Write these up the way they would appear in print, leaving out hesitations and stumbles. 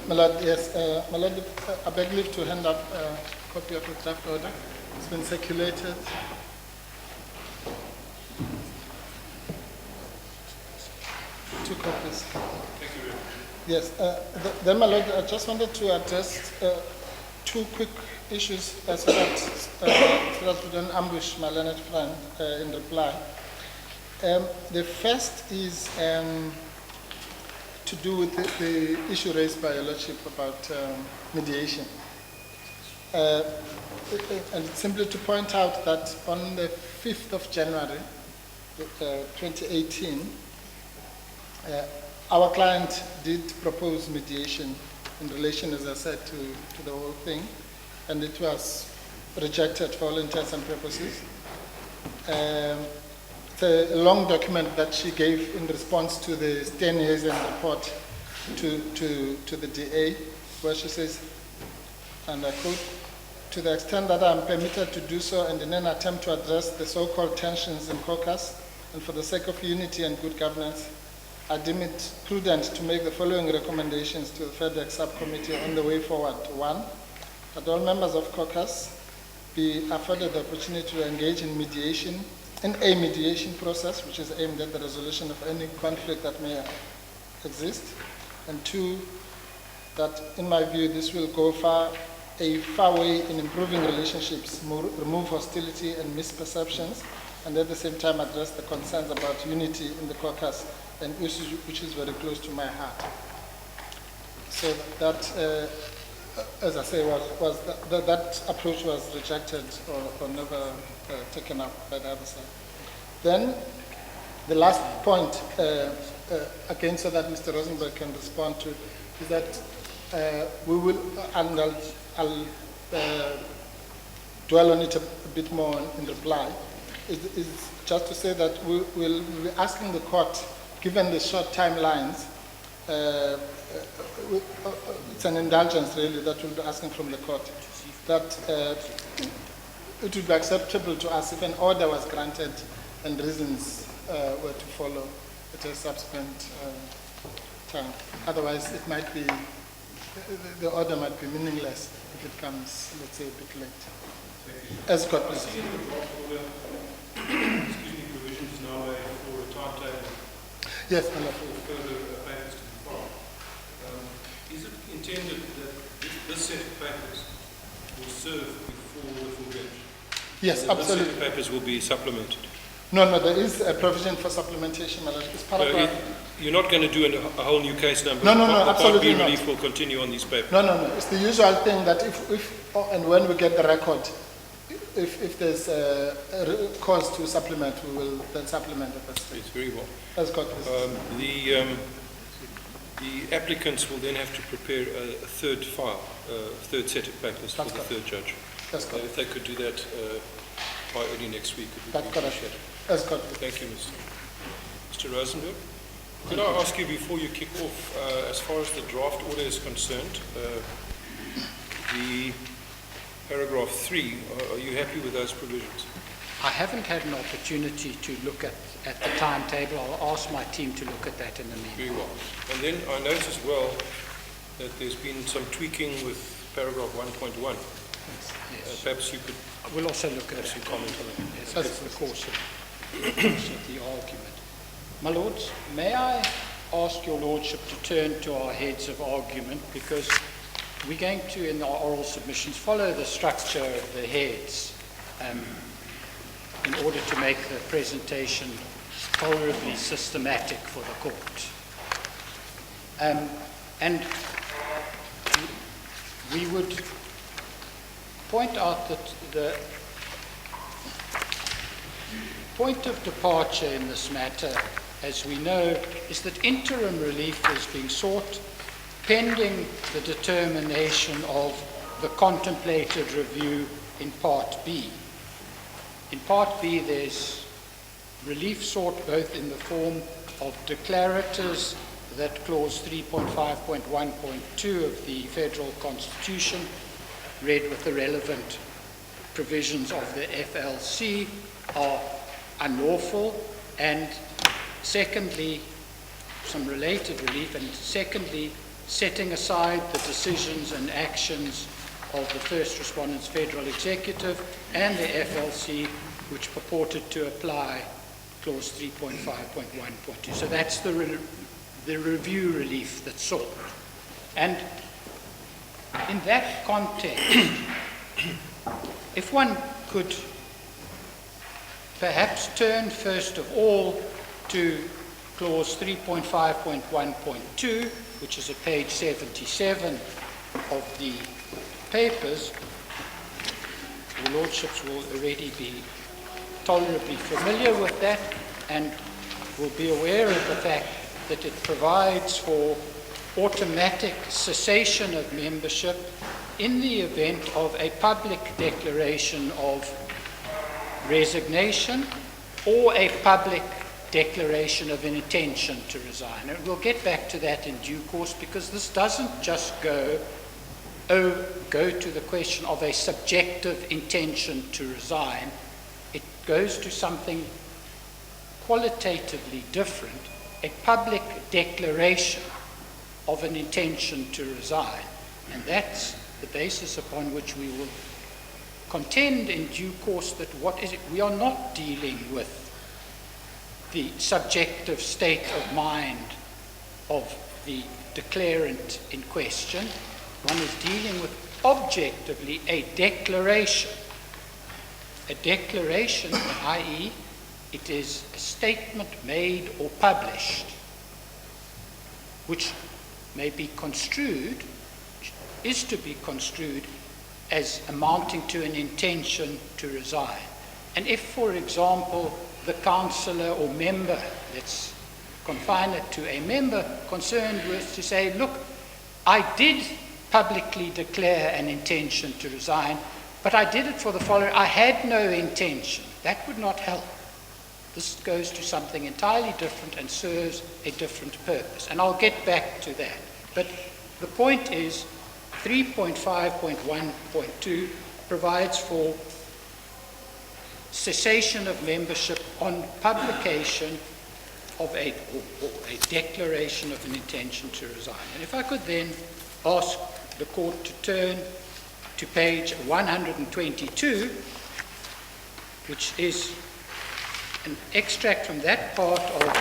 My Lord, yes. My Lord, I beg leave to hand up a copy of the draft order. It's been circulated. Two copies. Thank you very much. Yes. Then, my Lord, I just wanted to address two quick issues so that we don't ambush my learned friend in reply. The first is to do with the issue raised by Your Lordship about mediation. And simply to point out that on the 5th of January 2018, our client did propose mediation in relation, as I said, to the whole thing, and it was rejected for all intents and purposes. It's a long document that she gave in response to the Steenhuisen report to the DA, where she says, and I quote, "To the extent that I am permitted to do so and in an attempt to address the so-called tensions in caucus, and for the sake of unity and good governance, I deem it prudent to make the following recommendations to the FedEx subcommittee on the way forward. One, that all members of caucus be afforded the opportunity to engage in a mediation process which is aimed at the resolution of any conflict that may exist. And two, that in my view this will go a far way in improving relationships, remove hostility and misperceptions, and at the same time address the concerns about unity in the caucus, and which is very close to my heart." So that, as I say, that approach was rejected or never taken up by the other side. Then, the last point, again, so that Mr. Rosenberg can respond to, is that we will, and I'll dwell on it a bit more in reply, is just to say that we'll be asking the court, given the short timelines, it's an indulgence really that we'll be asking from the court, that it would be acceptable to us if an order was granted and reasons were to follow at a subsequent time. Otherwise, it might be, the order might be meaningless if it comes, let's say, a bit late. As God please. Provisions now for a timetable. Yes, for further papers to be filed. Is it intended that this set of papers will serve before the full bench? Yes, absolutely. This set of papers will be supplemented. No, there is a provision for supplementation, my Lord. It's paragraph. You're not going to do a whole new case number? No, absolutely not. Relief will continue on these papers? No. It's the usual thing that if and when we get the record, if there's a cause to supplement, we will then supplement at that stage. Yes, very well. As God please. The applicants will then have to prepare a third file, a third set of papers for the third judge. That's correct. If they could do that by early next week, it would That's be correct. appreciated. That's correct. Thank you, Mr. Rosenberg. Could I ask you before you kick off, as far as the draft order is concerned, the paragraph 3, are you happy with those provisions? I haven't had an opportunity to look at the timetable. I'll ask my team to look at that in the meantime. Very well. And then I note as well that there's been some tweaking with paragraph 1.1. Yes. Perhaps you could We'll also look at have that. some comment on that. Yes, that's the course of the argument. My Lords, may I ask your Lordship to turn to our heads of argument, because we're going to, in our oral submissions, follow the structure of the heads in order to make the presentation tolerably systematic for the court. And we would point out that the point of departure in this matter, as we know, is that interim relief is being sought pending the determination of the contemplated review in Part B. In Part B, there's relief sought both in the form of declarators that Clause 3.5.1.2 of the Federal Constitution, read with the relevant provisions of the FLC, are unlawful, and secondly, some related relief, and secondly, setting aside the decisions and actions of the First Respondents Federal Executive and the FLC, which purported to apply Clause 3.5.1.2. So that's the review relief that's sought. And in that context, if one could perhaps turn first of all to Clause 3.5.1.2, which is at page 77 of the papers. Your Lordships will already be tolerably familiar with that and will be aware of the fact that it provides for automatic cessation of membership in the event of a public declaration of resignation or a public declaration of an intention to resign. And we'll get back to that in due course, because this doesn't just go to the question of a subjective intention to resign. It goes to something qualitatively different, a public declaration of an intention to resign. And that's the basis upon which we will contend in due course that we are not dealing with the subjective state of mind of the declarant in question. One is dealing with objectively a declaration. A declaration, i.e., it is a statement made or published, which may be construed, is to be construed as amounting to an intention to resign. And if, for example, the councillor or member, let's confine it to a member concerned with to say, look, I did publicly declare an intention to resign, but I did it for the following, I had no intention. That would not help. This goes to something entirely different and serves a different purpose. And I'll get back to that. But the point is, 3.5.1.2 provides for cessation of membership on publication of a declaration of an intention to resign. And if I could then ask the court to turn to page 122, which is an extract from that part of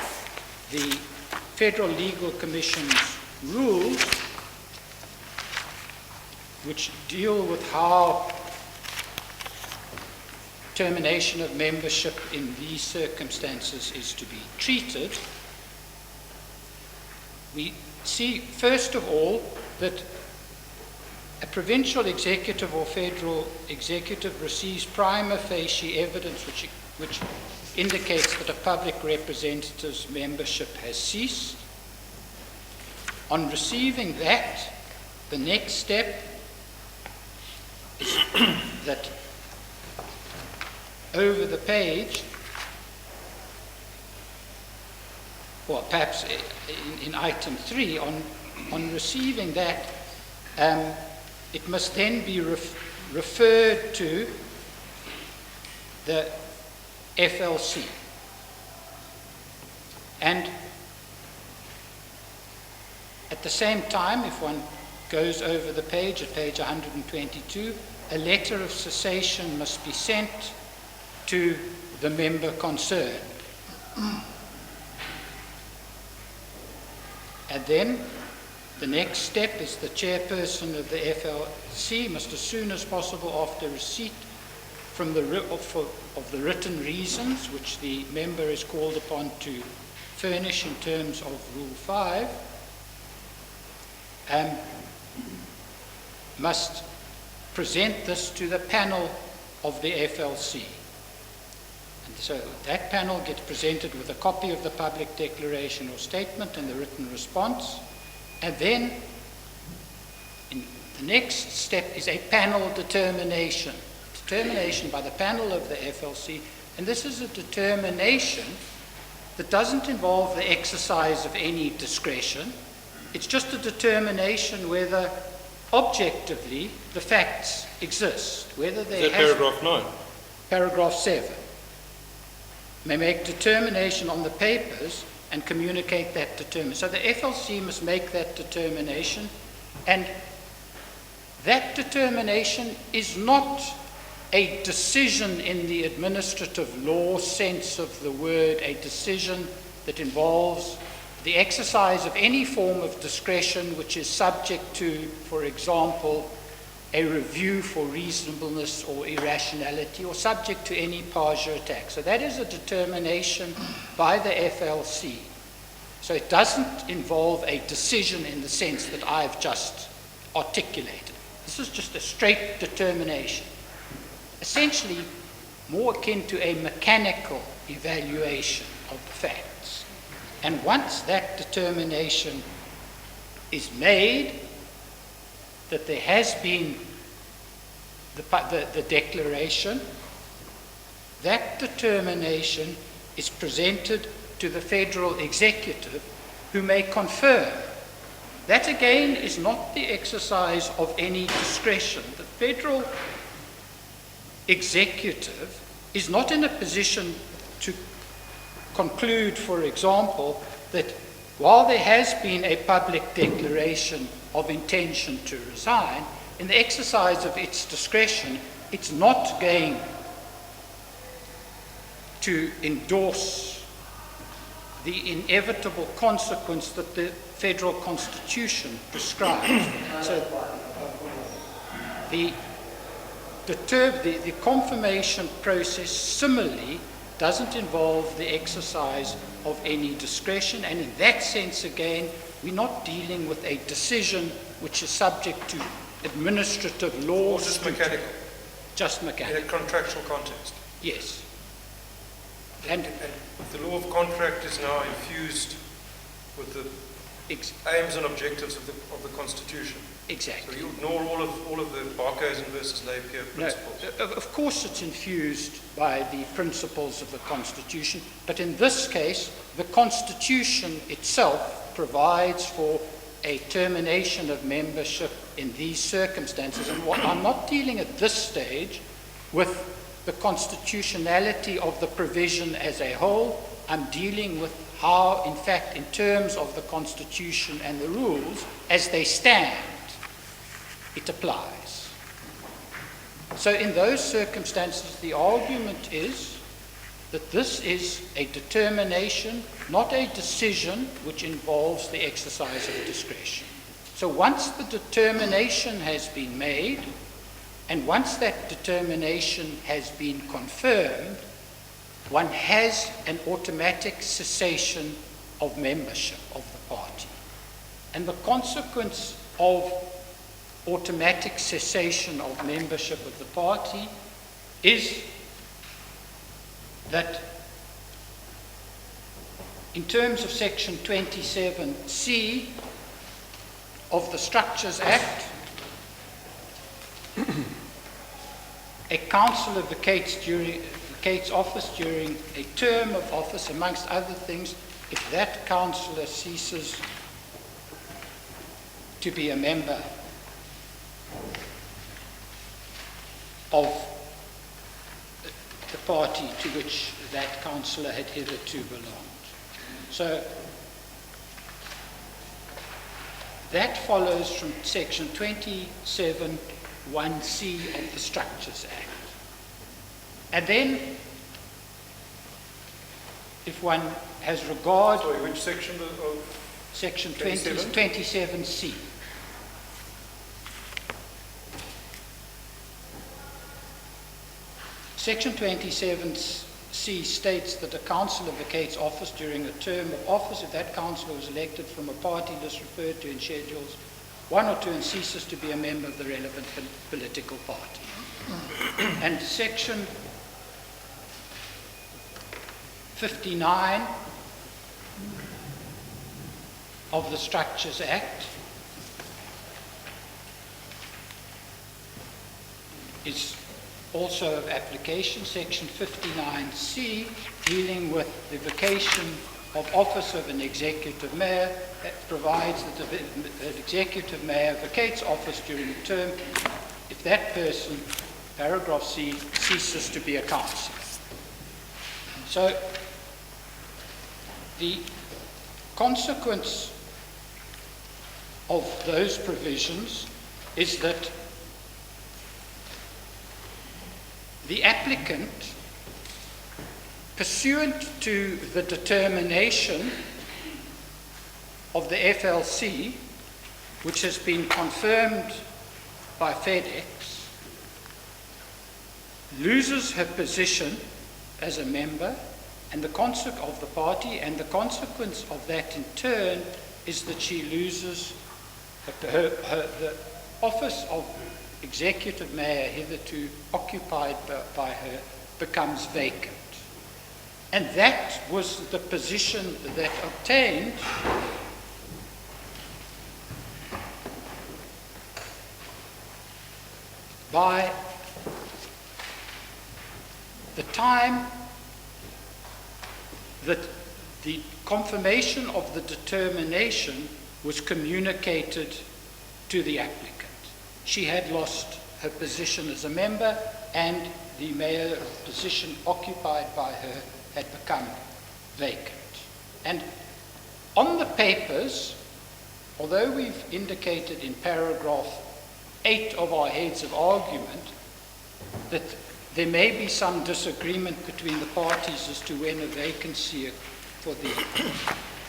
the Federal Legal Commission's rules, which deal with how termination of membership in these circumstances is to be treated. We see, first of all, that a provincial executive or federal executive receives prima facie evidence which indicates that a public representative's membership has ceased. On receiving that, the next step is that over the page, or perhaps in item 3, on receiving that, it must then be referred to the FLC. And at the same time, if one goes over the page, at page 122, a letter of cessation must be sent to the member concerned. And then the next step is the chairperson of the FLC must, as soon as possible after receipt from of the written reasons which the member is called upon to furnish in terms of Rule 5, must present this to the panel of the FLC. And so that panel gets presented with a copy of the public declaration or statement and the written response. And then the next step is a panel determination by the panel of the FLC. And this is a determination that doesn't involve the exercise of any discretion. It's just a determination whether objectively the facts exist, whether they have... paragraph 9? Paragraph 7. May make determination on the papers and communicate that determination. So the FLC must make that determination, and that determination is not a decision in the administrative law sense of the word, a decision that involves the exercise of any form of discretion which is subject to, for example, a review for reasonableness or irrationality, or subject to any partial attack. So that is a determination by the FLC. So it doesn't involve a decision in the sense that I've just articulated. This is just a straight determination, essentially more akin to a mechanical evaluation of the facts. And once that determination is made, that there has been the declaration, that determination is presented to the federal executive, who may confirm. That again is not the exercise of any discretion. The federal executive is not in a position to conclude, for example, that while there has been a public declaration of intention to resign, in the exercise of its discretion, it's not going to endorse the inevitable consequence that the federal constitution prescribes. So the confirmation process similarly doesn't involve the exercise of any discretion, and in that sense again, we're not dealing with a decision which is subject to administrative law. Or just mechanical? Just mechanical. In a contractual context? Yes. And the law of contract is now infused with the aims and objectives of the Constitution. Exactly. So you ignore all of the Barkhuizen versus Napier principles. No, of course it's infused by the principles of the Constitution, but in this case, the Constitution itself provides for a termination of membership in these circumstances. And I'm not dealing at this stage with the constitutionality of the provision as a whole. I'm dealing with how, in fact, in terms of the Constitution and the rules, as they stand, it applies. So in those circumstances, the argument is that this is a determination, not a decision, which involves the exercise of discretion. So once the determination has been made, and once that determination has been confirmed, one has an automatic cessation of membership of the party. And the consequence of automatic cessation of membership of the party is that in terms of Section 27C of the Structures Act, a councillor vacates office during a term of office, amongst other things, if that councillor ceases to be a member of the party to which that councillor had hitherto belonged. So that follows from Section 27(1)(c) of the Structures Act. And then, if one has regard... Sorry, which section of... Section 27? 27C. Section 27C states that a councillor vacates office during a term of office if that councillor was elected from a party list referred to in Schedules 1 or 2 and ceases to be a member of the relevant political party. And Section 59 of the Structures Act is also of application. Section 59C, dealing with the vacation of office of an executive mayor, that provides that an executive mayor vacates office during a term if that person, paragraph C, ceases to be a councillor. So the consequence of those provisions is that the applicant, pursuant to the determination of the FLC, which has been confirmed by FedEx, loses her position as a member and of the party, and the consequence of that in turn is that she loses the office of executive mayor, hitherto occupied by her, becomes vacant. And that was the position that obtained by the time that the confirmation of the determination was communicated to the applicant. She had lost her position as a member, and the mayor position occupied by her had become vacant. And on the papers, although we've indicated in paragraph 8 of our heads of argument that there may be some disagreement between the parties as to when a vacancy for the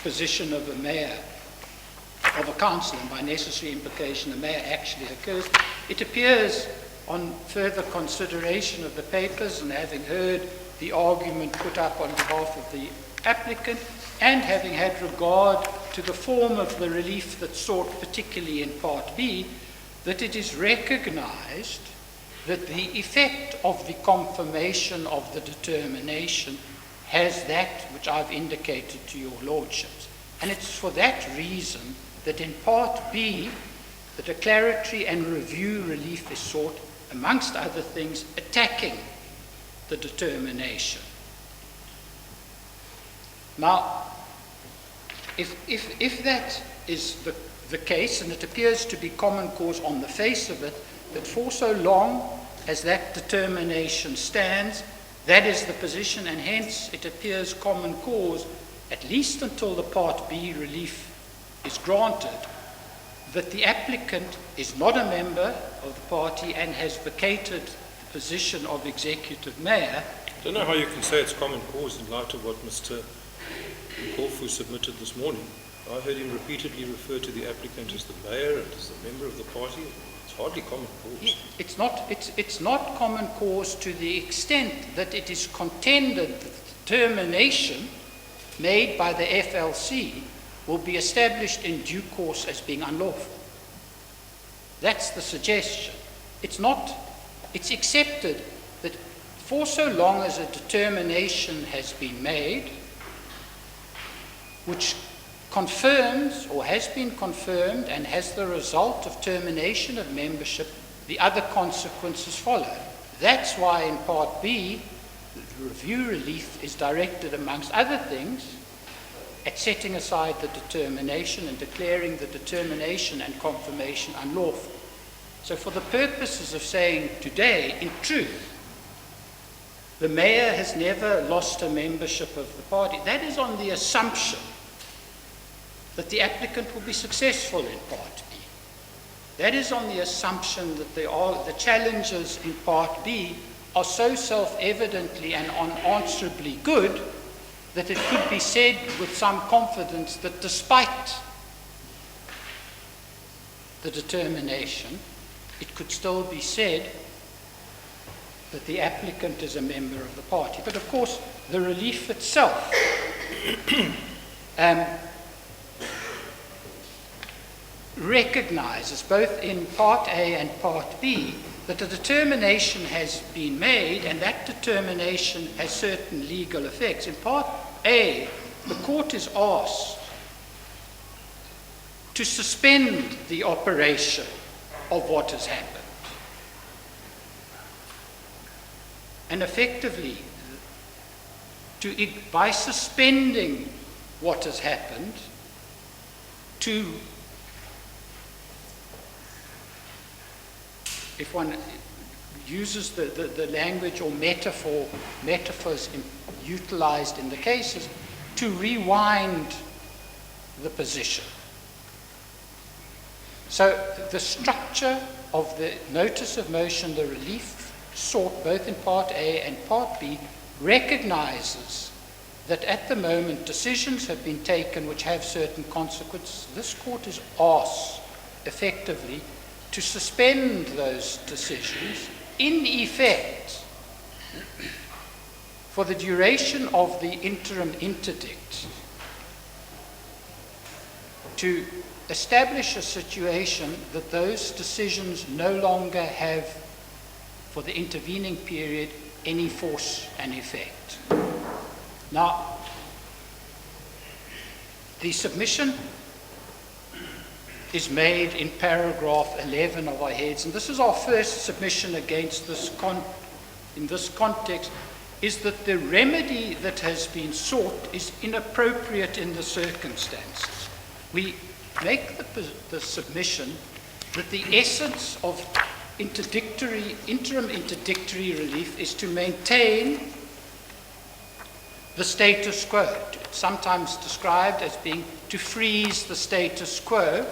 position of a mayor, of a council, and by necessary implication a mayor actually occurs, it appears on further consideration of the papers and having heard the argument put up on behalf of the applicant and having had regard to the form of the relief that's sought, particularly in Part B, that it is recognized that the effect of the confirmation of the determination has that which I've indicated to your lordships. And it's for that reason that in Part B, the declaratory and review relief is sought, amongst other things, attacking the determination. Now, if that is the case, and it appears to be common cause on the face of it, that for so long as that determination stands, that is the position, and hence it appears common cause, at least until the Part B relief is granted, that the applicant is not a member of the party and has vacated the position of executive mayor. I don't know how you can say it's common cause in light of what Mr. Korfu submitted this morning. I heard him repeatedly refer to the applicant as the mayor and as a member of the party. It's hardly common cause. It's not common cause to the extent that it is contended that the determination made by the FLC will be established in due course as being unlawful. That's the suggestion. It's accepted that for so long as a determination has been made, which confirms or has been confirmed and has the result of termination of membership, the other consequences follow. That's why in Part B, the review relief is directed, amongst other things, at setting aside the determination and declaring the determination and confirmation unlawful. So for the purposes of saying today, in truth, the mayor has never lost her membership of the party, that is on the assumption that the applicant will be successful in Part B. That is on the assumption that the challenges in Part B are so self-evidently and unanswerably good that it could be said with some confidence that despite the determination, it could still be said that the applicant is a member of the party. But of course, the relief itself recognizes, both in Part A and Part B, that a determination has been made, and that determination has certain legal effects. In Part A, the court is asked to suspend the operation of what has happened. And effectively, by suspending what has happened, to, if one uses the language or metaphors utilized in the cases, to rewind the position. So the structure of the notice of motion, the relief sought both in Part A and Part B, recognizes that at the moment decisions have been taken which have certain consequences. This court is asked effectively to suspend those decisions in effect for the duration of the interim interdict, to establish a situation that those decisions no longer have, for the intervening period, any force and effect. Now, the submission is made in paragraph 11 of our heads, and this is our first submission against this in this context, is that the remedy that has been sought is inappropriate in the circumstances. We make the submission that the essence of interim interdictory relief is to maintain the status quo, sometimes described as being to freeze the status quo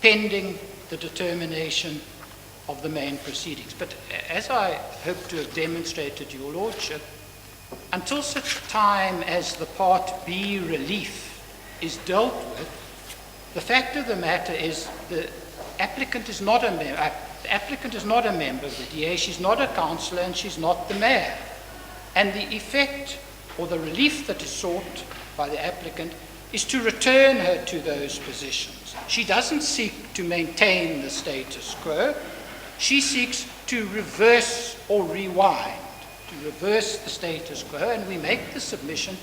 pending the determination of the main proceedings. But as I hope to have demonstrated to your Lordship, until such time as the Part B relief is dealt with, the fact of the matter is the applicant is not a member of the DA, she's not a councillor, and she's not the mayor. And the effect or the relief that is sought by the applicant is to return her to those positions. She doesn't seek to maintain the status quo, she seeks to reverse or rewind, to reverse the status quo, and we make the submission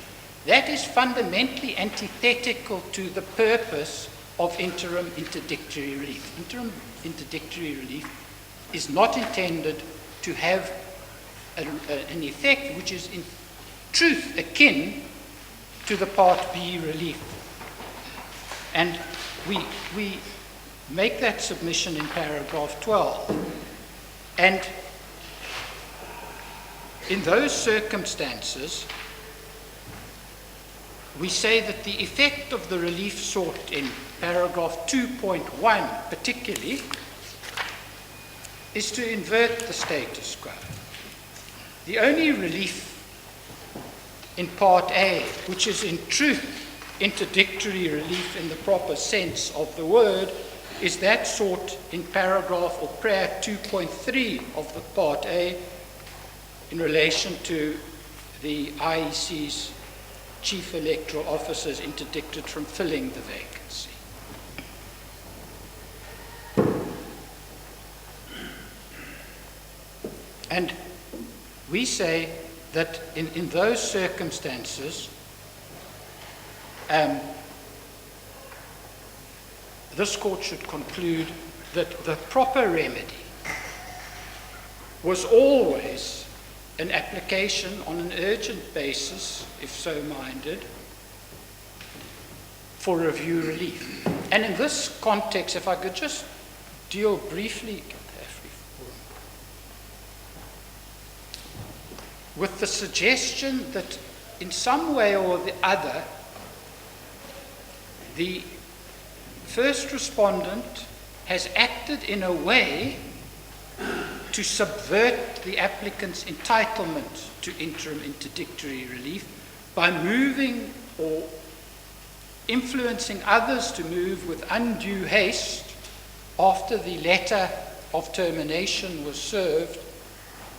that is fundamentally antithetical to the purpose of interim interdictory relief. Interim interdictory relief is not intended to have an effect which is in truth akin to the Part B relief. And we make that submission in paragraph 12. And in those circumstances, we say that the effect of the relief sought in paragraph 2.1 particularly is to invert the status quo. The only relief in Part A, which is in truth interdictory relief in the proper sense of the word, is that sought in paragraph or prayer 2.3 of the Part A in relation to the IEC's chief electoral officers interdicted from filling the vacancy. And we say that in those circumstances, this court should conclude that the proper remedy was always an application on an urgent basis, if so minded, for review relief. And in this context, if I could just deal briefly with the suggestion that in some way or the other, the first respondent has acted in a way to subvert the applicant's entitlement to interim interdictory relief by moving or influencing others to move with undue haste after the letter of termination was served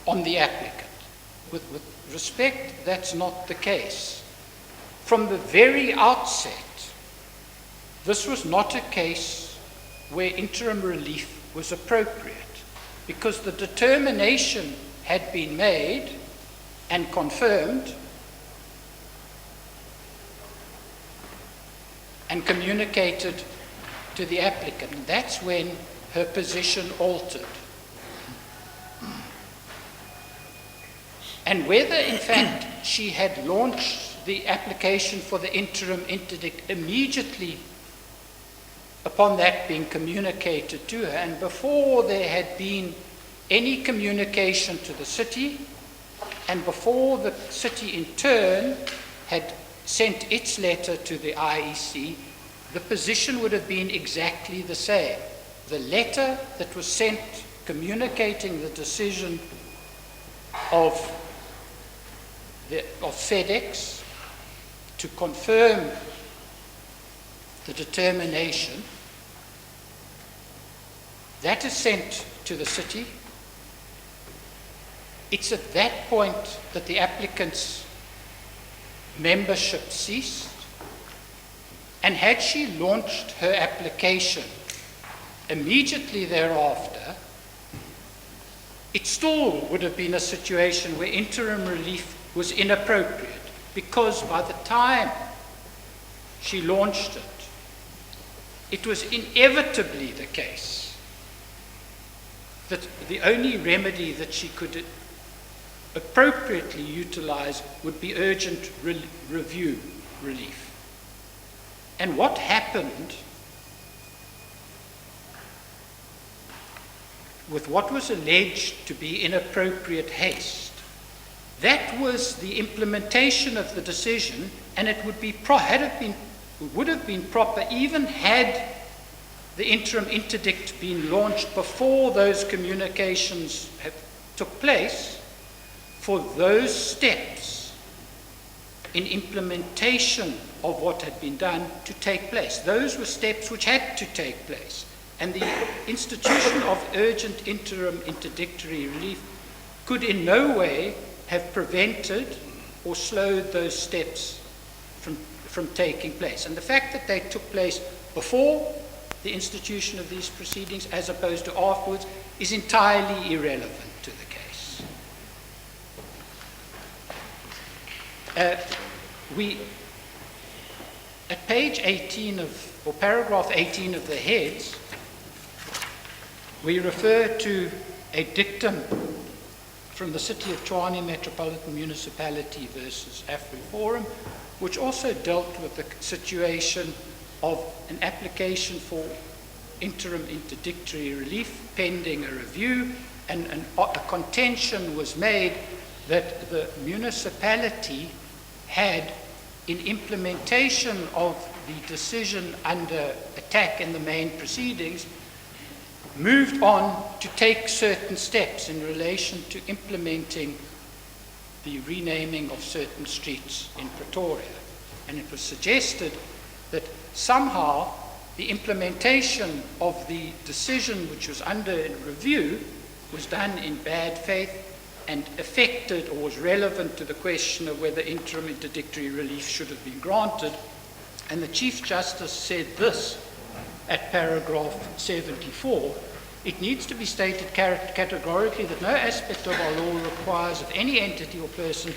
on the applicant. With respect, that's not the case. From the very outset, this was not a case where interim relief was appropriate, because the determination had been made and confirmed and communicated to the applicant. And that's when her position altered. And whether, in fact, she had launched the application for the interim interdict immediately upon that being communicated to her, and before there had been any communication to the city, and before the city in turn had sent its letter to the IEC, the position would have been exactly the same. The letter that was sent communicating the decision of FedEx to confirm the determination, that is sent to the city. It's at that point that the applicant's membership ceased. And had she launched her application immediately thereafter, it still would have been a situation where interim relief was inappropriate, because by the time she launched it, it was inevitably the case that the only remedy that she could appropriately utilize would be urgent review relief. And what happened with what was alleged to be inappropriate haste, that was the implementation of the decision, and it would have been proper, even had the interim interdict been launched before those communications took place, for those steps in implementation of what had been done to take place. Those were steps which had to take place. And the institution of urgent interim interdictory relief could in no way have prevented or slowed those steps from taking place. And the fact that they took place before the institution of these proceedings as opposed to afterwards is entirely irrelevant to the case. At page 18 or paragraph 18 of the heads, we refer to a dictum from the City of Tshwane Metropolitan Municipality versus AfriForum, which also dealt with the situation of an application for interim interdictory relief pending a review, and a contention was made that the municipality had, in implementation of the decision under attack in the main proceedings, moved on to take certain steps in relation to implementing the renaming of certain streets in Pretoria. And it was suggested that somehow the implementation of the decision which was under review was done in bad faith and affected or was relevant to the question of whether interim interdictory relief should have been granted. And the Chief Justice said this at paragraph 74: it needs to be stated categorically that no aspect of our law requires of any entity or person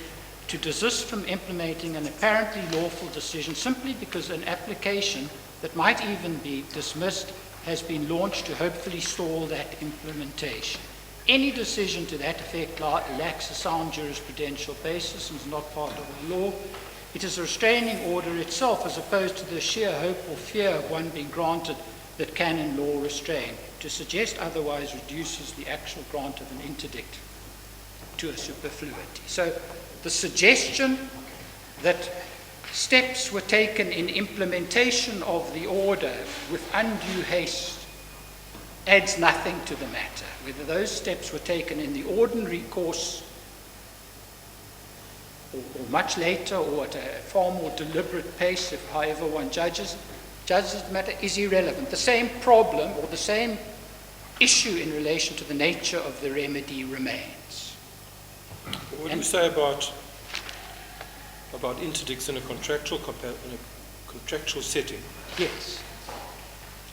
to desist from implementing an apparently lawful decision simply because an application that might even be dismissed has been launched to hopefully stall that implementation. Any decision to that effect lacks a sound jurisprudential basis and is not part of the law. It is a restraining order itself, as opposed to the sheer hope or fear of one being granted, that can in law restrain. To suggest otherwise reduces the actual grant of an interdict to a superfluity. So the suggestion that steps were taken in implementation of the order with undue haste adds nothing to the matter. Whether those steps were taken in the ordinary course or much later or at a far more deliberate pace, if however one judges the matter, is irrelevant. The same problem or the same issue in relation to the nature of the remedy remains. What do you say about interdicts in a contractual setting? Yes.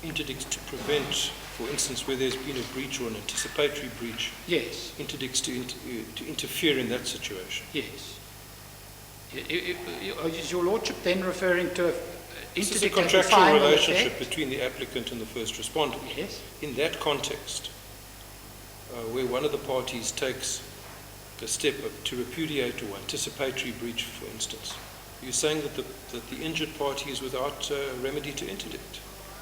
Interdicts to prevent, for instance, where there's been a breach or an anticipatory breach. Yes. Interdicts to interfere in that situation. Yes. Is your Lordship then referring to This is a contractual relationship between the applicant and the first respondent. Yes. In that context, where one of the parties takes a step to repudiate or anticipatory breach, for instance, you're saying that the injured party is without remedy to interdict?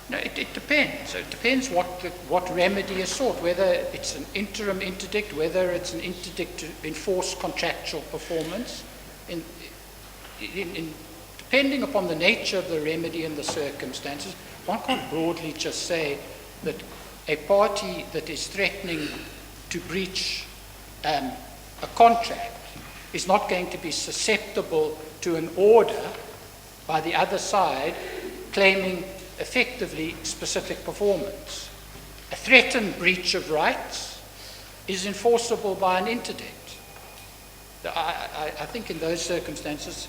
No, it depends. So it depends what remedy is sought, whether it's an interim interdict, whether it's an interdict to enforce contractual performance. depending upon the nature of the remedy and the circumstances, one can't broadly just say that a party that is threatening to breach a contract is not going to be susceptible to an order by the other side claiming effectively specific performance. A threatened breach of rights is enforceable by an interdict. I think in those circumstances,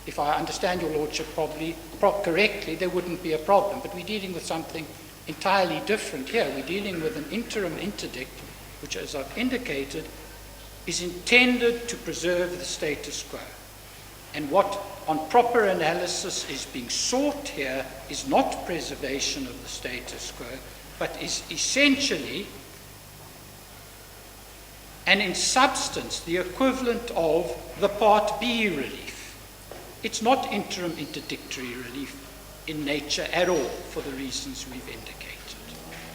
if I understand your lordship correctly, there wouldn't be a problem. But we're dealing with something entirely different here. We're dealing with an interim interdict, which, as I've indicated, is intended to preserve the status quo. And what, on proper analysis, is being sought here is not preservation of the status quo, but is essentially, and in substance, the equivalent of the Part B relief. It's not interim interdictory relief in nature at all, for the reasons we've indicated.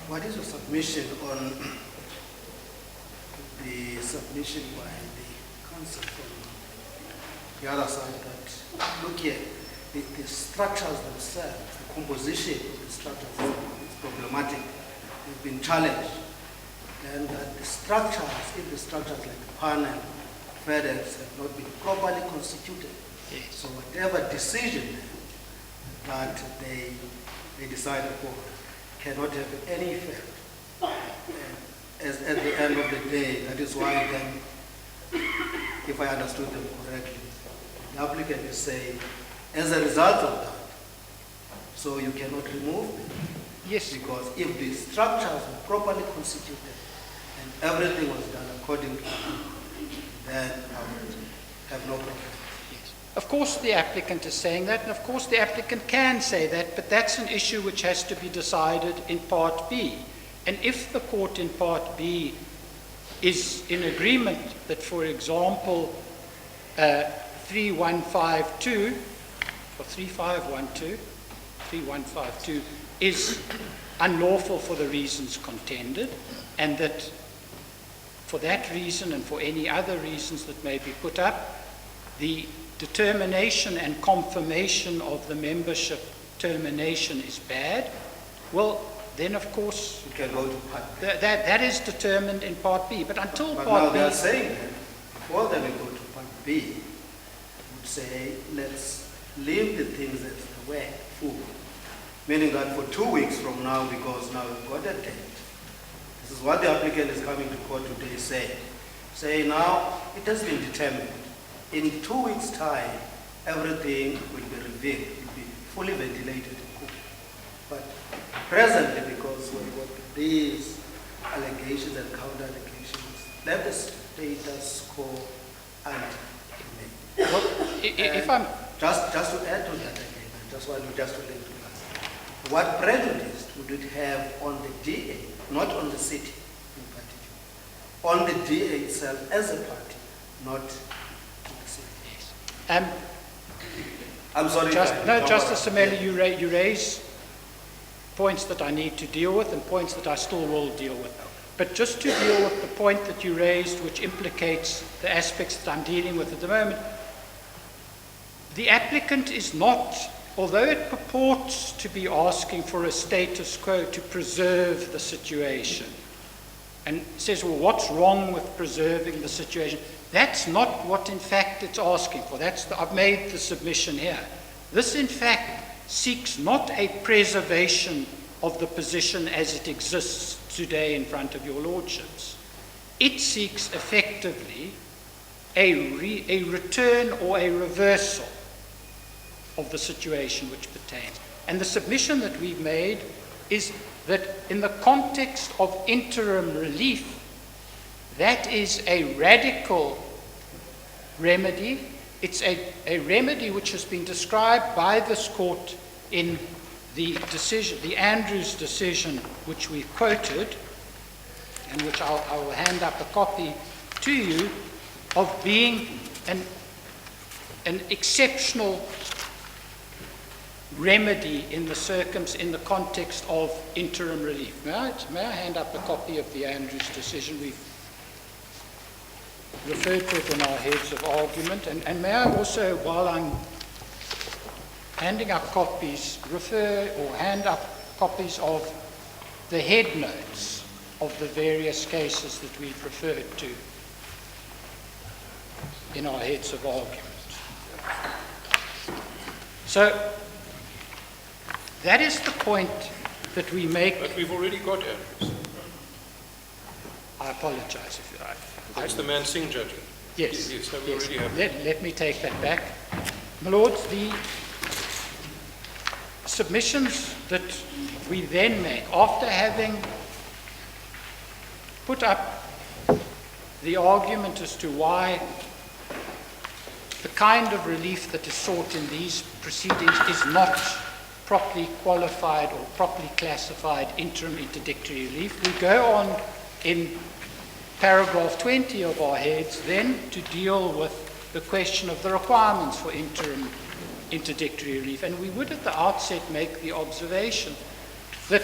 What is your submission on the submission by the council from the other side that, look here, the structures themselves, the composition of the structures is problematic, they've been challenged, and that the structures, if the structures like the panel, FedEx have not been properly constituted, Yes. so whatever decision that they decide upon cannot have any effect. As at the end of the day, that is why then, if I understood them correctly, the applicant is saying, as a result of that, so you cannot remove them. Yes. Because if the structures were properly constituted and everything was done according to then I would have no problem. Yes. Of course the applicant is saying that, and of course the applicant can say that, but that's an issue which has to be decided in Part B. And if the court in Part B is in agreement that, for example, 3152 or 3152 is unlawful for the reasons contended, and that for that reason and for any other reasons that may be put up, the determination and confirmation of the membership termination is bad, well, then of course You can go to Part B. that is determined in Part B. But until But now Part they B, are saying that before they will go to Part B, would say, let's leave the things as they were, full. Meaning that for 2 weeks from now, because now we've got a date, this is what the applicant is coming to court today saying. Say now, it has been determined. In 2 weeks' time, everything will be revealed, will be fully ventilated in court. But presently, because we've got these allegations and counter-allegations, let the status quo and well, if I'm just to add to that again, I just want you just to link to that. What prejudice would it have on the DA, not on the city in particular, on the DA itself as a party, not to the city? I'm sorry. Justice Semele, you raise points that I need to deal with and points that I still will deal with. But just to deal with the point that you raised, which implicates the aspects that I'm dealing with at the moment, the applicant is not, although it purports to be asking for a status quo to preserve the situation, and says, well, what's wrong with preserving the situation? That's not what, in fact, it's asking for. I've made the submission here. This, in fact, seeks not a preservation of the position as it exists today in front of your lordships. It seeks effectively a return or a reversal of the situation which pertains. And the submission that we've made is that in the context of interim relief, that is a radical remedy. It's a remedy which has been described by this court in the decision, the Andrews decision, which we quoted, and which I will hand up a copy to you, of being an exceptional remedy in the context of interim relief. May I hand up a copy of the Andrews decision? We've referred to it in our heads of argument. And may I also, while I'm handing up copies, hand up copies of the head notes of the various cases that we've referred to in our heads of argument. So that is the point that we make. But we've already got Andrews. I apologize if you like. That's the Man Singh judgment. Yes. Yes, so we yes. already have. Let me take that back. My lords, the submissions that we then make, after having put up the argument as to why the kind of relief that is sought in these proceedings is not properly qualified or properly classified interim interdictory relief, we go on in paragraph 20 of our heads then to deal with the question of the requirements for interim interdictory relief. And we would at the outset make the observation that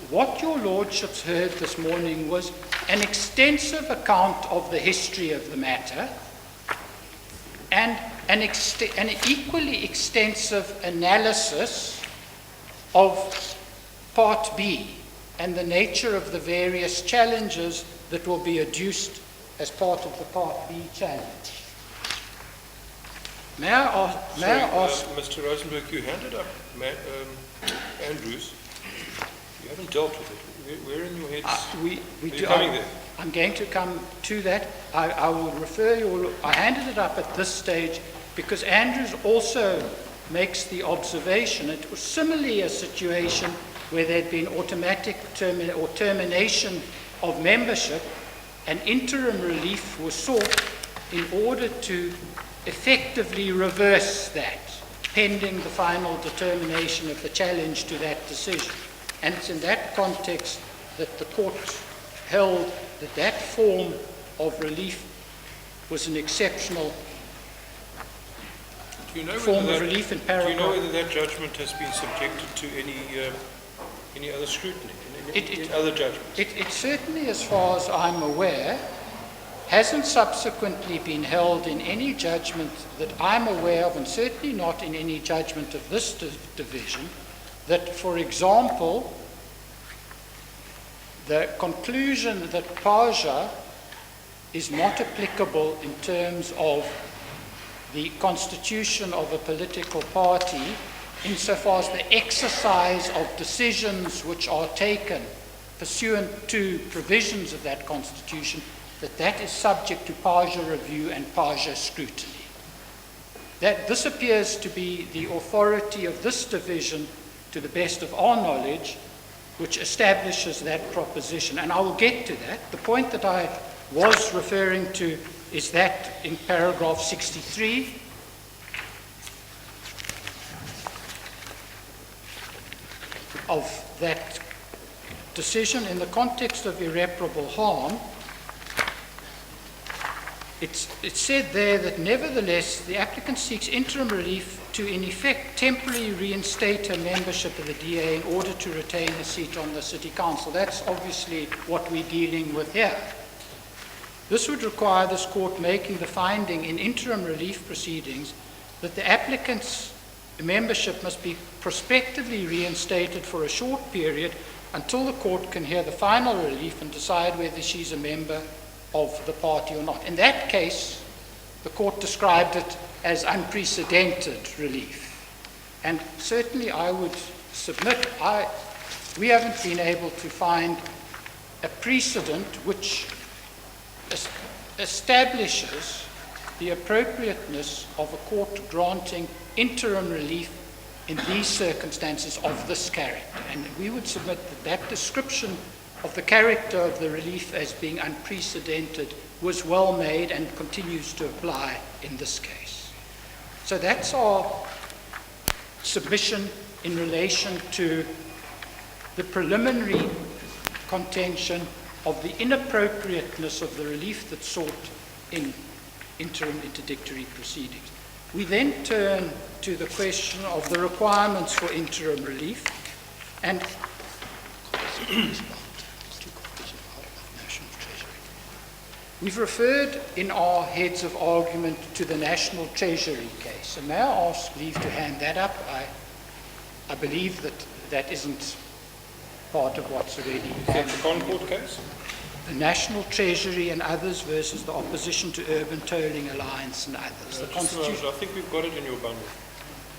what your lordships heard this morning was an extensive account of the history of the matter and an equally extensive analysis of Part B and the nature of the various challenges that will be adduced as part of the Part B challenge. May I ask... Mr. Rosenberg, you handed up Andrews. You haven't dealt with it. Where in your heads we are do, you coming there? I'm going to come to that. I will refer you. I handed it up at this stage because Andrews also makes the observation. It was similarly a situation where there had been automatic termination of membership, and interim relief was sought in order to effectively reverse that, pending the final determination of the challenge to that decision. And it's in that context that the court held that that form of relief was an exceptional form of relief in paragraph. Do you know whether that judgment has been subjected to any other scrutiny, any other judgments? It certainly, as far as I'm aware, hasn't subsequently been held in any judgment that I'm aware of, and certainly not in any judgment of this division, that, for example, the conclusion that PAJA is not applicable in terms of the constitution of a political party insofar as the exercise of decisions which are taken pursuant to provisions of that constitution, that is subject to PAJA review and PAJA scrutiny. That this appears to be the authority of this division, to the best of our knowledge, which establishes that proposition. And I will get to that. The point that I was referring to is that in paragraph 63, of that decision, in the context of irreparable harm, it's said there that nevertheless the applicant seeks interim relief to in effect temporarily reinstate her membership of the DA in order to retain a seat on the City Council. That's obviously what we're dealing with here. This would require this court making the finding in interim relief proceedings that the applicant's membership must be prospectively reinstated for a short period until the court can hear the final relief and decide whether she's a member of the party or not. In that case, the court described it as unprecedented relief. And certainly I would submit, we haven't been able to find a precedent which establishes the appropriateness of a court granting interim relief in these circumstances of this character. And we would submit that that description of the character of the relief as being unprecedented was well made and continues to apply in this case. So that's our submission in relation to the preliminary contention of the inappropriateness of the relief that's sought in interim interdictory proceedings. We then turn to the question of the requirements for interim relief, and We've referred in our heads of argument to the National Treasury case. And may I ask leave to hand that up? I believe that isn't part of what's already Is that the Concord case? the National Treasury and others versus the Opposition to Urban Tolling Alliance and others. The Constitution. I think we've got it in your bundle.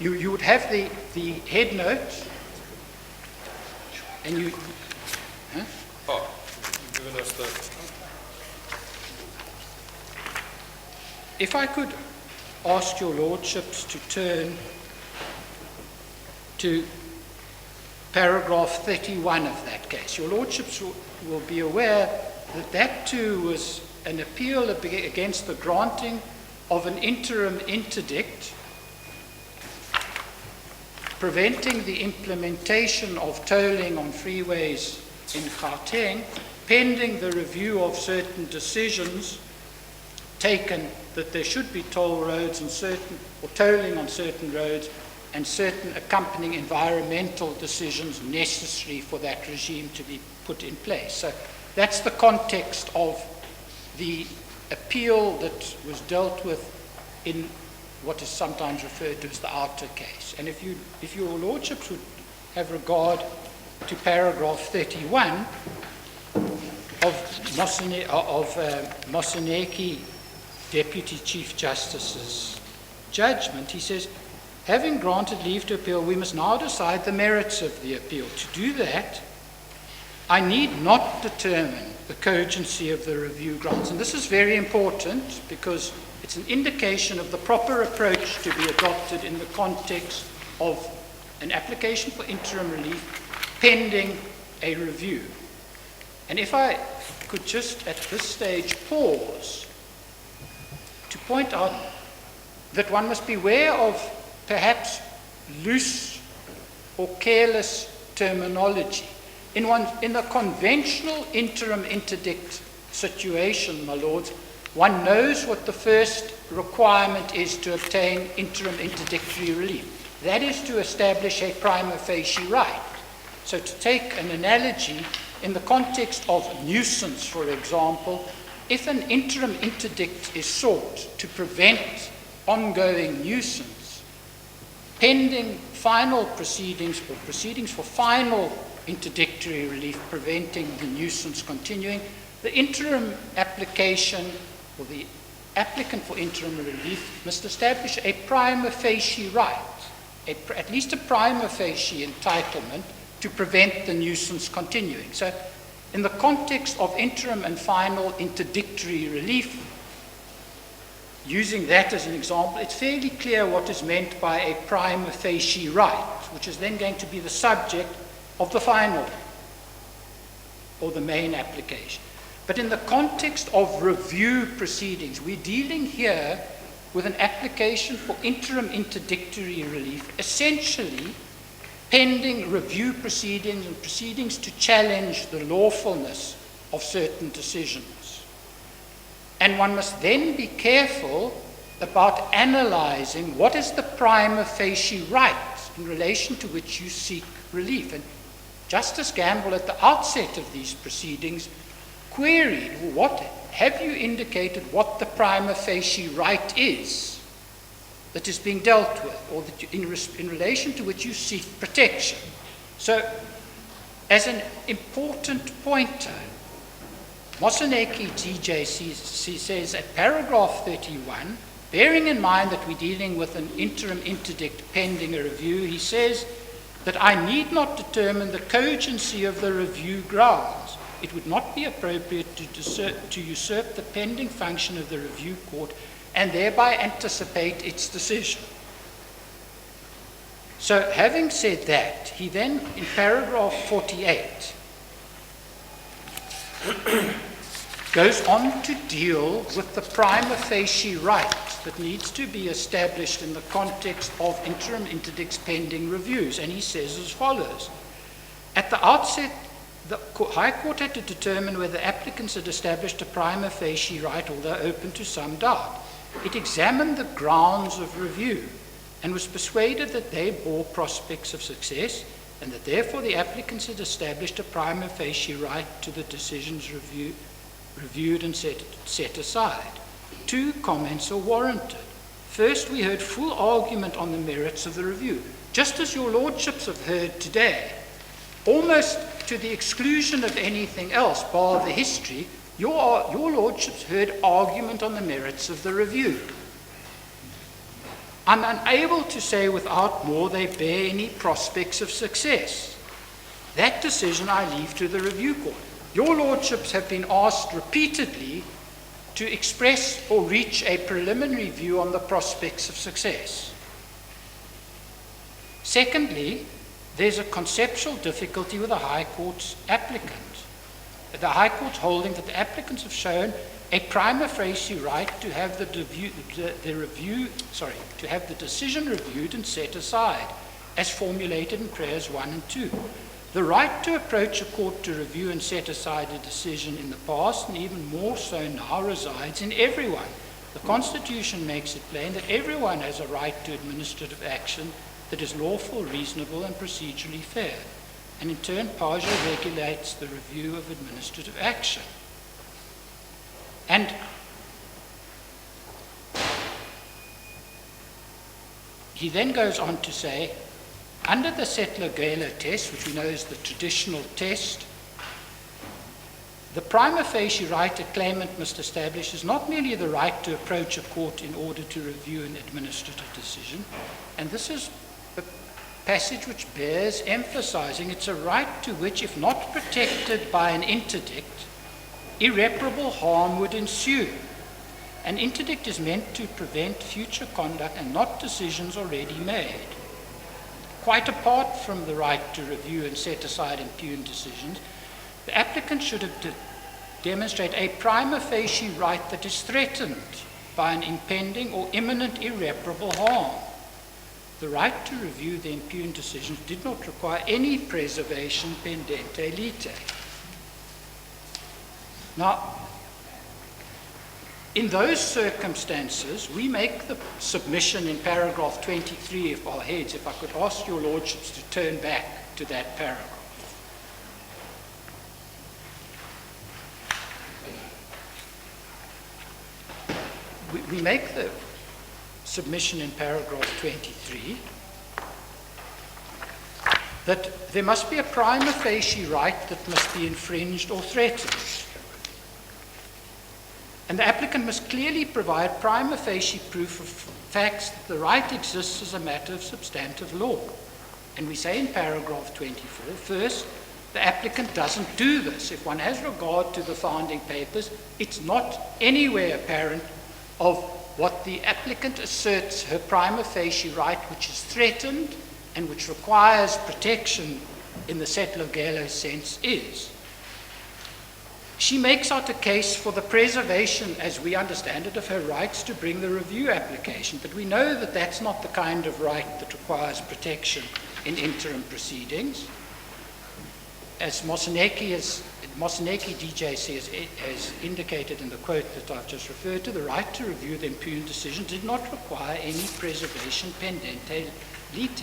You would have the head note, and you. Huh? Oh, you've given us the... If I could ask your lordships to turn to paragraph 31 of that case. Your lordships will be aware that that too was an appeal against the granting of an interim interdict preventing the implementation of tolling on freeways in Gauteng, pending the review of certain decisions taken that there should be toll roads and tolling on certain roads and certain accompanying environmental decisions necessary for that regime to be put in place. So that's the context of the appeal that was dealt with in what is sometimes referred to as the outer case. And if your lordships would have regard to paragraph 31 of Moseneke, Deputy Chief Justice's judgment, he says, having granted leave to appeal, we must now decide the merits of the appeal. To do that, I need not determine the cogency of the review grounds. And this is very important because it's an indication of the proper approach to be adopted in the context of an application for interim relief pending a review. And if I could just at this stage pause to point out that one must beware of perhaps loose or careless terminology. In a conventional interim interdict situation, my lords, one knows what the first requirement is to obtain interim interdictory relief. That is to establish a prima facie right. So to take an analogy, in the context of nuisance, for example, if an interim interdict is sought to prevent ongoing nuisance, pending final proceedings or proceedings for final interdictory relief preventing the nuisance continuing, the interim application or the applicant for interim relief must establish a prima facie right, at least a prima facie entitlement to prevent the nuisance continuing. So in the context of interim and final interdictory relief, using that as an example, it's fairly clear what is meant by a prima facie right, which is then going to be the subject of the final or the main application. But in the context of review proceedings, we're dealing here with an application for interim interdictory relief, essentially pending review proceedings and proceedings to challenge the lawfulness of certain decisions. And one must then be careful about analyzing what is the prima facie right in relation to which you seek relief. And Justice Gamble, at the outset of these proceedings, queried, what have you indicated what the prima facie right is that is being dealt with, or that in relation to which you seek protection? So, as an important pointer, Moseneke TJC says at paragraph 31, bearing in mind that we're dealing with an interim interdict pending a review, he says that I need not determine the cogency of the review grounds. It would not be appropriate to usurp the pending function of the review court and thereby anticipate its decision. So having said that, he then, in paragraph 48, goes on to deal with the prima facie right that needs to be established in the context of interim interdicts pending reviews. And he says as follows: at the outset, the High Court had to determine whether applicants had established a prima facie right, although open to some doubt. It examined the grounds of review and was persuaded that they bore prospects of success and that therefore the applicants had established a prima facie right to the decisions reviewed and set aside. 2 comments are warranted. First, we heard full argument on the merits of the review, just as your lordships have heard today. Almost to the exclusion of anything else, bar the history, your lordships heard argument on the merits of the review. I'm unable to say without more they bear any prospects of success. That decision I leave to the review court. Your lordships have been asked repeatedly to express or reach a preliminary view on the prospects of success. Secondly, there's a conceptual difficulty with the High Court's applicant. The High Court's holding that the applicants have shown a prima facie right to have the decision reviewed and set aside, as formulated in prayers 1 and 2. The right to approach a court to review and set aside a decision in the past, and even more so now, resides in everyone. The Constitution makes it plain that everyone has a right to administrative action that is lawful, reasonable, and procedurally fair. And in turn, PAJA regulates the review of administrative action. And he then goes on to say, under the Settler-Gayler test, which we know is the traditional test, the prima facie right a claimant must establish is not merely the right to approach a court in order to review an administrative decision, and this is a passage which bears emphasizing it's a right to which, if not protected by an interdict, irreparable harm would ensue. An interdict is meant to prevent future conduct and not decisions already made. Quite apart from the right to review and set aside impugned decisions, the applicant should have demonstrate a prima facie right that is threatened by an impending or imminent irreparable harm. The right to review the impugned decisions did not require any preservation pendente lite. Now, in those circumstances, we make the submission in paragraph 23 of our heads, if I could ask your lordships to turn back to that paragraph. We make the submission in paragraph 23 that there must be a prima facie right that must be infringed or threatened. And the applicant must clearly provide prima facie proof of facts that the right exists as a matter of substantive law. And we say in paragraph 24, first, the applicant doesn't do this. If one has regard to the founding papers, it's not anywhere apparent of what the applicant asserts her prima facie right, which is threatened and which requires protection in the Settler-Gayler sense, is. She makes out a case for the preservation, as we understand it, of her rights to bring the review application, but we know that that's not the kind of right that requires protection in interim proceedings. As Moseneke DJC has indicated in the quote that I've just referred to, the right to review the impugned decision did not require any preservation pendente lite.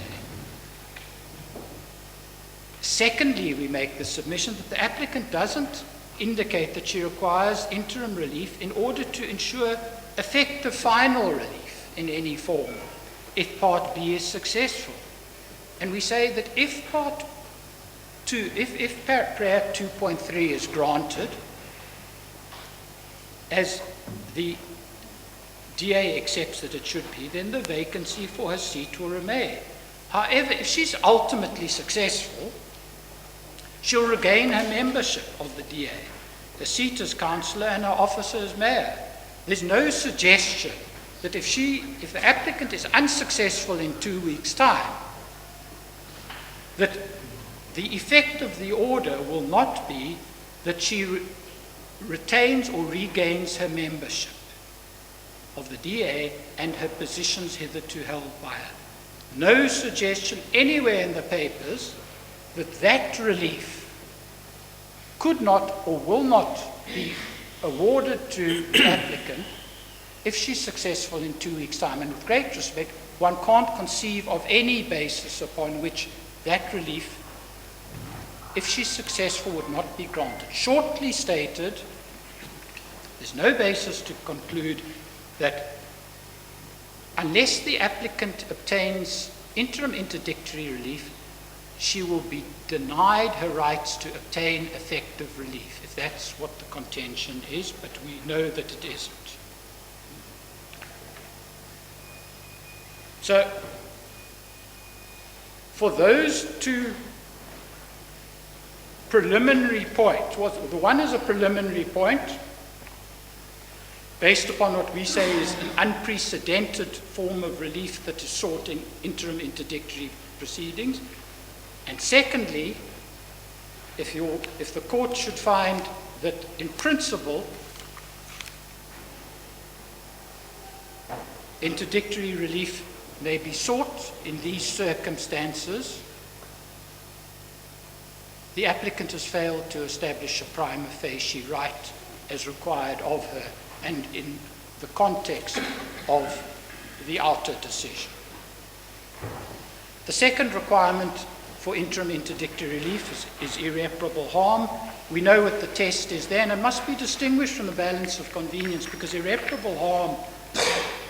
Secondly, we make the submission that the applicant doesn't indicate that she requires interim relief in order to ensure effective final relief in any form if Part B is successful. And we say that if Part 2, if prayer 2.3 is granted, as the DA accepts that it should be, then the vacancy for her seat will remain. However, if she's ultimately successful, she'll regain her membership of the DA, her seat as councillor and her office as mayor. There's no suggestion that if the applicant is unsuccessful in 2 weeks' time, that the effect of the order will not be that she retains or regains her membership of the DA and her positions hitherto held by her. No suggestion anywhere in the papers that that relief could not or will not be awarded to the applicant if she's successful in 2 weeks' time. And with great respect, one can't conceive of any basis upon which that relief, if she's successful, would not be granted. Shortly stated, There's no basis to conclude that unless the applicant obtains interim interdictory relief, she will be denied her rights to obtain effective relief, if that's what the contention is, but we know that it isn't. So, for those two preliminary points, the one is a preliminary point, based upon what we say is an unprecedented form of relief that is sought in interim interdictory proceedings. And secondly, if the court should find that in principle interdictory relief may be sought in these circumstances, the applicant has failed to establish a prima facie right as required of her and in the context of the outer decision. The second requirement for interim interdictory relief is irreparable harm. We know what the test is there, and it must be distinguished from the balance of convenience, because irreparable harm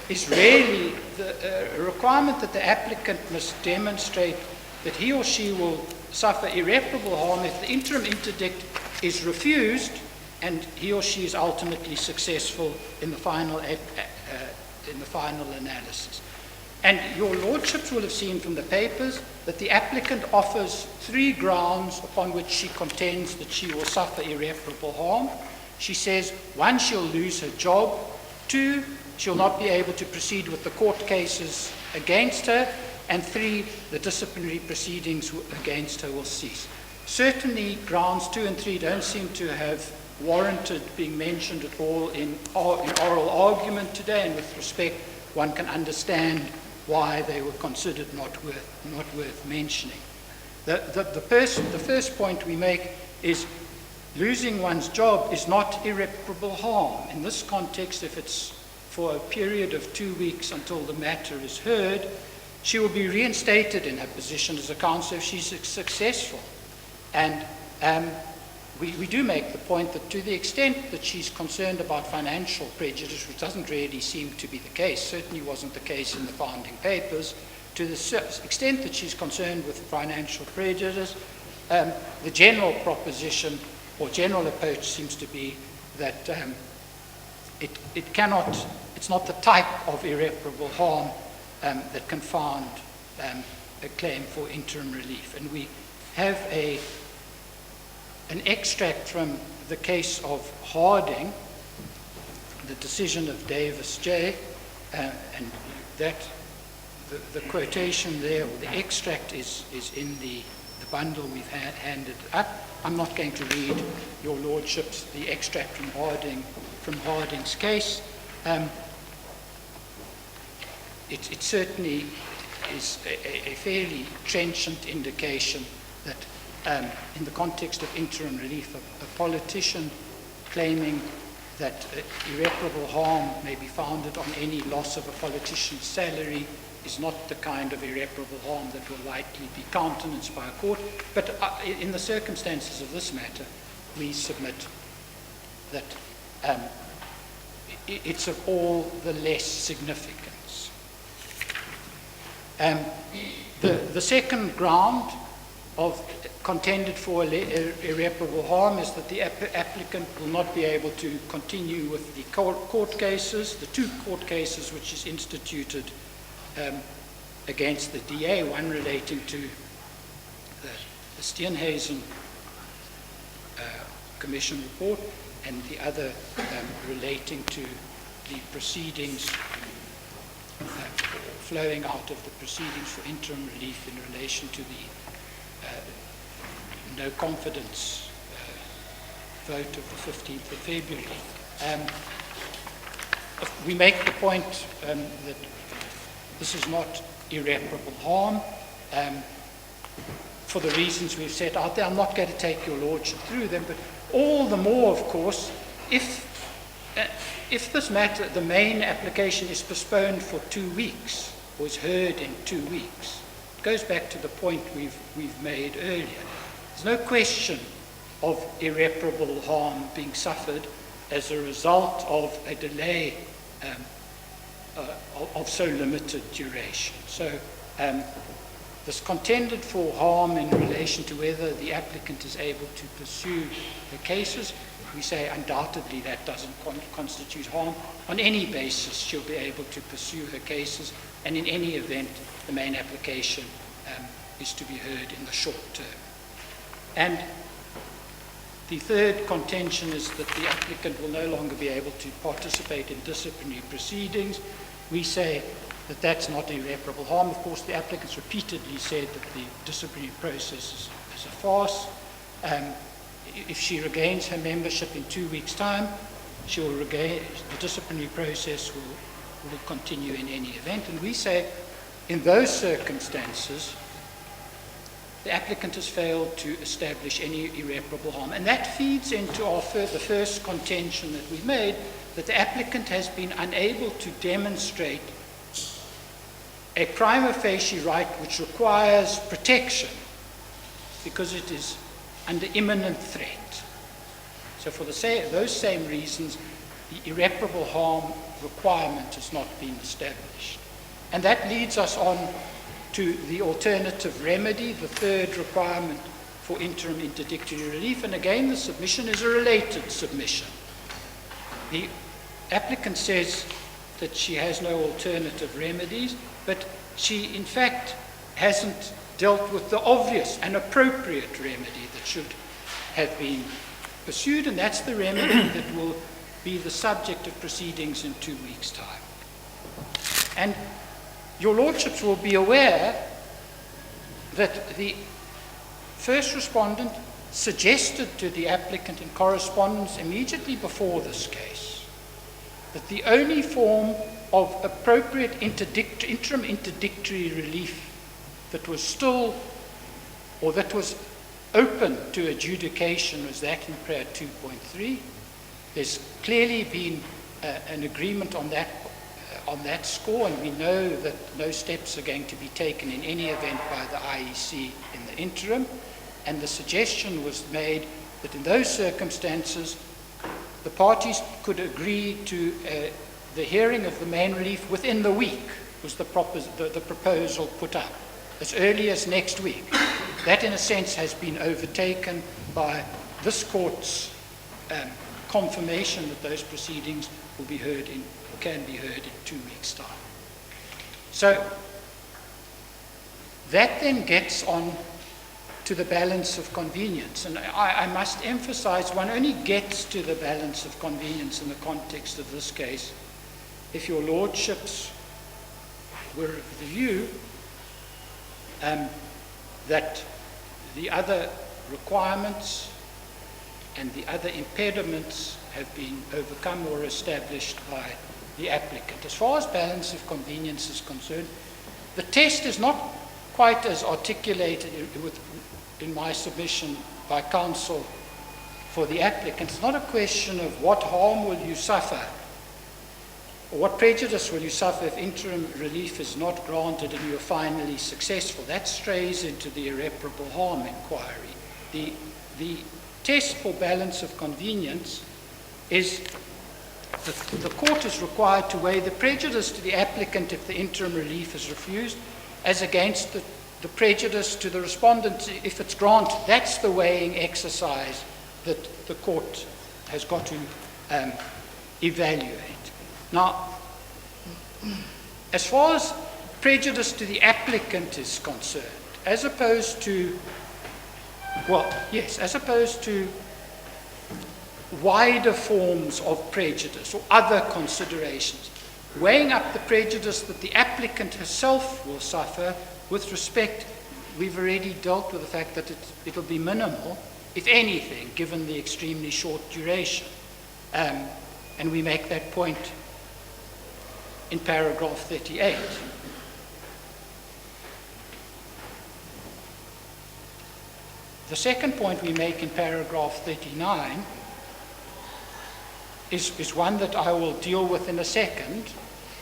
is really a requirement that the applicant must demonstrate that he or she will suffer irreparable harm if the interim interdict is refused and he or she is ultimately successful in the final analysis. And your lordships will have seen from the papers that the applicant offers 3 grounds upon which she contends that she will suffer irreparable harm. She says, 1, she'll lose her job; 2, she'll not be able to proceed with the court cases against her; and 3, the disciplinary proceedings against her will cease. Certainly, grounds 2 and 3 don't seem to have warranted being mentioned at all in oral argument today, and with respect, one can understand why they were considered not worth mentioning. The first point we make is losing one's job is not irreparable harm. In this context, if it's for a period of 2 weeks until the matter is heard, she will be reinstated in her position as a counsellor if she's successful. And we do make the point that to the extent that she's concerned about financial prejudice, which doesn't really seem to be the case, certainly wasn't the case in the founding papers, to the extent that she's concerned with financial prejudice, the general proposition or general approach seems to be that it's not the type of irreparable harm that can found a claim for interim relief. And we have an extract from the case of Harding, the decision of Davis J., and that the quotation there, or the extract, is in the bundle we've handed up. I'm not going to read, your lordships, the extract from Harding's case. It certainly is a fairly trenchant indication that in the context of interim relief, a politician claiming that irreparable harm may be founded on any loss of a politician's salary is not the kind of irreparable harm that will likely be countenanced by a court. But in the circumstances of this matter, we submit that it's of all the less significance. The second ground of contended for irreparable harm is that the applicant will not be able to continue with the court cases, the 2 court cases which is instituted against the DA, one relating to the Steenhuisen Commission report, and the other relating to the proceedings flowing out of the proceedings for interim relief in relation to the no confidence vote of the 15th of February. We make the point that this is not irreparable harm for the reasons we've set out there. I'm not going to take your lordship through them, but all the more, of course, if this matter, the main application, is postponed for 2 weeks, or is heard in 2 weeks, it goes back to the point we've made earlier. There's no question of irreparable harm being suffered as a result of a delay of so limited duration. So this contended for harm in relation to whether the applicant is able to pursue the cases, we say undoubtedly that doesn't constitute harm. On any basis, she'll be able to pursue her cases, and in any event, the main application is to be heard in the short term. And the third contention is that the applicant will no longer be able to participate in disciplinary proceedings. We say that that's not irreparable harm. Of course, the applicant's repeatedly said that the disciplinary process is a farce. If she regains her membership in 2 weeks' time, she'll regain, the disciplinary process will continue in any event. And we say, in those circumstances, the applicant has failed to establish any irreparable harm. And that feeds into the first contention that we made, that the applicant has been unable to demonstrate a prima facie right which requires protection because it is under imminent threat. So for those same reasons, the irreparable harm requirement has not been established. And that leads us on to the alternative remedy, the third requirement for interim interdictory relief. And again, the submission is a related submission. The applicant says that she has no alternative remedies, but she in fact hasn't dealt with the obvious and appropriate remedy that should have been pursued, and that's the remedy that will be the subject of proceedings in 2 weeks' time. And your lordships will be aware that the first respondent suggested to the applicant in correspondence immediately before this case that the only form of appropriate interim interdictory relief that was still, or that was open to adjudication was that in prayer 2.3. There's clearly been an agreement on that score, and we know that no steps are going to be taken in any event by the IEC in the interim. And the suggestion was made that in those circumstances, the parties could agree to the hearing of the main relief within the week, was the proposal put up, as early as next week. That, in a sense, has been overtaken by this court's confirmation that those proceedings will be heard in, or can be heard in 2 weeks' time. So that then gets on to the balance of convenience. And I must emphasize, one only gets to the balance of convenience in the context of this case if your lordships were of the view that the other requirements and the other impediments have been overcome or established by the applicant. As far as balance of convenience is concerned, the test is not quite as articulated in my submission by counsel for the applicant. It's not a question of what harm will you suffer or what prejudice will you suffer if interim relief is not granted and you are finally successful. That strays into the irreparable harm inquiry. The test for balance of convenience is the court is required to weigh the prejudice to the applicant if the interim relief is refused as against the prejudice to the respondent if it's granted. That's the weighing exercise that the court has got to evaluate. Now, as far as prejudice to the applicant is concerned, as opposed to wider forms of prejudice or other considerations, weighing up the prejudice that the applicant herself will suffer with respect, we've already dealt with the fact that it'll be minimal, if anything, given the extremely short duration. And we make that point in paragraph 38. The second point we make in paragraph 39 is one that I will deal with in a second,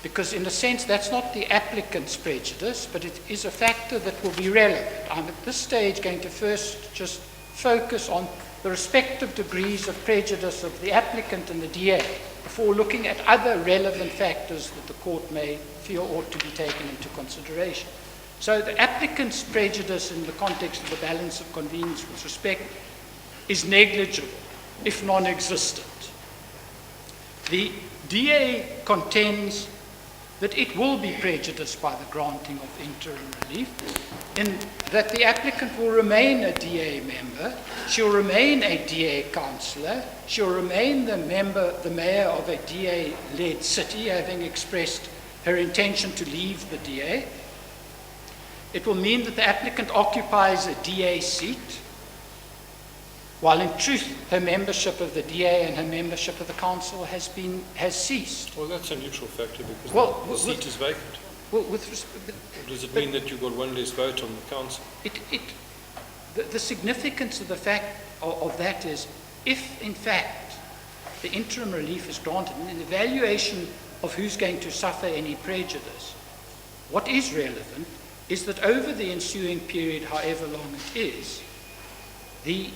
because in a sense that's not the applicant's prejudice, but it is a factor that will be relevant. I'm at this stage going to first just focus on the respective degrees of prejudice of the applicant and the DA before looking at other relevant factors that the court may feel ought to be taken into consideration. So the applicant's prejudice in the context of the balance of convenience with respect is negligible, if non-existent. The DA contends that it will be prejudiced by the granting of interim relief, in that the applicant will remain a DA member, she'll remain a DA councillor, she'll remain the mayor of a DA-led city, having expressed her intention to leave the DA. It will mean that the applicant occupies a DA seat, while in truth her membership of the DA and her membership of the council has ceased. Well, that's a neutral factor because Well, the seat is vacant. Well, Does it mean that you've got one less vote on the council? The significance of the fact of that is, if in fact the interim relief is granted, in the evaluation of who's going to suffer any prejudice, what is relevant is that over the ensuing period, however long it is, the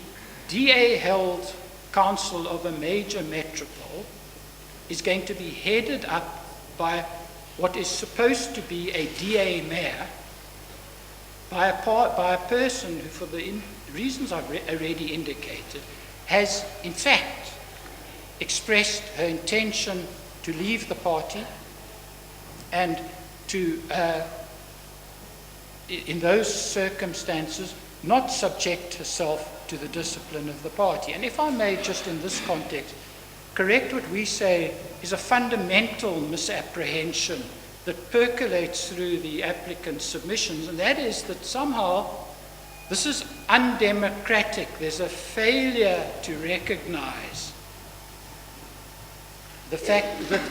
DA-held council of a major metropole is going to be headed up by what is supposed to be a DA mayor, by a person who, for the reasons I've already indicated, has in fact expressed her intention to leave the party and to, in those circumstances, not subject herself to the discipline of the party. And if I may, just in this context, correct what we say is a fundamental misapprehension that percolates through the applicant's submissions, and that is that somehow this is undemocratic. There's a failure to recognize the fact that,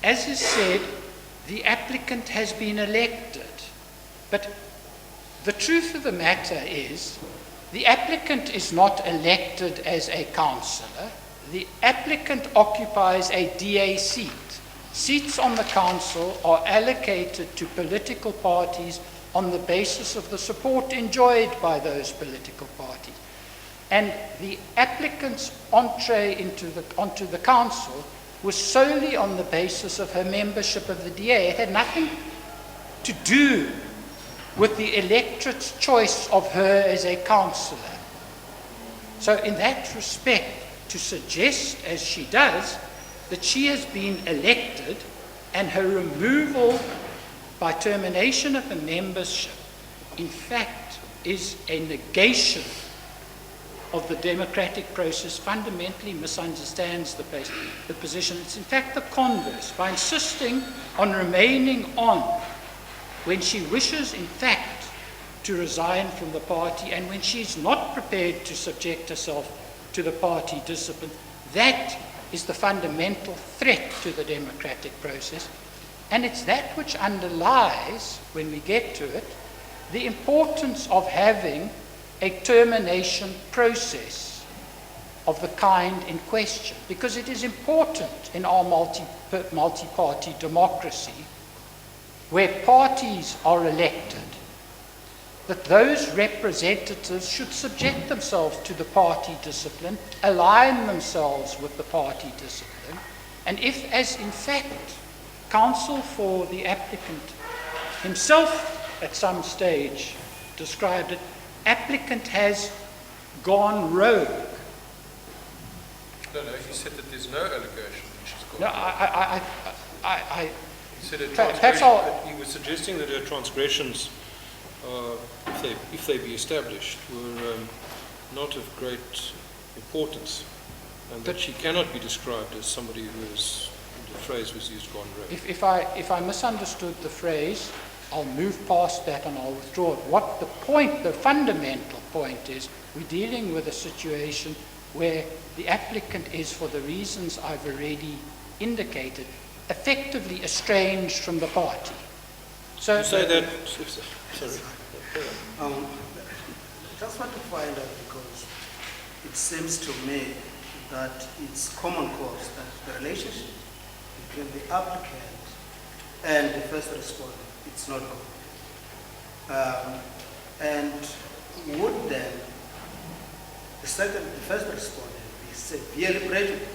as is said, the applicant has been elected. But the truth of the matter is, the applicant is not elected as a councillor. The applicant occupies a DA seat. Seats on the council are allocated to political parties on the basis of the support enjoyed by those political parties. And the applicant's entree onto the council was solely on the basis of her membership of the DA. It had nothing to do with the electorate's choice of her as a councillor. So in that respect, to suggest, as she does, that she has been elected and her removal by termination of her membership, in fact, is a negation of the democratic process, fundamentally misunderstands the position. It's in fact the converse. By insisting on remaining on when she wishes, in fact, to resign from the party, and when she's not prepared to subject herself to the party discipline, that is the fundamental threat to the democratic process. And it's that which underlies, when we get to it, the importance of having a termination process of the kind in question, because it is important in our multi-party democracy, where parties are elected, that those representatives should subject themselves to the party discipline, align themselves with the party discipline, and if, as in fact, counsel for the applicant himself at some stage described it, applicant has gone rogue. No, he said that there's no allegation that she's gone No, rogue. He said perhaps he was suggesting that her transgressions, if they be established, were not of great importance, and that she cannot be described as somebody who is, the phrase was used, gone rogue. If I misunderstood the phrase, I'll move past that and I'll withdraw it. What the fundamental point is, we're dealing with a situation where the applicant is, for the reasons I've already indicated, effectively estranged from the party. So You say that... Sorry. I just want to find out, because it seems to me that it's common cause that the relationship between the applicant and the first responder, it's not good. And would then the first respondent be severely prejudiced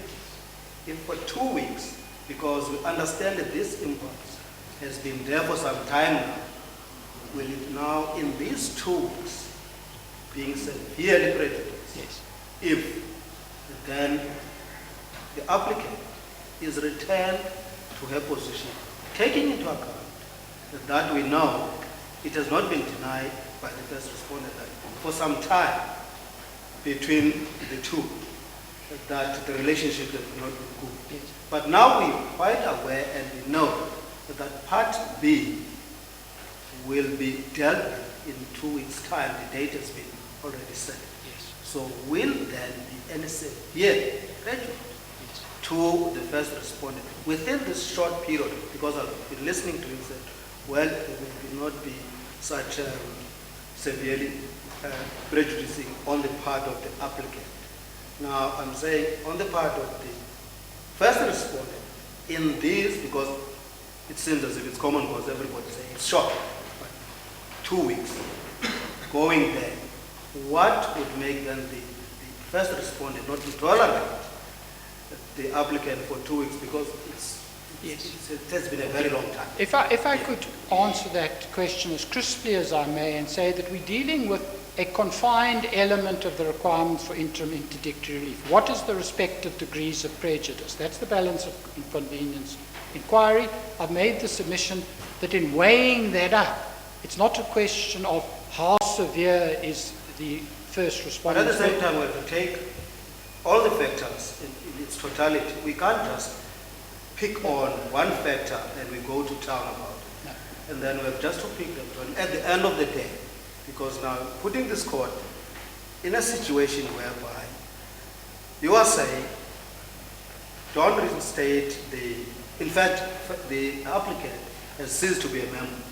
if for 2 weeks, because we understand that this impulse has been there for some time now, will it now, in these 2 weeks, being severely prejudiced, Yes. if then the applicant is returned to her position, taking into account that we know it has not been denied by the first respondent that for some time between the two, that the relationship has not been good. Yes. But now we're quite aware and we know that part B will be dealt with in 2 weeks' time. The date has been already set. Yes. So will there be any severe prejudice Yes. to the first respondent within this short period? Because I've been listening to him say, well, there will not be such severely prejudicing on the part of the applicant. Now, I'm saying on the part of the first respondent, in this, because it seems as if it's common because everybody saying it's short, but 2 weeks, going there, what would make then the first respondent not to tolerate the applicant for 2 weeks, because it has been a very long time. If I could answer that question as crisply as I may and say that we're dealing with a confined element of the requirements for interim interdictory relief. What is the respective degrees of prejudice? That's the balance of inconvenience inquiry. I've made the submission that in weighing that up, it's not a question of how severe is the first But respondent. at the same time, we have to take all the factors in its totality. We can't just pick on one factor and we go to town about it. No. And then we have just to pick them. And at the end of the day, because now putting this court in a situation whereby you are saying, don't reinstate in fact, the applicant has ceased to be a member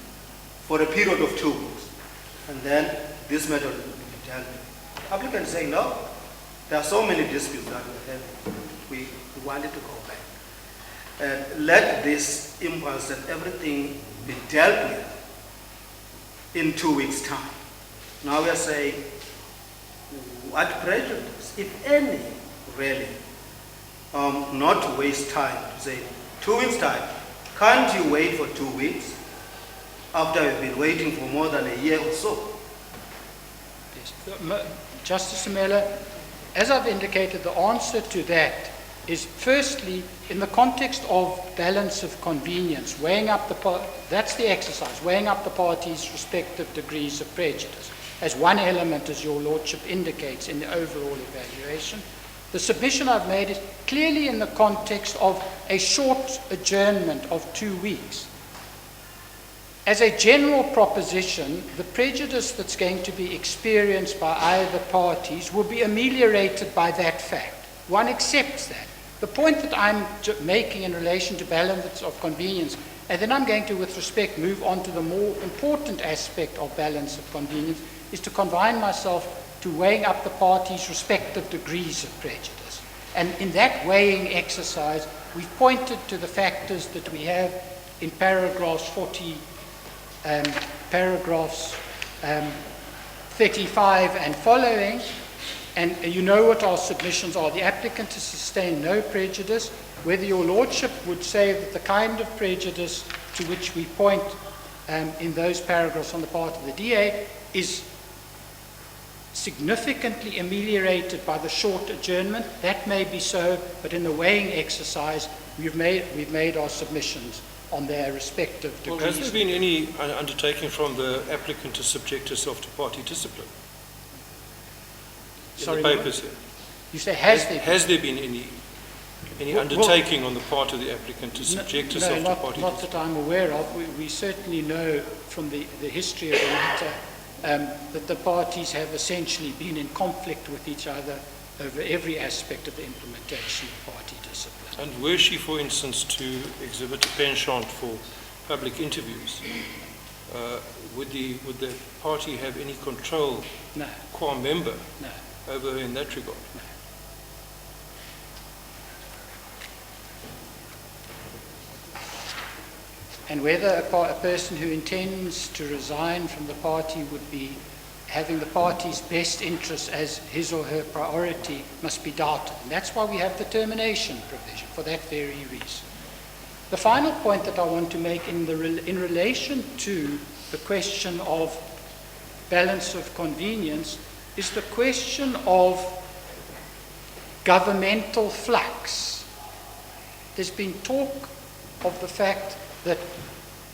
for a period of 2 weeks. And then this matter will be dealt with. The applicant is saying, no, there are so many disputes that we're having. We wanted to go back. And let this impulse and everything be dealt with in 2 weeks' time. Now we are saying, what prejudice, if any, really, not to waste time to say, 2 weeks' time, can't you wait for 2 weeks after you've been waiting for more than a year or so? Yes. Justice Miller, as I've indicated, the answer to that is firstly, in the context of balance of convenience, weighing up that's the exercise, weighing up the parties' respective degrees of prejudice as one element, as your Lordship indicates, in the overall evaluation. The submission I've made is clearly in the context of a short adjournment of 2 weeks. As a general proposition, the prejudice that's going to be experienced by either parties will be ameliorated by that fact. One accepts that. The point that I'm making in relation to balance of convenience, and then I'm going to, with respect, move on to the more important aspect of balance of convenience, is to confine myself to weighing up the parties' respective degrees of prejudice. And in that weighing exercise, we've pointed to the factors that we have in paragraphs 35 and following, and you know what our submissions are. The applicant has sustained no prejudice. Whether your Lordship would say that the kind of prejudice to which we point in those paragraphs on the part of the DA is significantly ameliorated by the short adjournment, that may be so, but in the weighing exercise, we've made our submissions on their respective degrees. Well, has there been any undertaking from the applicant to subject herself to party discipline? Sorry, in the papers here. You say has there been any Well, undertaking on the part of the applicant to subject herself to party not discipline? that I'm aware of. We certainly know from the history of the matter that the parties have essentially been in conflict with each other over every aspect of the implementation of party discipline. And were she, for instance, to exhibit a penchant for public interviews, would the party have any control, No, qua member, no. over her in that regard? No. And whether a person who intends to resign from the party would be having the party's best interests as his or her priority must be doubted. And that's why we have the termination provision, for that very reason. The final point that I want to make in relation to the question of balance of convenience is the question of governmental flux. There's been talk of the fact that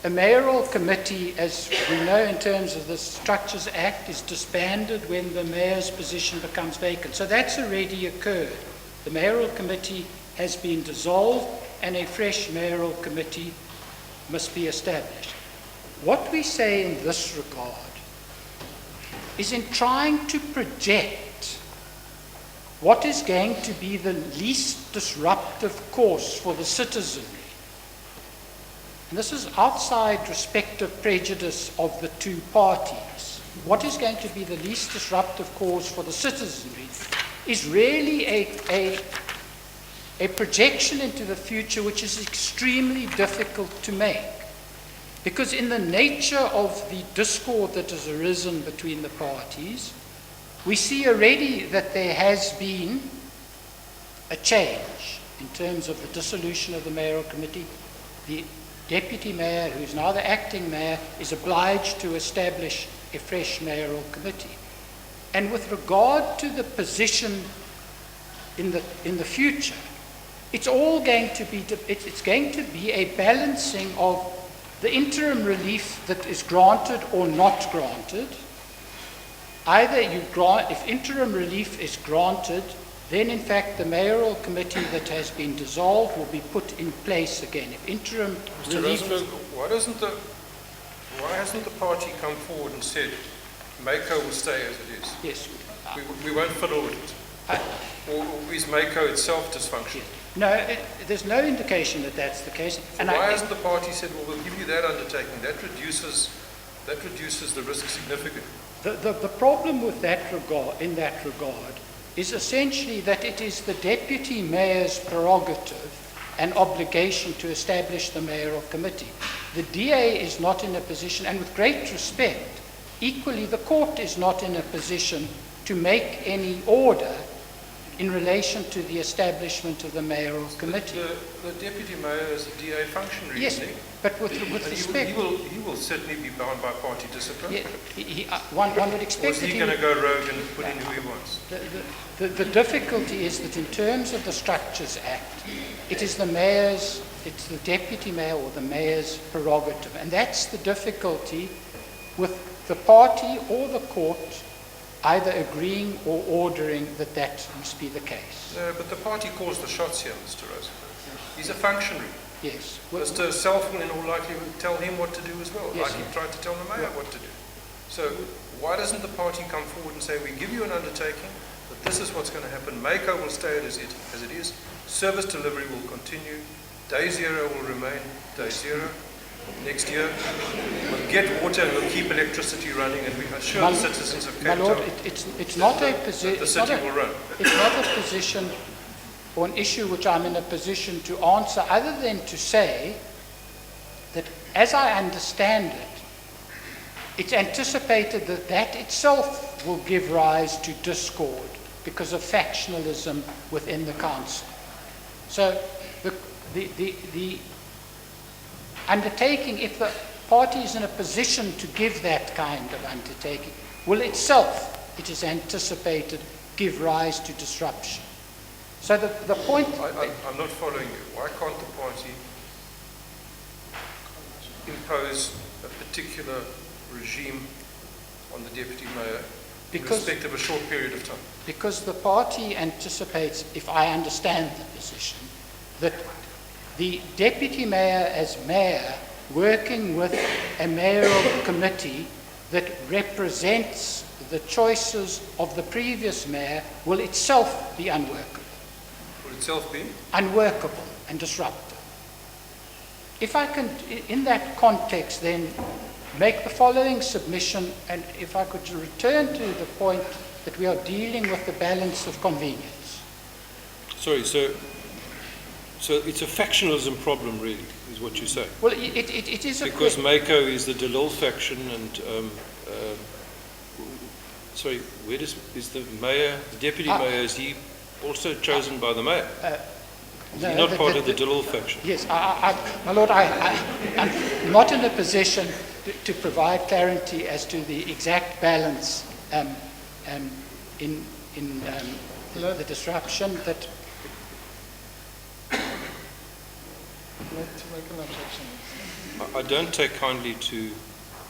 a mayoral committee, as we know in terms of the Structures Act, is disbanded when the mayor's position becomes vacant. So that's already occurred. The mayoral committee has been dissolved and a fresh mayoral committee must be established. What we say in this regard is, in trying to project what is going to be the least disruptive course for the citizenry, and this is outside respective prejudice of the two parties, what is going to be the least disruptive course for the citizenry is really a projection into the future which is extremely difficult to make. Because in the nature of the discord that has arisen between the parties, we see already that there has been a change in terms of the dissolution of the mayoral committee. The deputy mayor, who is now the acting mayor, is obliged to establish a fresh mayoral committee. And with regard to the position in the future, it's all going to be it's going to be a balancing of the interim relief that is granted or not granted. Either if interim relief is granted, then in fact the mayoral committee that has been dissolved will be put in place again. If interim Mr. relief... Rosenberg, why hasn't the party come forward and said, Mako will stay as it is? Yes. We won't fiddle with it. Or is Mako itself dysfunctional? No, there's no indication that that's the case. So why hasn't the party said, well, we'll give you that undertaking? That reduces the risk significantly. The problem with that regard, in that regard, is essentially that it is the deputy mayor's prerogative and obligation to establish the mayoral committee. The DA is not in a position, and with great respect, equally the court is not in a position to make any order in relation to the establishment of the mayoral committee. The deputy mayor is a DA functionary, yes, isn't he? But with respect... He will certainly be bound by party discipline. Yeah, one would expect... Or is he going to go rogue and put in who he wants? The difficulty is that in terms of the Structures Act, it is it's the deputy mayor or the mayor's prerogative. And that's the difficulty with the party or the court either agreeing or ordering that that must be the case. No, but the party calls the shots here, Mr. Rosenberg. He's a functionary. Yes. Mr. Self will in all likelihood tell him what to do as well, yes, like he tried to tell the mayor what to do. So why doesn't the party come forward and say, we give you an undertaking, that this is what's going to happen, Mako will stay as it is, service delivery will continue, day zero will remain day zero. Next year, we'll get water and we'll keep electricity running, and we assure the citizens of Cape Town it's not a position. The city will run. It's not a position or an issue which I'm in a position to answer, other than to say that, as I understand it, it's anticipated that that itself will give rise to discord because of factionalism within the council. So the undertaking, if the party is in a position to give that kind of undertaking, will itself, it is anticipated, give rise to disruption. So the point... I'm not following you. Why can't the party impose a particular regime on the deputy mayor in respect of a short period of time? Because the party anticipates, if I understand the position, that the deputy mayor as mayor, working with a mayoral committee that represents the choices of the previous mayor, will itself be unworkable. Will itself be? Unworkable and disruptive. If I can, in that context, then make the following submission, and if I could return to the point that we are dealing with the balance of convenience. Sorry, so it's a factionalism problem, really, is what you say? Well, it is a... Because Mako is the De Lille faction, and Sorry, is the mayor, the deputy mayor, is he also chosen by the mayor? Is he not part of the Lille faction? Yes, my lord, I'm not in a position to provide clarity as to the exact balance in the disruption that. I'd like to make an objection. I don't take kindly to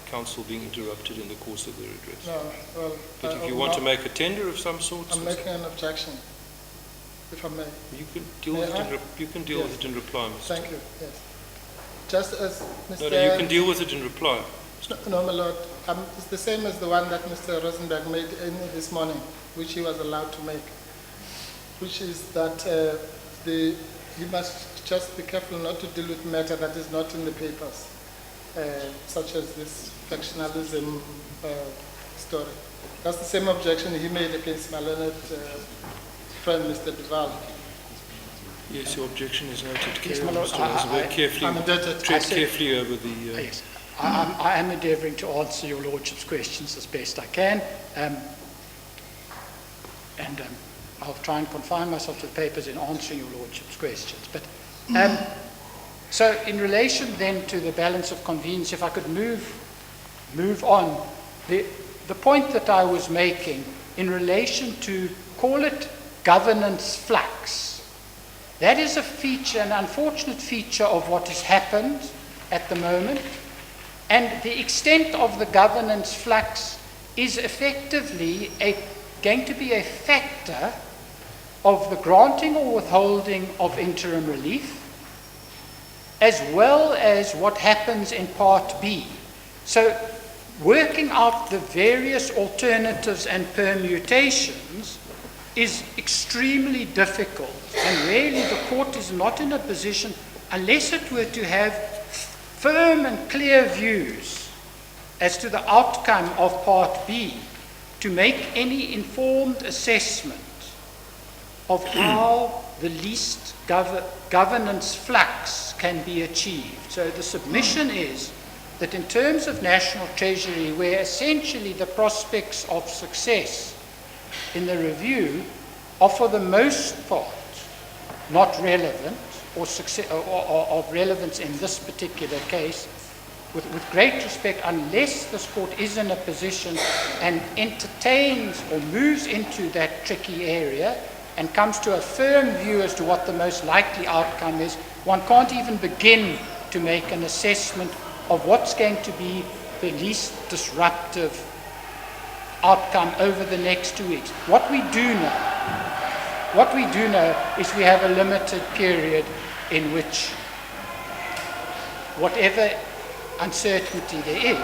council being interrupted in the course of their address. No, well, But if you want to make a tender of some sort, I'm making an objection, if I may. you can deal with it. You can deal with it in reply, Mr. Thank you. Yes. Just as Mr. No, you can deal with it in reply. No, my lord. It's the same as the one that Mr. Rosenberg made this morning, which he was allowed to make, which is that you must just be careful not to deal with matter that is not in the papers, such as this factionalism story. That's the same objection he made against my learned friend, Mr. Duval. Yes, your objection is noted. Yes, Carry my on, lord, Mr. Rosenberg. I'm indebted. Tread carefully over the... Yes, I am endeavouring to answer your lordship's questions as best I can, and I'll try and confine myself to the papers in answering your lordship's questions. But so, in relation then to the balance of convenience, if I could move on, the point that I was making in relation to, call it governance flux, that is a feature, an unfortunate feature of what has happened at the moment, and the extent of the governance flux is effectively going to be a factor of the granting or withholding of interim relief, as well as what happens in Part B. So, working out the various alternatives and permutations is extremely difficult, and really the court is not in a position, unless it were to have firm and clear views as to the outcome of Part B, to make any informed assessment of how the least governance flux can be achieved. So the submission is that in terms of National Treasury, where essentially the prospects of success in the review are for the most part not relevant, or of relevance in this particular case, with great respect, unless this court is in a position and entertains or moves into that tricky area and comes to a firm view as to what the most likely outcome is, one can't even begin to make an assessment of what's going to be the least disruptive outcome over the next 2 weeks. What we do know is we have a limited period in which whatever uncertainty there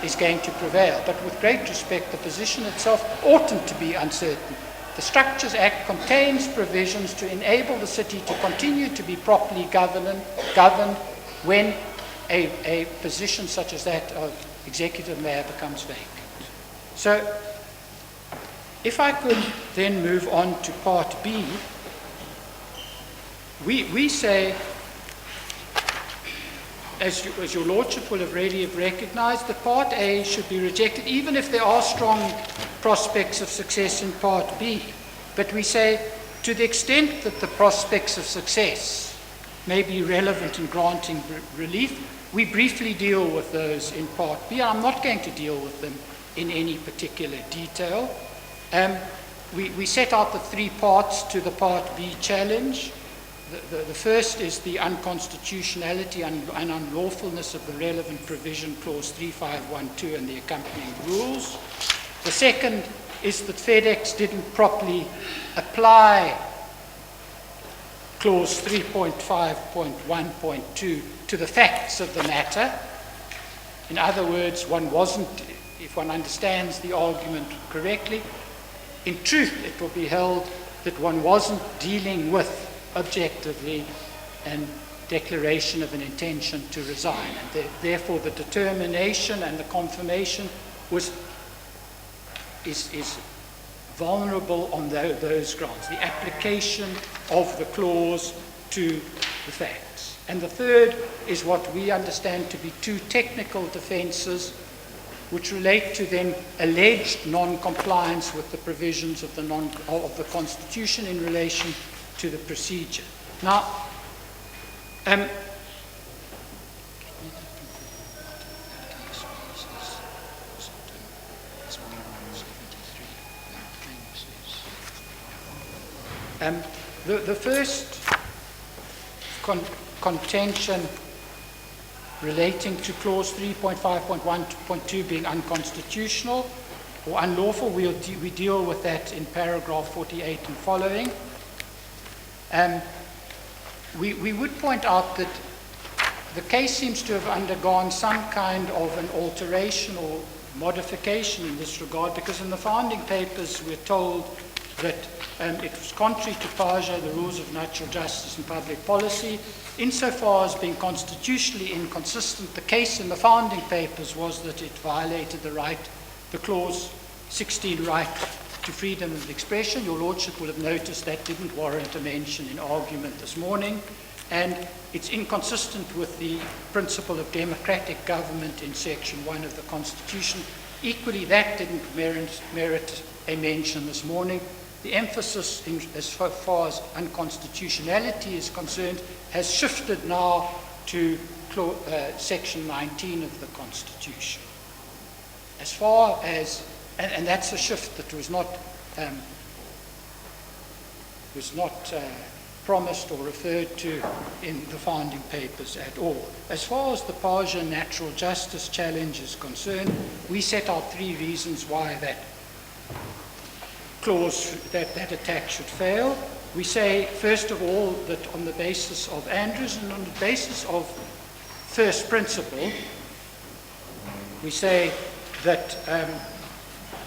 is going to prevail. But with great respect, the position itself oughtn't to be uncertain. The Structures Act contains provisions to enable the city to continue to be properly governed when a position such as that of executive mayor becomes vacant. So, if I could then move on to Part B, we say, as your lordship will have already recognised, that Part A should be rejected, even if there are strong prospects of success in Part B. But we say, to the extent that the prospects of success may be relevant in granting relief, we briefly deal with those in Part B. I'm not going to deal with them in any particular detail. We set out the 3 parts to the Part B challenge. The first is the unconstitutionality and unlawfulness of the relevant provision, Clause 3512, and the accompanying rules. The second is that FedEx didn't properly apply Clause 3.5.1.2 to the facts of the matter. In other words, one wasn't, if one understands the argument correctly, in truth it will be held that one wasn't dealing with objectively and declaration of an intention to resign. And therefore the determination and the confirmation is vulnerable on those grounds, the application of the clause to the facts. And the third is what we understand to be 2 technical defences which relate to then alleged non-compliance with the provisions of the Constitution in relation to the procedure. Now, the first contention relating to clause 3.5.1.2 being unconstitutional or unlawful, we deal with that in paragraph 48 and following. We would point out that the case seems to have undergone some kind of an alteration or modification in this regard, because in the founding papers we're told that it was contrary to PAJA, the rules of natural justice and public policy, insofar as being constitutionally inconsistent. The case in the founding papers was that it violated the clause 16 right to freedom of expression. Your Lordship will have noticed that didn't warrant a mention in argument this morning, and it's inconsistent with the principle of democratic government in section 1 of the Constitution. Equally, that didn't merit a mention this morning. The emphasis, as far as unconstitutionality is concerned, has shifted now to section 19 of the Constitution. As far as, and that's a shift that was not promised or referred to in the founding papers at all. As far as the PAJA natural justice challenge is concerned, we set out 3 reasons why that clause, that attack should fail. We say, first of all, that on the basis of Andrews and on the basis of first principle, we say that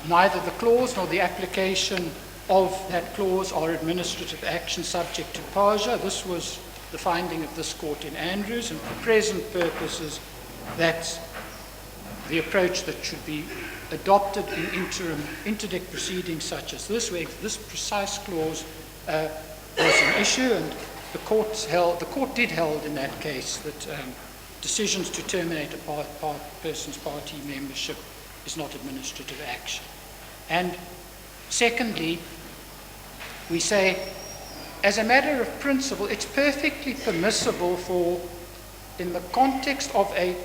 neither the clause nor the application of that clause are administrative action subject to PAJA. This was the finding of this court in Andrews, and for present purposes, that's the approach that should be adopted in interdict proceedings such as this, where this precise clause was an issue, and the court did hold in that case that decisions to terminate a person's party membership is not administrative action. And secondly, we say, as a matter of principle, it's perfectly permissible for, in the context of a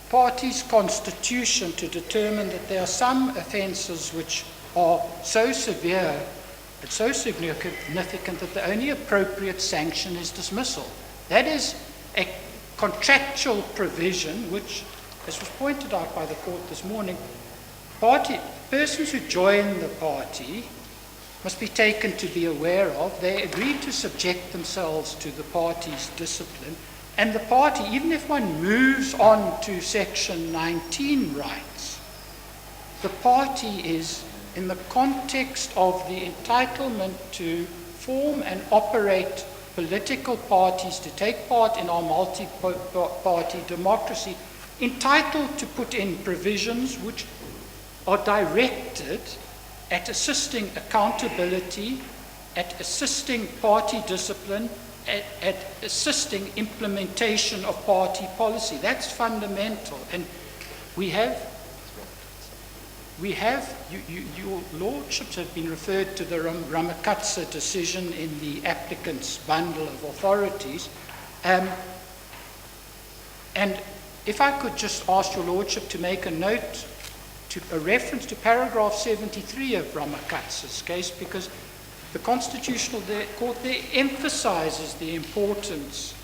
party's constitution, to determine that there are some offences which are so severe and so significant that the only appropriate sanction is dismissal. That is a contractual provision which, as was pointed out by the court this morning, persons who join the party must be taken to be aware of. They agreed to subject themselves to the party's discipline, and the party, even if one moves on to section 19 rights, the party is, in the context of the entitlement to form and operate political parties, to take part in our multi-party democracy, entitled to put in provisions which are directed at assisting accountability, at assisting party discipline, at assisting implementation of party policy. That's fundamental. And we have your Lordships have been referred to the Ramakatsa decision in the applicant's bundle of authorities. And if I could just ask your Lordship to make a note, a reference to paragraph 73 of Ramakatsa's case, because the Constitutional Court there emphasizes the importance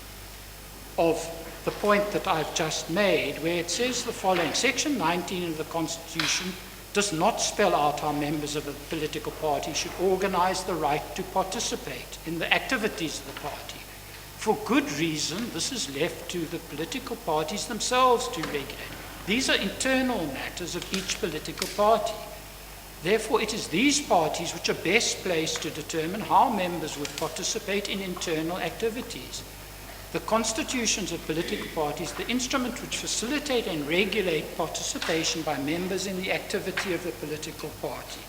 of the point that I've just made, where it says the following: Section 19 of the Constitution does not spell out how members of a political party should organize the right to participate in the activities of the party. For good reason, this is left to the political parties themselves to regulate. These are internal matters of each political party. Therefore, it is these parties which are best placed to determine how members would participate in internal activities. The constitutions of political parties, the instrument which facilitate and regulate participation by members in the activity of the political party.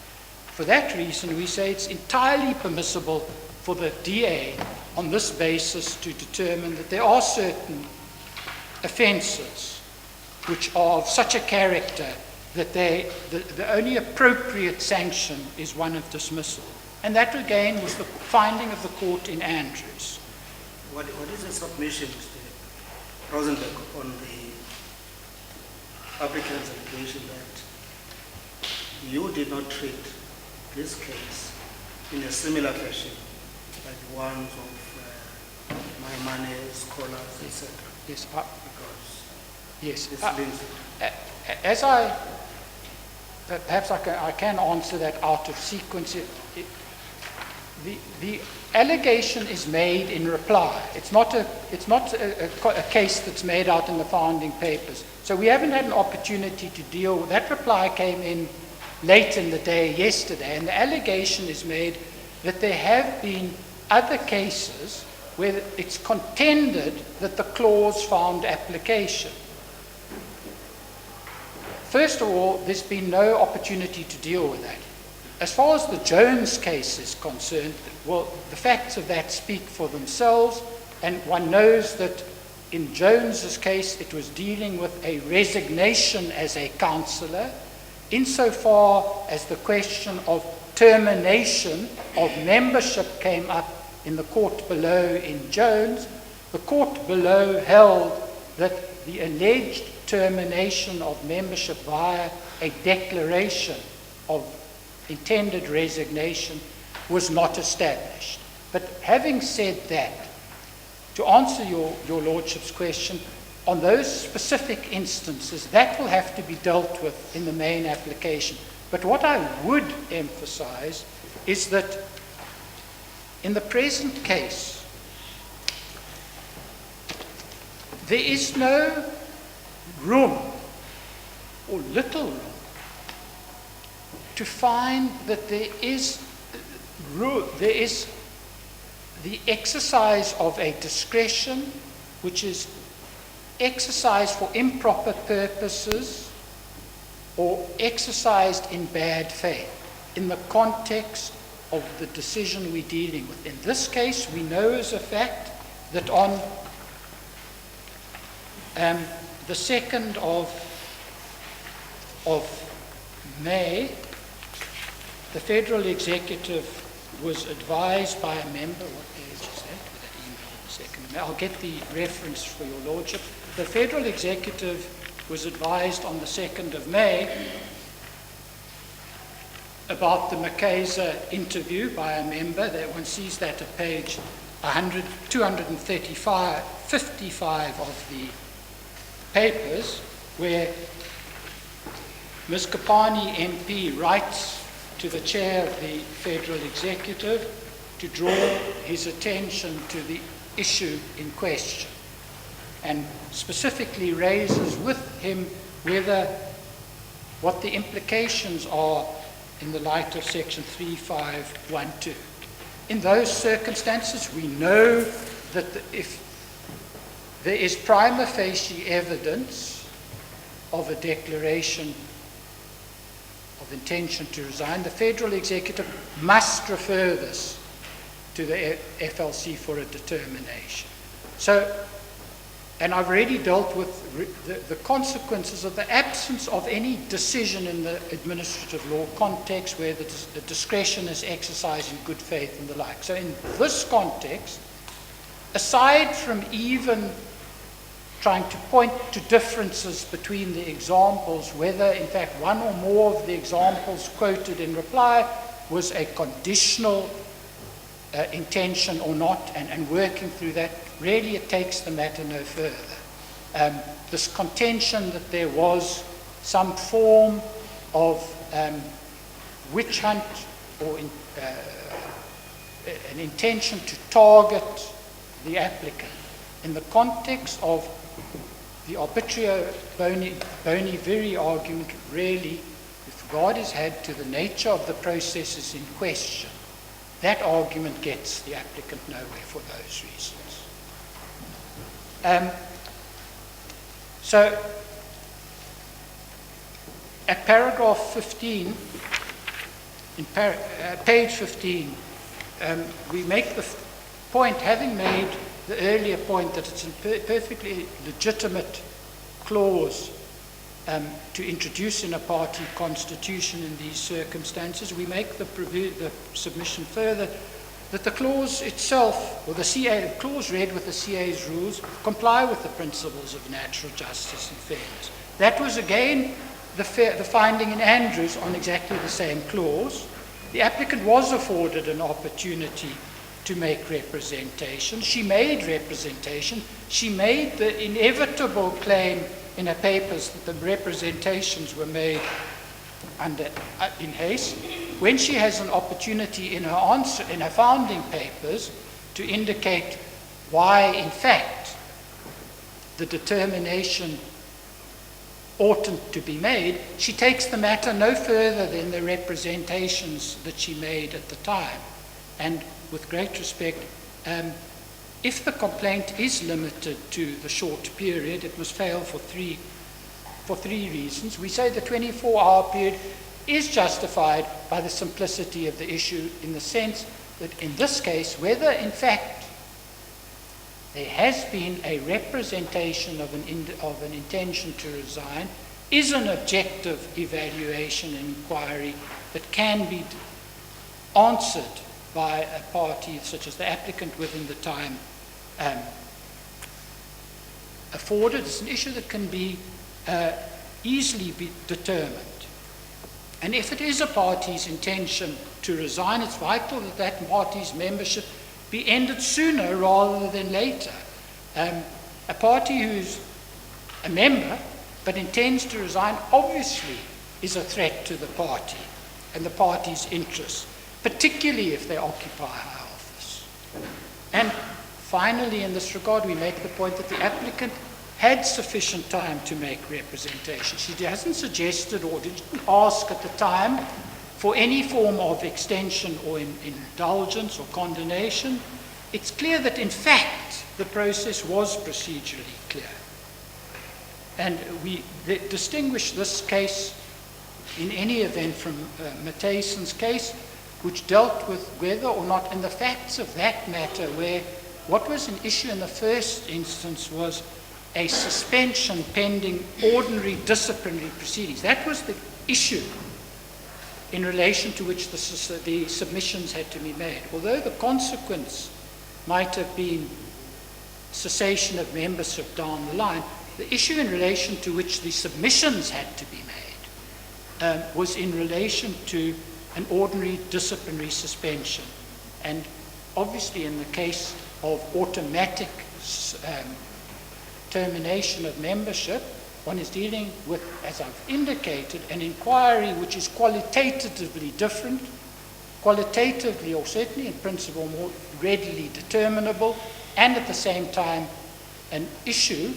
For that reason, we say it's entirely permissible for the DA on this basis to determine that there are certain offences which are of such a character that the only appropriate sanction is one of dismissal. And that again was the finding of the court in Andrews. What is the submission, Mr. Rosenberg, on the applicant's allegation that you did not treat this case in a similar fashion like the ones of my money, scholars, etc.? Yes, Because yes. this links As perhaps I can answer that out of sequence. The allegation is made in reply. It's not a case that's made out in the founding papers. So we haven't had an opportunity to deal with that. Reply came in late in the day yesterday, and the allegation is made that there have been other cases where it's contended that the clause found application. First of all, there's been no opportunity to deal with that. As far as the Jones case is concerned, well, the facts of that speak for themselves, and one knows that in Jones's case, it was dealing with a resignation as a councillor. Insofar as the question of termination of membership came up in the court below in Jones, the court below held that the alleged termination of membership via a declaration of intended resignation was not established. But having said that, to answer your Lordship's question, on those specific instances, that will have to be dealt with in the main application. But what I would emphasize is that in the present case, there is no room, or little room, to find that there is the exercise of a discretion which is exercised for improper purposes or exercised in bad faith in the context of the decision we're dealing with. In this case, we know as a fact that on the 2nd of May, the Federal Executive was advised by a member, what page is that? That email on the 2nd of May. I'll get the reference for your Lordship. The Federal Executive was advised on the 2nd of May about the Makeza interview by a member. That one sees that at page 255 of the papers, where Ms. Kapani MP writes to the chair of the Federal Executive to draw his attention to the issue in question, and specifically raises with him what the implications are in the light of Section 3512. In those circumstances, we know that if there is prima facie evidence of a declaration of intention to resign, the Federal Executive must refer this to the FLC for a determination. So, and I've already dealt with the consequences of the absence of any decision in the administrative law context where the discretion is exercised in good faith and the like. So in this context, aside from even trying to point to differences between the examples, whether in fact one or more of the examples quoted in reply was a conditional intention or not, and working through that, really it takes the matter no further. This contention that there was some form of witch hunt or an intention to target the applicant in the context of the arbitrio boni viri argument, really, with regard is had to the nature of the processes in question, that argument gets the applicant nowhere for those reasons. So, at paragraph 15, in page 15, we make the point, having made the earlier point that it's a perfectly legitimate clause to introduce in a party constitution in these circumstances. We make the submission further that the clause itself, or the clause read with the CA's rules, comply with the principles of natural justice and fairness. That was again the finding in Andrews on exactly the same clause. The applicant was afforded an opportunity to make representation. She made representation. She made the inevitable claim in her papers that the representations were made in haste. When she has an opportunity in her founding papers to indicate why, in fact, the determination oughtn't to be made, she takes the matter no further than the representations that she made at the time. And with great respect, if the complaint is limited to the short period, it must fail for three reasons. We say the 24-hour period is justified by the simplicity of the issue, in the sense that in this case, whether in fact there has been a representation of an intention to resign is an objective evaluation and inquiry that can be answered by a party such as the applicant within the time afforded. It's an issue that can be easily be determined. And if it is a party's intention to resign, it's vital that that party's membership be ended sooner rather than later. A party who's a member but intends to resign obviously is a threat to the party and the party's interests, particularly if they occupy high office. And finally, in this regard, we make the point that the applicant had sufficient time to make representation. She hasn't suggested or didn't ask at the time for any form of extension or indulgence or condonation. It's clear that, in fact, the process was procedurally clear. And we distinguish this case, in any event, from Mattheson's case, which dealt with whether or not, in the facts of that matter, where what was an issue in the first instance was a suspension pending ordinary disciplinary proceedings. That was the issue in relation to which the submissions had to be made. Although the consequence might have been cessation of membership down the line, the issue in relation to which the submissions had to be made was in relation to an ordinary disciplinary suspension. And obviously in the case of automatic termination of membership, one is dealing with, as I've indicated, an inquiry which is qualitatively different, qualitatively or certainly in principle more readily determinable, and at the same time an issue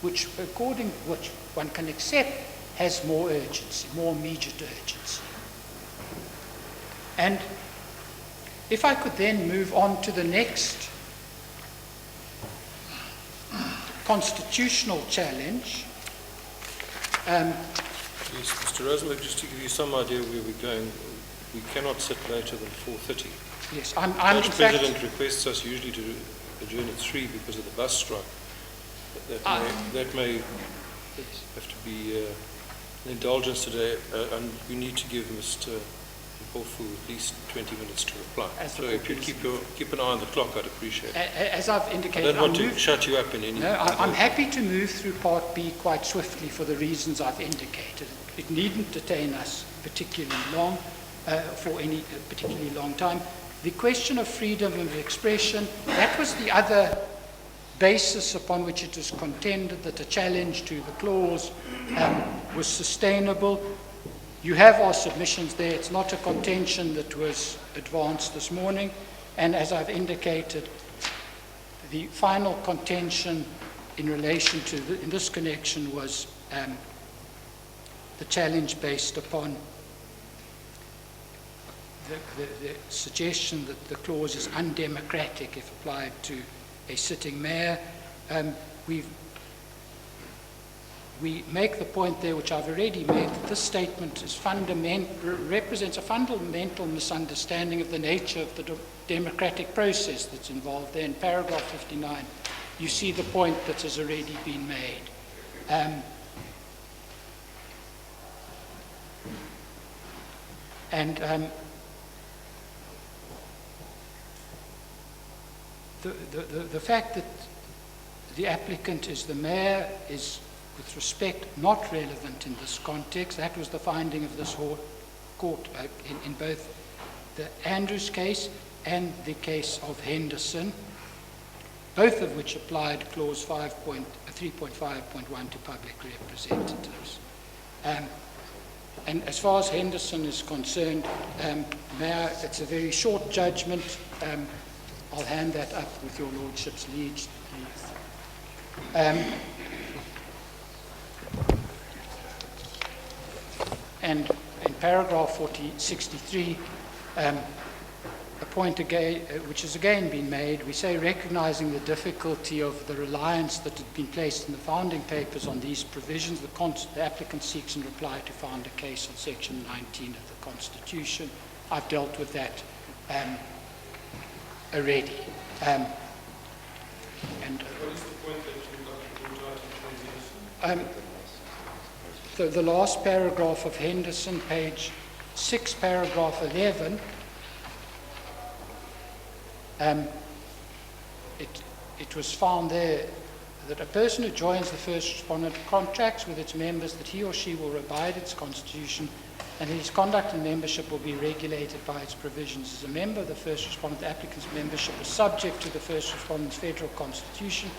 which, according to which one can accept, has more urgency, more immediate urgency. And if I could then move on to the next constitutional challenge. Yes, Mr. Rosenberg, just to give you some idea where we're going, we cannot sit later than 4:30. Yes, I'm The in President fact, requests us usually to adjourn at 3 because of the bus strike. That may have to be an indulgence today, and we need to give Mr. Mpofu at least 20 minutes to reply. So if you'd keep an eye on the clock, I'd appreciate it. as I've I indicated, don't want to shut you up in any... No, I'm happy to move through Part B quite swiftly for the reasons I've indicated. It needn't detain us particularly long, for any particularly long time. The question of freedom of expression, that was the other basis upon which it is contended that the challenge to the clause was sustainable. You have our submissions there. It's not a contention that was advanced this morning. And as I've indicated, the final contention in relation to, in this connection, was the challenge based upon the suggestion that the clause is undemocratic if applied to a sitting mayor. We make the point there, which I've already made, that this statement is represents a fundamental misunderstanding of the nature of the democratic process that's involved there. In paragraph 59, you see the point that has already been made. And the fact that the applicant is the mayor is, with respect, not relevant in this context. That was the finding of this court in both the Andrews case and the case of Henderson, both of which applied clause 3.5.1 to public representatives. And as far as Henderson is concerned, Mayor, it's a very short judgment. I'll hand that up with your lordship's leave. And in paragraph 63, a point again, which has again been made, we say, recognizing the difficulty of the reliance that had been placed in the founding papers on these provisions, the applicant seeks in reply to found a case on section 19 of the Constitution. I've dealt with that already. And What is the point that you got brought out in Henderson? the last paragraph of Henderson, page 6, paragraph 11, it was found there that a person who joins the first respondent contracts with its members that he or she will abide its constitution and his conduct and membership will be regulated by its provisions. As a member of the first respondent, the applicant's membership is subject to the first respondent's federal constitution.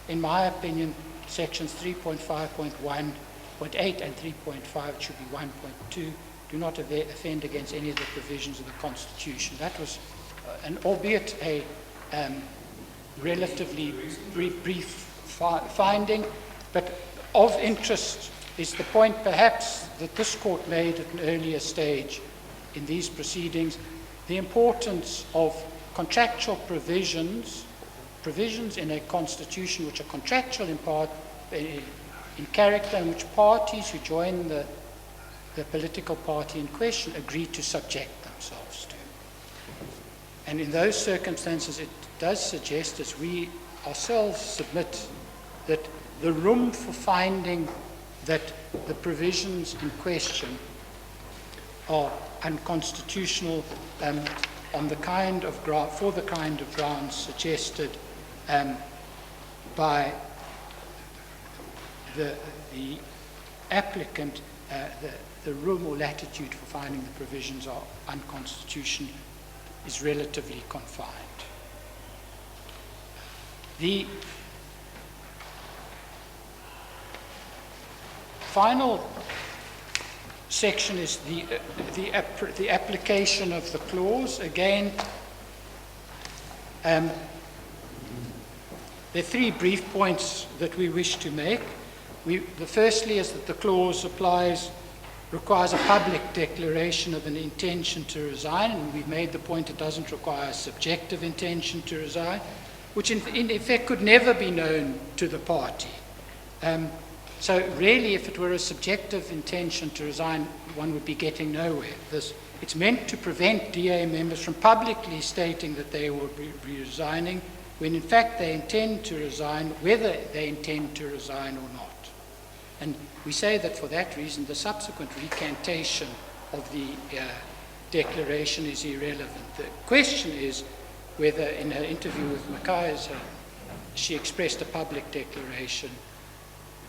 In my opinion, sections 3.5.1.8 and 3.5, it should be 1.2, do not offend against any of the provisions of the Constitution. That was an, albeit a relatively brief finding, but of interest is the point perhaps that this court made at an earlier stage in these proceedings, the importance of contractual provisions in a constitution which are contractual in part, in character, in which parties who join the political party in question agree to subject themselves to. And in those circumstances, it does suggest, as we ourselves submit, that the room for finding that the provisions in question are unconstitutional on the kind of for the kind of grounds suggested by the applicant, the room or latitude for finding the provisions are unconstitutional is relatively confined. The final section is the application of the clause. Again, there are three brief points that we wish to make. The firstly is that the clause requires a public declaration of an intention to resign, and we've made the point it doesn't require a subjective intention to resign, which in effect could never be known to the party. So really, if it were a subjective intention to resign, one would be getting nowhere. It's meant to prevent DA members from publicly stating that they will be resigning, when in fact they intend to resign, whether they intend to resign or not. And we say that for that reason, the subsequent recantation of the declaration is irrelevant. The question is whether in her interview with Mackay's, she expressed a public declaration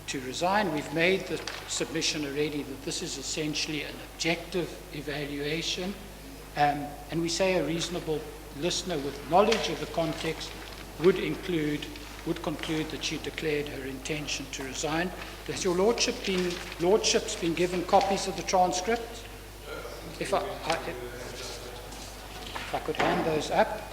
to resign. We've made the submission already that this is essentially an objective evaluation, and we say a reasonable listener with knowledge of the context would conclude that she declared her intention to resign. Has your lordship's been given copies of the transcript? If I could hand those up.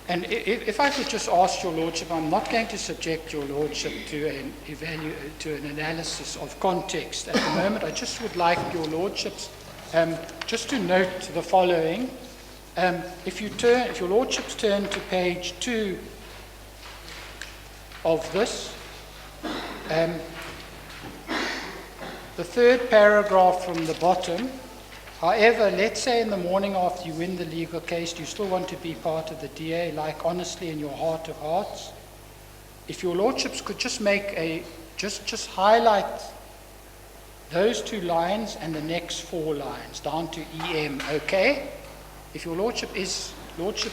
And if I could just ask your lordship, I'm not going to subject your lordship to an analysis of context at the moment. I just would like your lordships just to note the following. If your lordships turn to page 2 of this, the third paragraph from the bottom. However, let's say in the morning after you win the legal case, you still want to be part of the DA, like honestly in your heart of hearts. if your lordships could just make just highlight those 2 lines and the next 4 lines down to EM, okay? If your lordships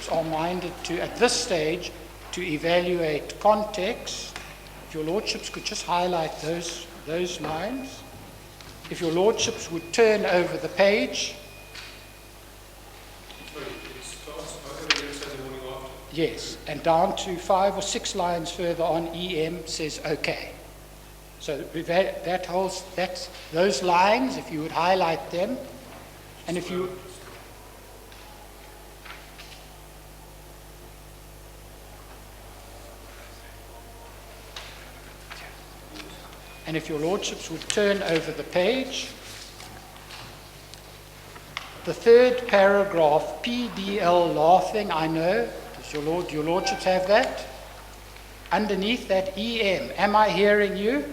are minded to, at this stage, to evaluate context, if your lordships could just highlight those lines. If your lordships would turn over the page. Sorry, it starts, I go to Saturday morning after. Yes, and down to 5 or 6 lines further on, EM says okay. So that's those lines, if you would highlight them, and if you... And if your lordships would turn over the page, the 3rd paragraph, PDL laughing, I know. Does your lordships have that? Underneath that, EM, am I hearing you?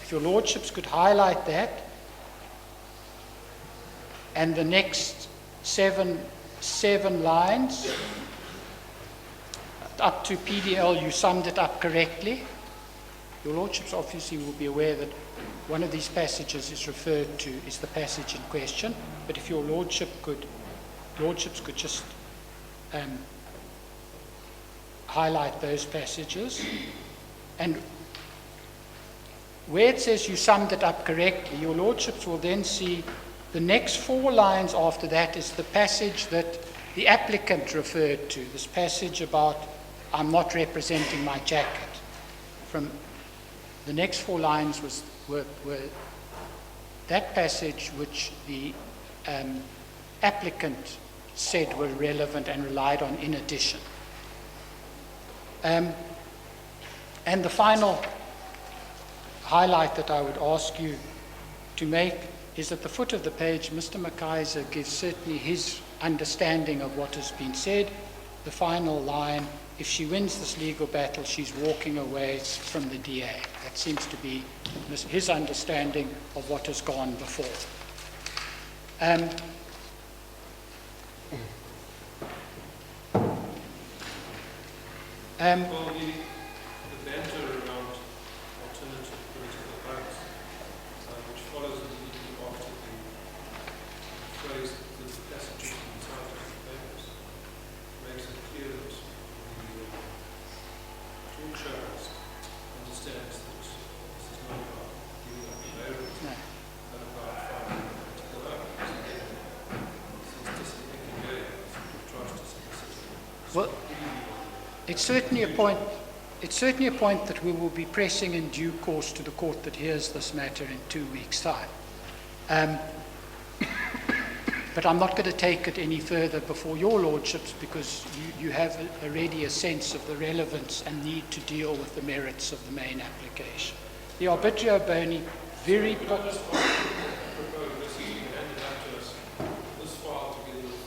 If your lordships could highlight that. And the next seven lines, up to PDL, you summed it up correctly. Your lordships obviously will be aware that one of these passages is referred to, is the passage in question, but if your lordships could just highlight those passages, and where it says you summed it up correctly, your lordships will then see the next 4 lines after that is the passage that the applicant referred to, this passage about I'm not representing my jacket. From the next 4 lines were that passage which the applicant said were relevant and relied on in addition. And the final highlight that I would ask you to make is at the foot of the page, Mr. McKaiser gives certainly his understanding of what has been said. The final line, if she wins this legal battle, she's walking away from the DA. That seems to be his understanding of what has gone before. Well, the banter around alternative political rights, which follows immediately after the phrase that the passage of the Untitled Papers makes it clear that the talk show host understands that this is not about giving up the barriers, but about finding a political home. Since this is making trust us in the system. Well, it's certainly a point that we will be pressing in due course to the court that hears this matter in 2 weeks' time. But I'm not going to take it any further before your lordships because you have already a sense of the relevance and need to deal with the merits of the main application. The arbitrio boni very... Propose this is handed out to us, this file together with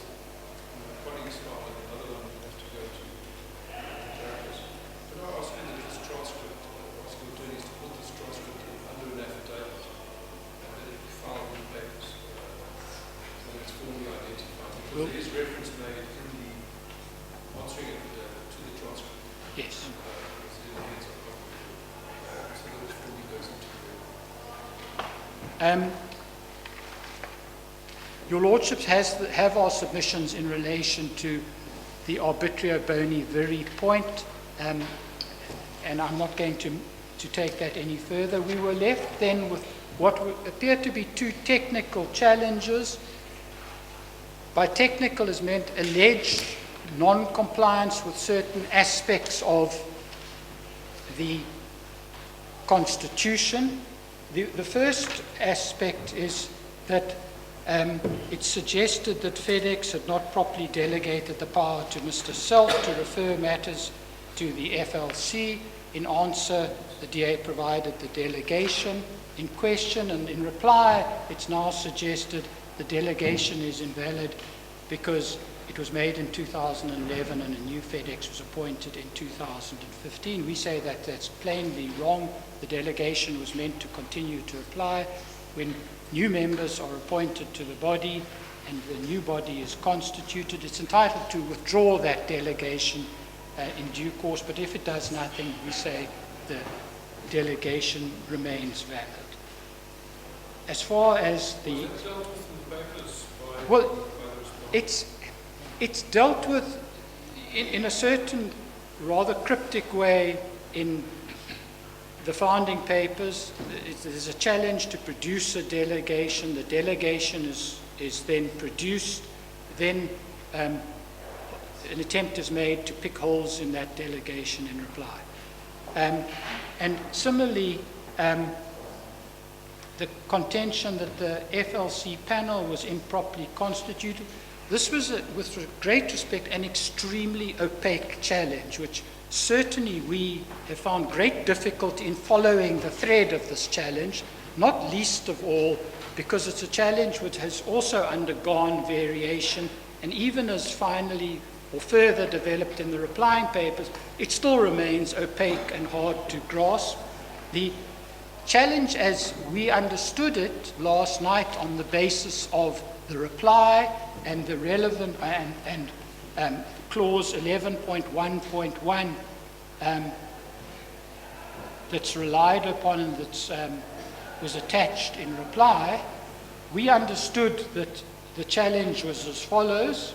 colleagues' file and another one we have to go to. But I ask you that this transcript, ask your attorneys to put this transcript under an affidavit and that it be filed in the papers so that it's formally identified. Because there is reference made in the answering affidavit to the transcript. Yes. So that it formally goes into the record. Your lordships have our submissions in relation to the arbitrio boni viri point, and I'm not going to take that any further. We were left then with what appear to be 2 technical challenges. By technical is meant alleged non-compliance with certain aspects of the Constitution. The first aspect is that it's suggested that FedEx had not properly delegated the power to Mr. Self to refer matters to the FLC. In answer, the DA provided the delegation in question, and in reply, it's now suggested the delegation is invalid because it was made in 2011 and a new FedEx was appointed in 2015. We say that that's plainly wrong. The delegation was meant to continue to apply when new members are appointed to the body and the new body is constituted. It's entitled to withdraw that delegation in due course, but if it does nothing, we say the delegation remains valid. As far as the... Was it dealt with in the papers by, Well, by the respondent? it's dealt with in a certain rather cryptic way in the founding papers. There's a challenge to produce a delegation. The delegation is then produced. Then an attempt is made to pick holes in that delegation in reply. And similarly, the contention that the FLC panel was improperly constituted, this was, with great respect, an extremely opaque challenge, which certainly we have found great difficulty in following the thread of this challenge, not least of all because it's a challenge which has also undergone variation, and even as finally or further developed in the replying papers, it still remains opaque and hard to grasp. The challenge as we understood it last night on the basis of the reply and the relevant and clause 11.1.1 that's relied upon and that was attached in reply, we understood that the challenge was as follows.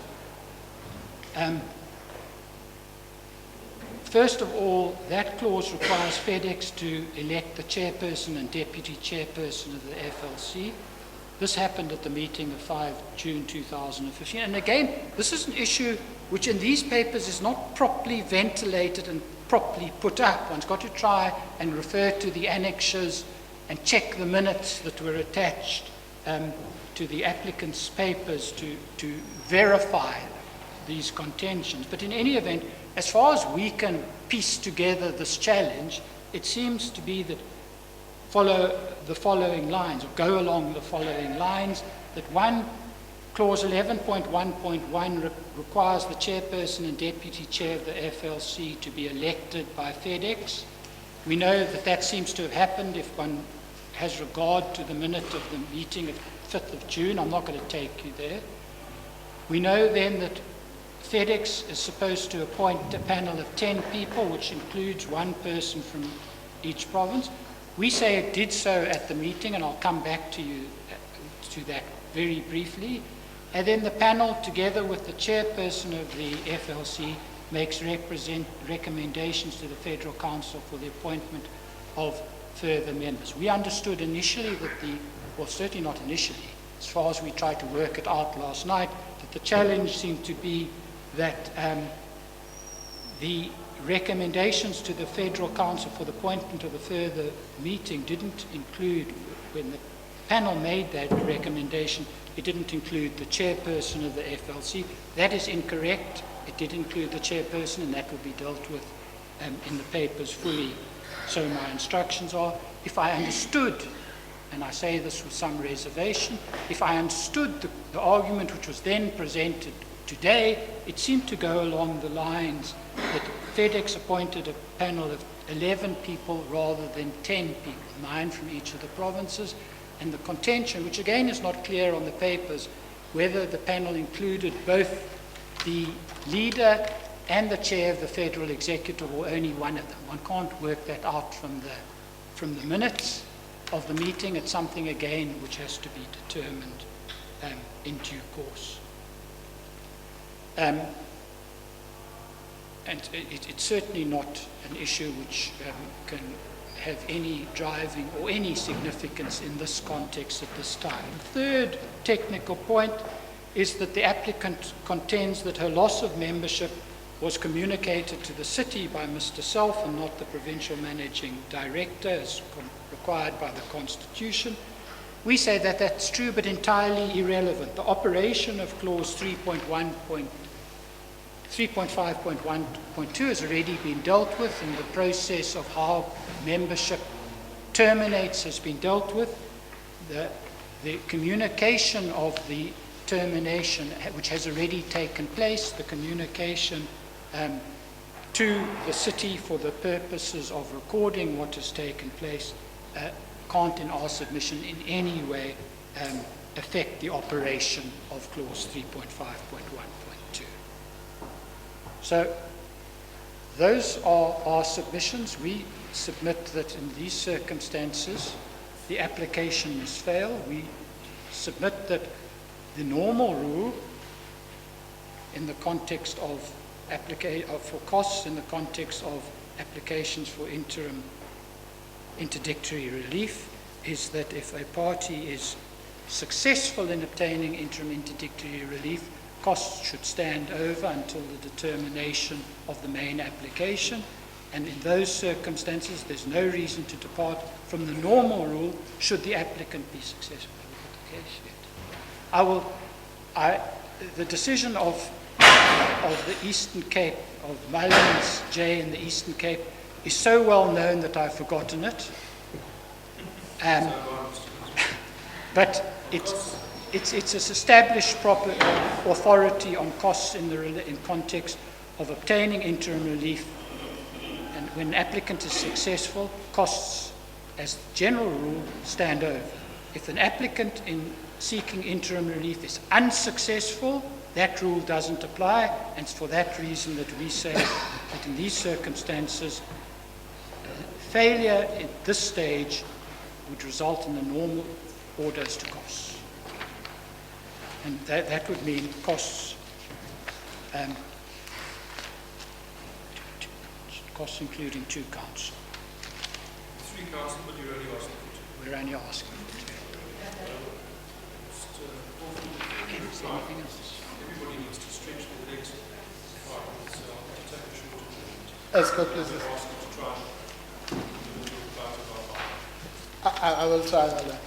First of all, that clause requires FedEx to elect the chairperson and deputy chairperson of the FLC. This happened at the meeting of 5 June 2015. And again, this is an issue which in these papers is not properly ventilated and properly put up. One's got to try and refer to the annexures and check the minutes that were attached to the applicant's papers to verify these contentions. But in any event, as far as we can piece together this challenge, it seems to be that follow the following lines, or go along the following lines, that one, clause 11.1.1 requires the chairperson and deputy chair of the FLC to be elected by FedEx. We know that that seems to have happened if one has regard to the minute of the meeting of 5th of June. I'm not going to take you there. We know then that FedEx is supposed to appoint a panel of 10 people, which includes one person from each province. We say it did so at the meeting, and I'll come back to you to that very briefly. And then the panel, together with the chairperson of the FLC, makes recommendations to the Federal Council for the appointment of further members. We understood initially that well, certainly not initially, as far as we tried to work it out last night, that the challenge seemed to be that the recommendations to the Federal Council for the appointment of a further meeting didn't include, when the panel made that recommendation, it didn't include the chairperson of the FLC. That is incorrect. It did include the chairperson, and that will be dealt with in the papers fully. So my instructions are, if I understood, and I say this with some reservation, if I understood the argument which was then presented today, it seemed to go along the lines that FedEx appointed a panel of 11 people rather than 10 people, 9 from each of the provinces, and the contention, which again is not clear on the papers, whether the panel included both the leader and the chair of the federal executive or only one of them. One can't work that out from the minutes of the meeting. It's something again which has to be determined in due course. And it's certainly not an issue which can have any driving or any significance in this context at this time. The third technical point is that the applicant contends that her loss of membership was communicated to the city by Mr. Self and not the provincial managing director as required by the Constitution. We say that that's true but entirely irrelevant. The operation of clause 3.5.1.2 has already been dealt with, and the process of how membership terminates has been dealt with. The communication of the termination, which has already taken place, the communication to the city for the purposes of recording what has taken place, can't in our submission in any way affect the operation of clause 3.5.1.2. So those are our submissions. We submit that in these circumstances, the application must fail. We submit that the normal rule in the context of for costs in the context of applications for interdictory relief is that if a party is successful in obtaining interim interdictory relief, costs should stand over until the determination of the main application. And in those circumstances, there's no reason to depart from the normal rule should the applicant be successful in the case. The decision of the Eastern Cape, of Mullins J in the Eastern Cape, is so well known that I've forgotten it. But it's established proper authority on costs in context of obtaining interim relief. And when an applicant is successful, costs, as general rule, stand over. If an applicant in seeking interim relief is unsuccessful, that rule doesn't apply, and it's for that reason that we say that in these circumstances, failure at this stage would result in the normal orders to costs. And that would mean costs, costs including 2 counts. 3 counts, but you're only asking for 2. We're only asking for 2. Anything else? Everybody needs to stretch their legs far, so I'll take a short moment. Esco, please. I'll ask you to try and do a little part of our I will try, Alan.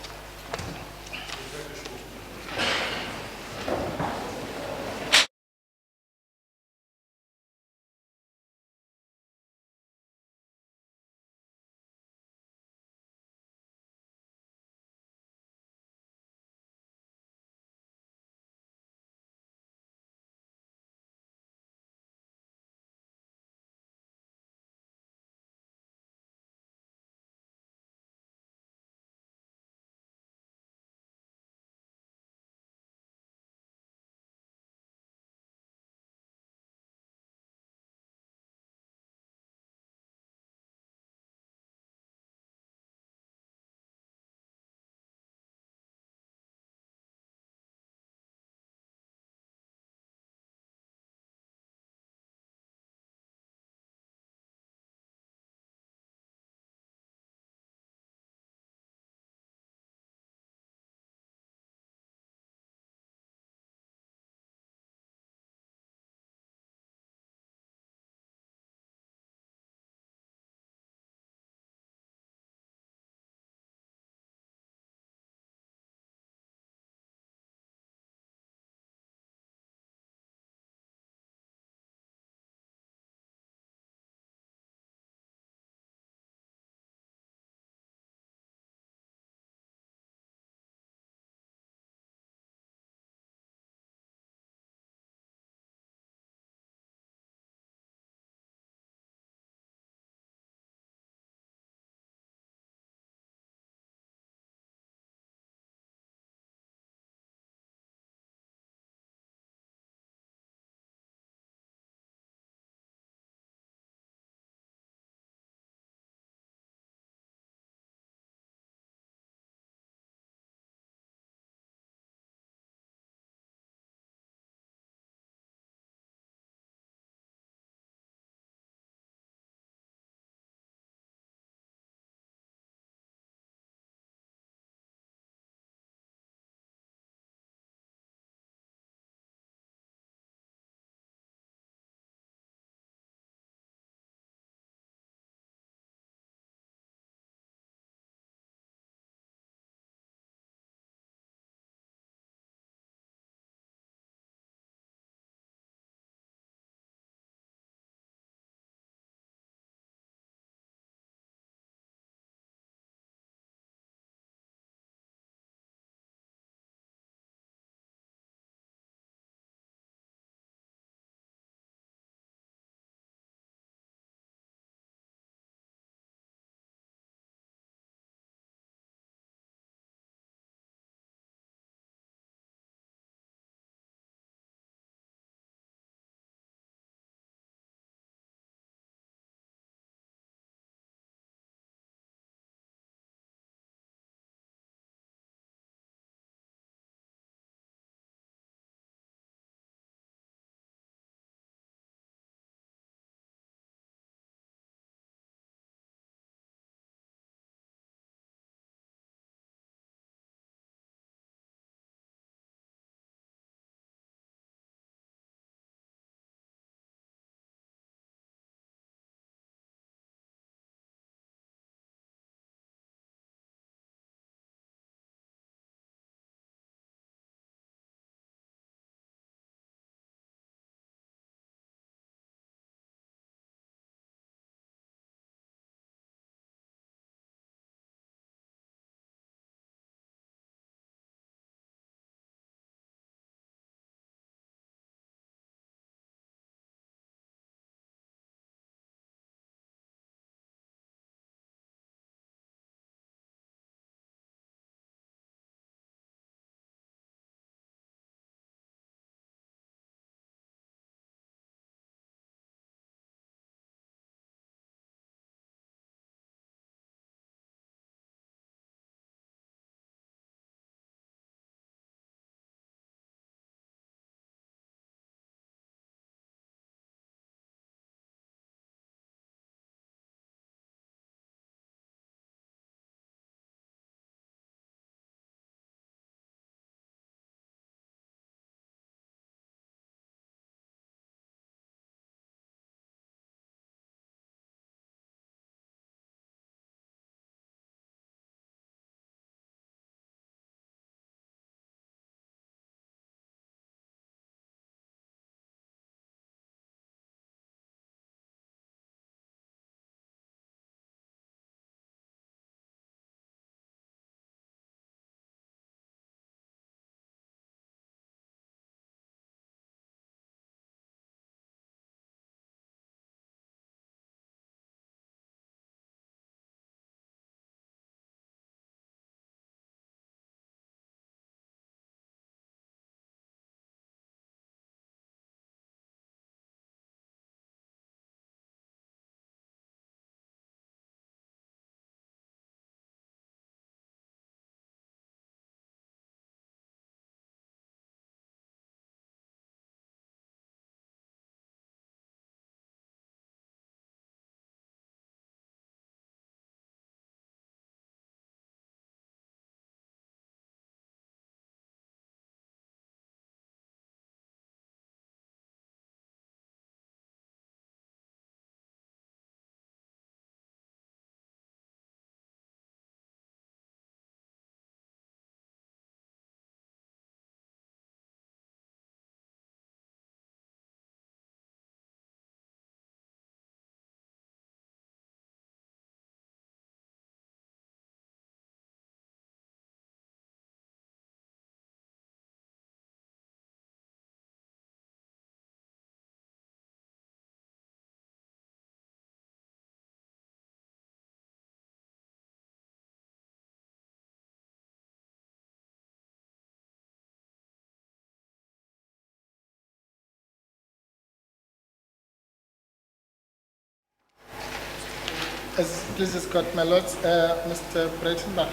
As please escort my lords, Mr. Breitenbach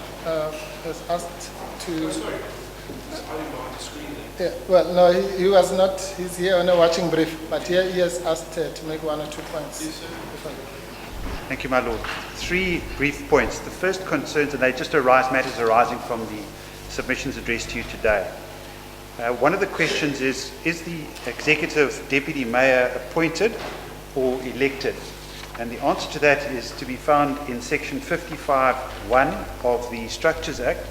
has asked to... Sorry, it's hiding behind the screen there. Yeah, well, no, he was not, he's here on a watching brief, but here he has asked to make 1 or 2 points. Yes, sir. Thank you, my Lord. 3 brief points. The first concerns, and they just arise, matters arising from the submissions addressed to you today. One of the questions is the executive deputy mayor appointed or elected? And the answer to that is to be found in section 55(1) of the Structures Act.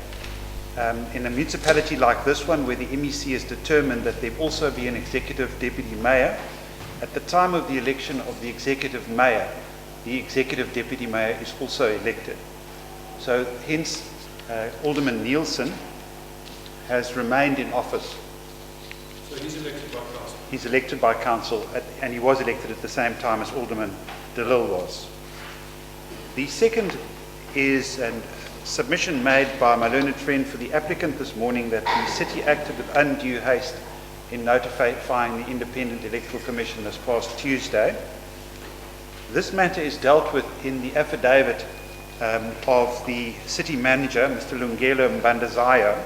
In a municipality like this one, where the MEC has determined that there also be an executive deputy mayor, at the time of the election of the executive mayor, the executive deputy mayor is also elected. So hence, Alderman Nielsen has remained in office. So he's elected by council. He's elected by council, and he was elected at the same time as Alderman de Lille was. The second is a submission made by my learned friend for the applicant this morning that the city acted with undue haste in notifying the Independent Electoral Commission this past Tuesday. This matter is dealt with in the affidavit of the city manager, Mr. Lungelo Mbandazayo,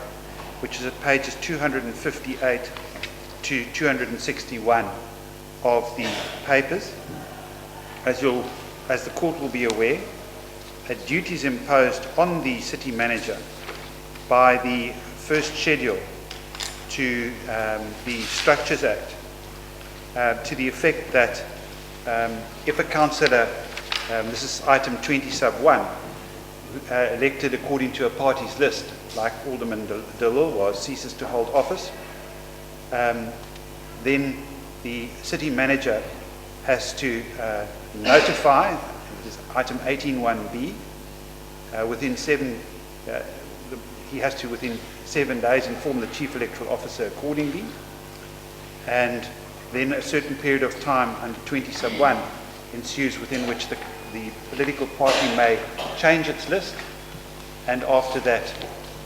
which is at pages 258 to 261 of the papers. As the court will be aware, a duty is imposed on the city manager by the first schedule to the Structures Act to the effect that if a councillor, this is item 20 sub 1, elected according to a party's list, like Alderman de Lille was, ceases to hold office, then the city manager has to notify, this is item 18(1)(b), within 7, he has to within 7 days inform the chief electoral officer accordingly, and then a certain period of time under 20 sub 1 ensues within which the political party may change its list, and after that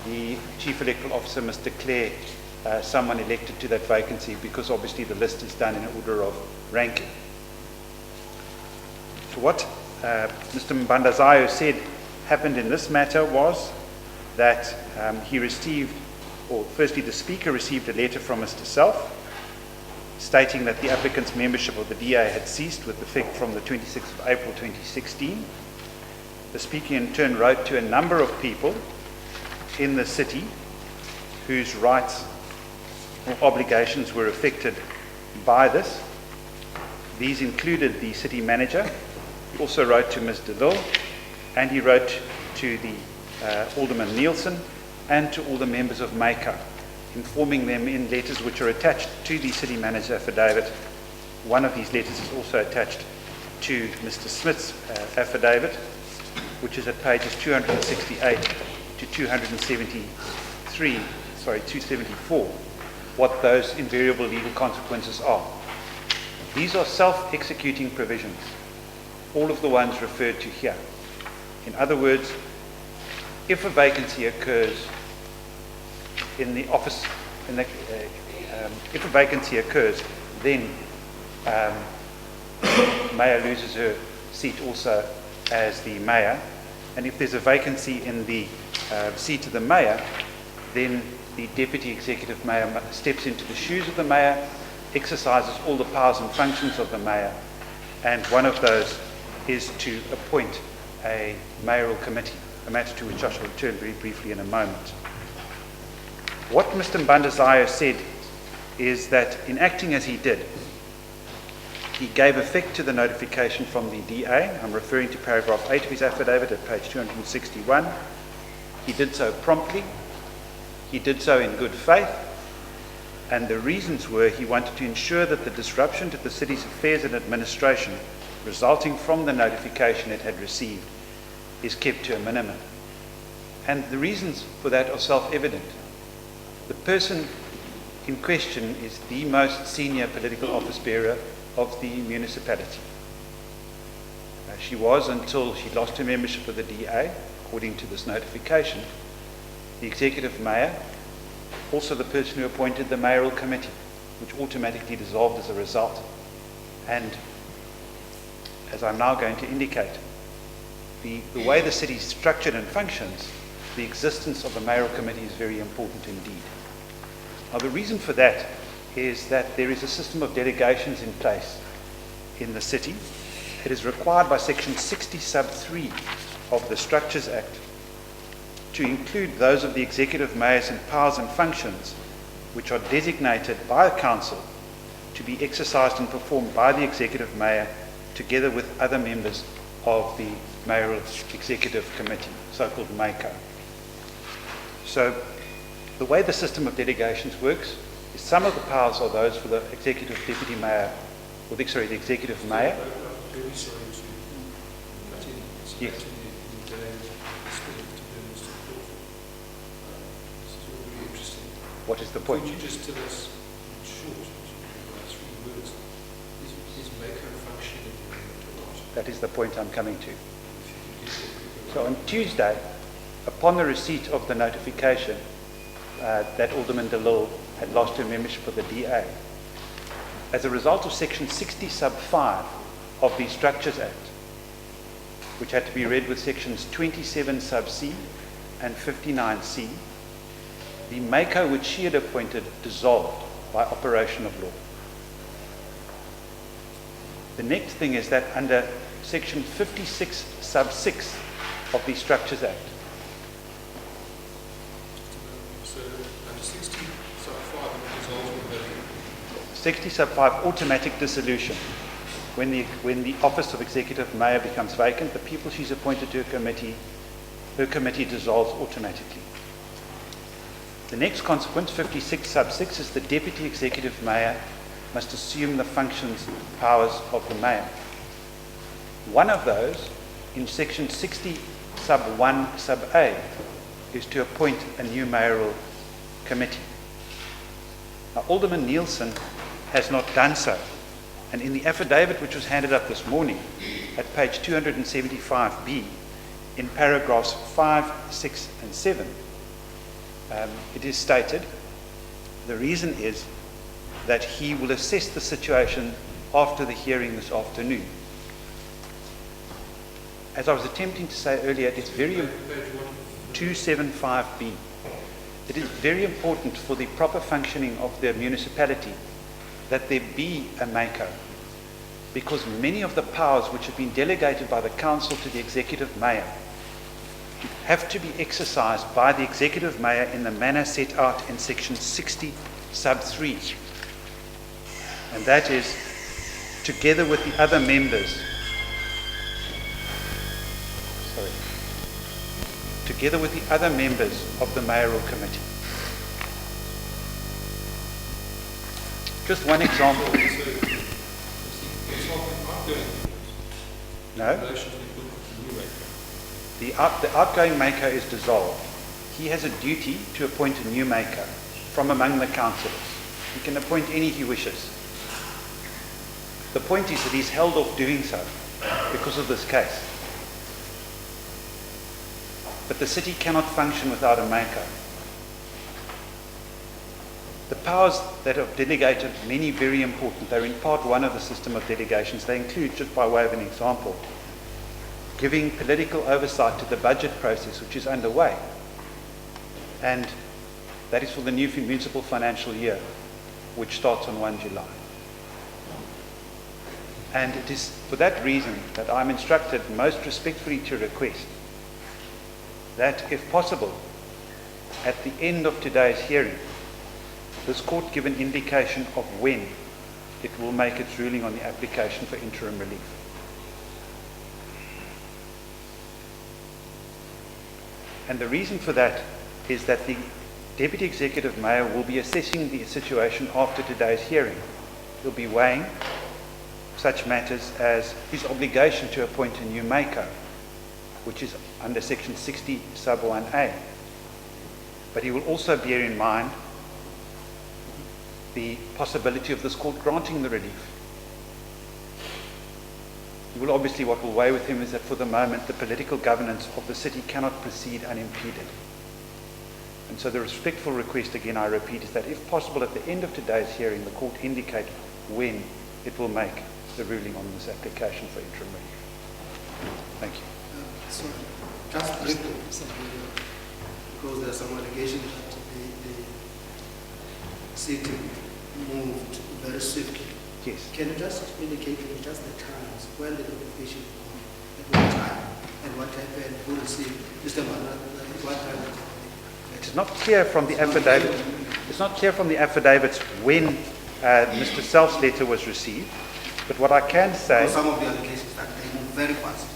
the chief electoral officer must declare someone elected to that vacancy, because obviously the list is done in order of ranking. So what Mr. Mbandazayo said happened in this matter was that he received, or firstly the speaker received a letter from Mr. Self stating that the applicant's membership of the DA had ceased with effect from the 26th of April 2016. The speaker in turn wrote to a number of people in the city whose rights or obligations were affected by this. These included the city manager. He also wrote to Ms. de Lille, and he wrote to the Alderman Nielsen and to all the members of MACA, informing them in letters which are attached to the city manager's affidavit. One of these letters is also attached to Mr. Smith's affidavit, which is at pages 268 to 274, what those invariable legal consequences are. These are self-executing provisions, all of the ones referred to here. In other words, if a vacancy occurs in the office, if a vacancy occurs, then mayor loses her seat also as the mayor, and if there's a vacancy in the seat of the mayor, then the deputy executive mayor steps into the shoes of the mayor, exercises all the powers and functions of the mayor, and one of those is to appoint a mayoral committee, a matter to which I shall return very briefly in a moment. What Mr. Mbandazayo said is that in acting as he did, he gave effect to the notification from the DA. I'm referring to paragraph 8 of his affidavit at page 261. He did so promptly. He did so in good faith. And the reasons were he wanted to ensure that the disruption to the city's affairs and administration resulting from the notification it had received is kept to a minimum. And the reasons for that are self-evident. The person in question is the most senior political office bearer of the municipality. She was, until she lost her membership of the DA, according to this notification, the executive mayor, also the person who appointed the mayoral committee, which automatically dissolved as a result. And as I'm now going to indicate, the way the city is structured and functions, the existence of a mayoral committee is very important indeed. Now, the reason for that is that there is a system of delegations in place in the city. It is required by section 60 sub 3 of the Structures Act to include those of the executive mayors and powers and functions which are designated by a council to be exercised and performed by the executive mayor together with other members of the mayoral executive committee, so-called MACO. So the way the system of delegations works is some of the powers are those for the executive deputy mayor, or the executive mayor. I'm very sorry to cut in. It's Yes. actually in the day respect to the Mr. Crawford. This is all very interesting. What is the point? Could you just tell us in short, about 3 words, is MACO functioning at the moment or not? That is the point I'm coming to. If you could give that. So on Tuesday, upon the receipt of the notification that Alderman de Lille had lost her membership of the DA, as a result of section 60 sub 5 of the Structures Act, which had to be read with sections 27 sub C and 59C, the MACO which she had appointed dissolved by operation of law. The next thing is that under section 56 sub 6 of the Structures Act, So under 60 sub 5, it resolves with that. 60 sub 5, automatic dissolution. When the office of executive mayor becomes vacant, the people she's appointed to her committee dissolves automatically. The next consequence, 56 sub 6, is the deputy executive mayor must assume the functions and powers of the mayor. One of those, in section 60 sub 1 sub A, is to appoint a new mayoral committee. Now, Alderman Nielsen has not done so. And in the affidavit which was handed up this morning, at page 275B, in paragraphs 5, 6, and 7, it is stated, the reason is that he will assess the situation after the hearing this afternoon. As I was attempting to say earlier, it's very 275B. It is very important for the proper functioning of the municipality that there be a MACO, because many of the powers which have been delegated by the council to the executive mayor have to be exercised by the executive mayor in the manner set out in section 60 sub 3. And that is, together with the other members, together with the other members of the mayoral committee. Just one example. No, the outgoing MACO is dissolved. He has a duty to appoint a new MACO from among the councillors. He can appoint any he wishes. The point is that he's held off doing so because of this case. But the city cannot function without a MACO. The powers that are delegated, many very important. They're in part 1 of the system of delegations. They include, just by way of an example, giving political oversight to the budget process which is underway. And that is for the new municipal financial year, which starts on 1 July. And it is for that reason that I'm instructed most respectfully to request that, if possible, at the end of today's hearing, this court give an indication of when it will make its ruling on the application for interim relief. And the reason for that is that the Deputy Executive Mayor will be assessing the situation after today's hearing. He'll be weighing such matters as his obligation to appoint a new MACO, which is under section 60 sub 1A. But he will also bear in mind the possibility of this court granting the relief. He will obviously, what will weigh with him is that for the moment the political governance of the city cannot proceed unimpeded. And so the respectful request, again I repeat, is that if possible at the end of today's hearing the court indicate when it will make the ruling on this application for interim relief. Thank you. Sorry, just briefly, because there are some allegations that the city moved very swiftly. Yes. Can you just indicate to me just the times when the notification came, at what time, and what happened, who received, Mr. Manat, at what time? It's not clear from the affidavit. It's not clear from the affidavits when Mr. Self's letter was received. But what I can say, Some of the allegations that they moved very fast.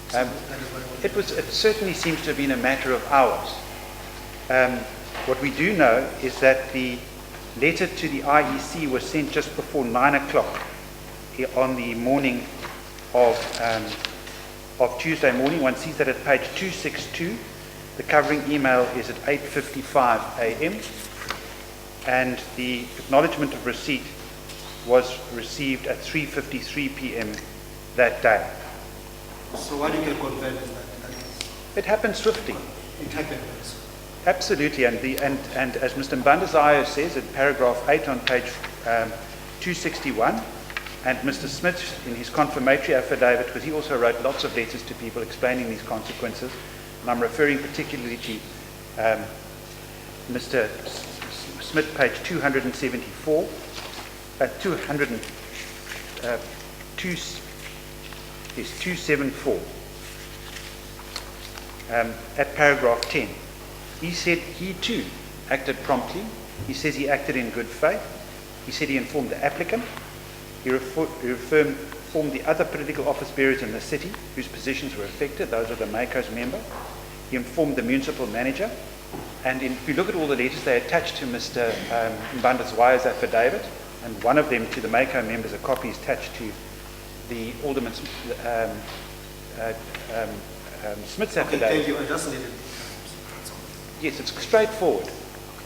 So that is what I want. it certainly seems to have been a matter of hours. What we do know is that the letter to the IEC was sent just before 9 o'clock on the morning of Tuesday morning. One sees that at page 262. The covering email is at 8:55 a.m. and the acknowledgement of receipt was received at 3:53 p.m. that day. So what you can confirm is that It happened swiftly. it happened very soon. Absolutely, and as Mr. Mbandazayo says in paragraph 8 on page 261, and Mr. Smith in his confirmatory affidavit, because he also wrote lots of letters to people explaining these consequences, and I'm referring particularly to Mr. Smith, page 274, 274, at paragraph 10. He said he too acted promptly. He says he acted in good faith. He said he informed the applicant. He informed the other political office bearers in the city whose positions were affected. Those are the MACO's member. He informed the municipal manager. And if you look at all the letters, they attached to Mr. Mbandazwayo's affidavit, and one of them to the MACO members, a copy is attached to the Alderman Smith's affidavit. Okay, thank you. I just needed. Yes, it's straightforward.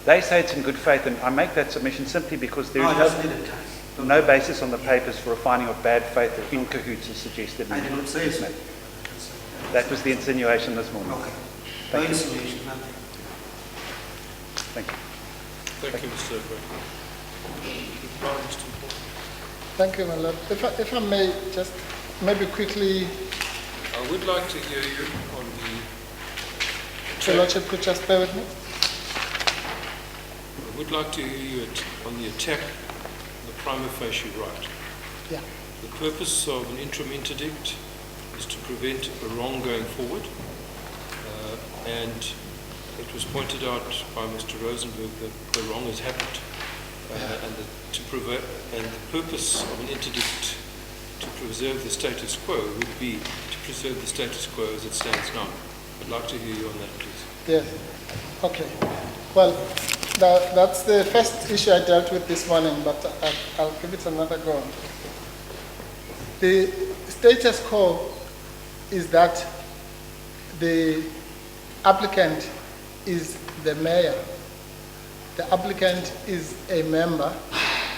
They say it's in good faith, and I make that submission simply because there No, is I just needed time. no basis on the papers for a finding of bad faith or in cahoots as suggested. I did not say so. That was the insinuation this morning. Okay. No Thank you. insinuation, nothing. Thank you. Thank you, Mr. Gray. Mr. Paul. Thank you, my lord. If I may just maybe quickly, I would like to hear you on the Your Lordship could just bear with me. I would like to hear you on the attack on the prima facie right. Yeah. The purpose of an interim interdict is to prevent a wrong going forward, and it was pointed out by Mr. Rosenberg that the wrong has happened, and the purpose of an interdict to preserve the status quo would be to preserve the status quo as it stands now. I'd like to hear you on that, please. Yes. Okay. Well, that's the first issue I dealt with this morning, but I'll give it another go. The status quo is that the applicant is the mayor. The applicant is a member.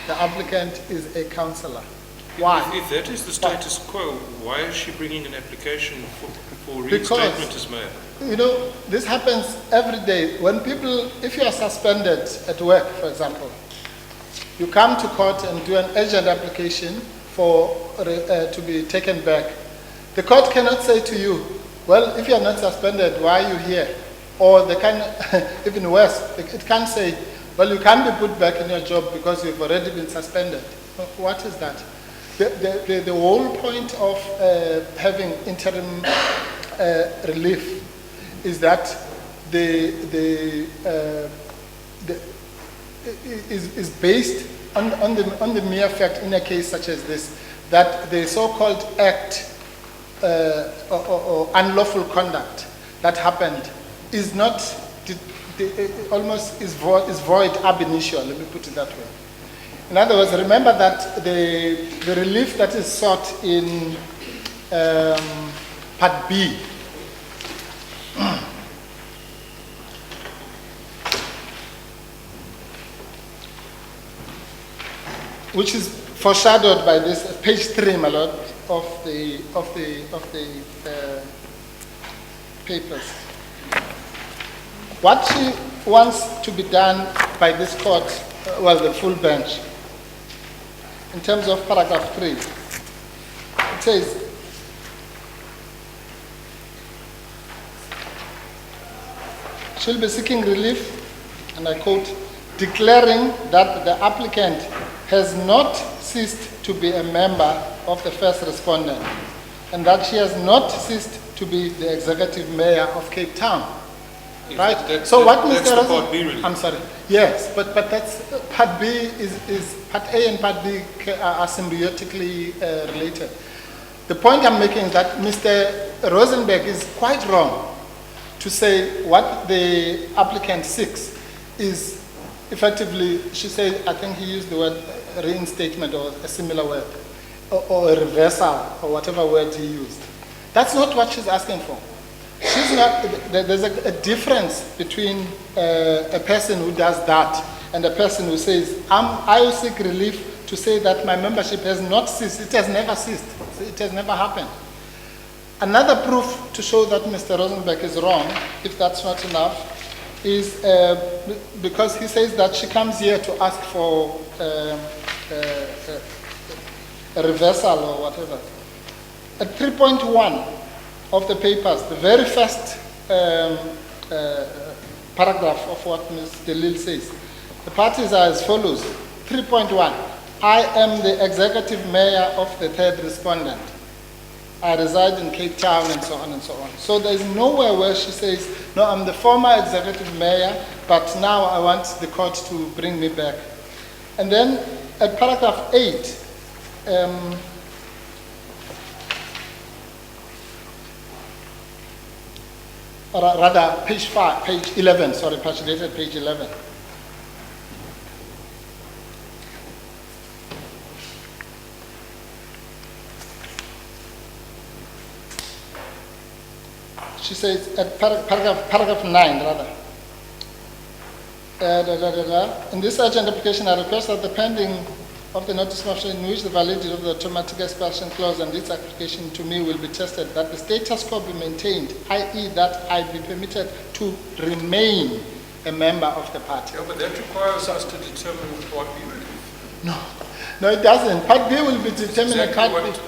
The applicant is a councillor. Why? If that is the status quo, why is she bringing an application for reinstatement as mayor? You know, this happens every day. When people, if you are suspended at work, for example, you come to court and do an urgent application for to be taken back. The court cannot say to you, well, if you are not suspended, why are you here? Or they can, even worse, it can't say, well, you can't be put back in your job because you've already been suspended. What is that? The whole point of having interim relief is that is based on the mere fact in a case such as this that the so-called act or unlawful conduct that happened is not almost is void ab initio. Let me put it that way. In other words, remember that the relief that is sought in Part B which is foreshadowed by this page 3, my lord, of the papers. What she wants to be done by this court, the full bench, in terms of paragraph 3, it says, she'll be seeking relief, and I quote, declaring that the applicant has not ceased to be a member of the first respondent, and that she has not ceased to be the executive mayor of Cape Town. Yes, Right? that's So the- what that's Mr. the Rosen- Part B relief. I'm sorry. Yes, but that's Part B is Part A and Part B are symbiotically related. The point I'm making is that Mr. Rosenberg is quite wrong to say what the applicant seeks is effectively, she said, I think he used the word reinstatement or a similar word, or a reversal, or whatever word he used. That's not what she's asking for. She's not, there's a difference between a person who does that and a person who says, I will seek relief to say that my membership has not ceased. It has never ceased. It has never happened. Another proof to show that Mr. Rosenberg is wrong, if that's not enough, is because he says that she comes here to ask for a reversal or whatever. At 3.1 of the papers, the very first paragraph of what Mr. Lille says, the parties are as follows. 3.1, I am the executive mayor of the third respondent. I reside in Cape Town, and so on and so on. So there's nowhere where she says, no, I'm the former executive mayor, but now I want the court to bring me back. And then at paragraph 8, or rather page 11, sorry, paginated page 11. She says, at paragraph 9, rather. In this urgent application, I request that the pending of the notice of motion in which the validity of the automatic expulsion clause and its application to me will be tested, that the status quo be maintained, i.e. that I be permitted to remain a member of the party. Yeah, but that requires us to determine Part B relief. No, it doesn't. Part B will be determined at Exactly Part B. what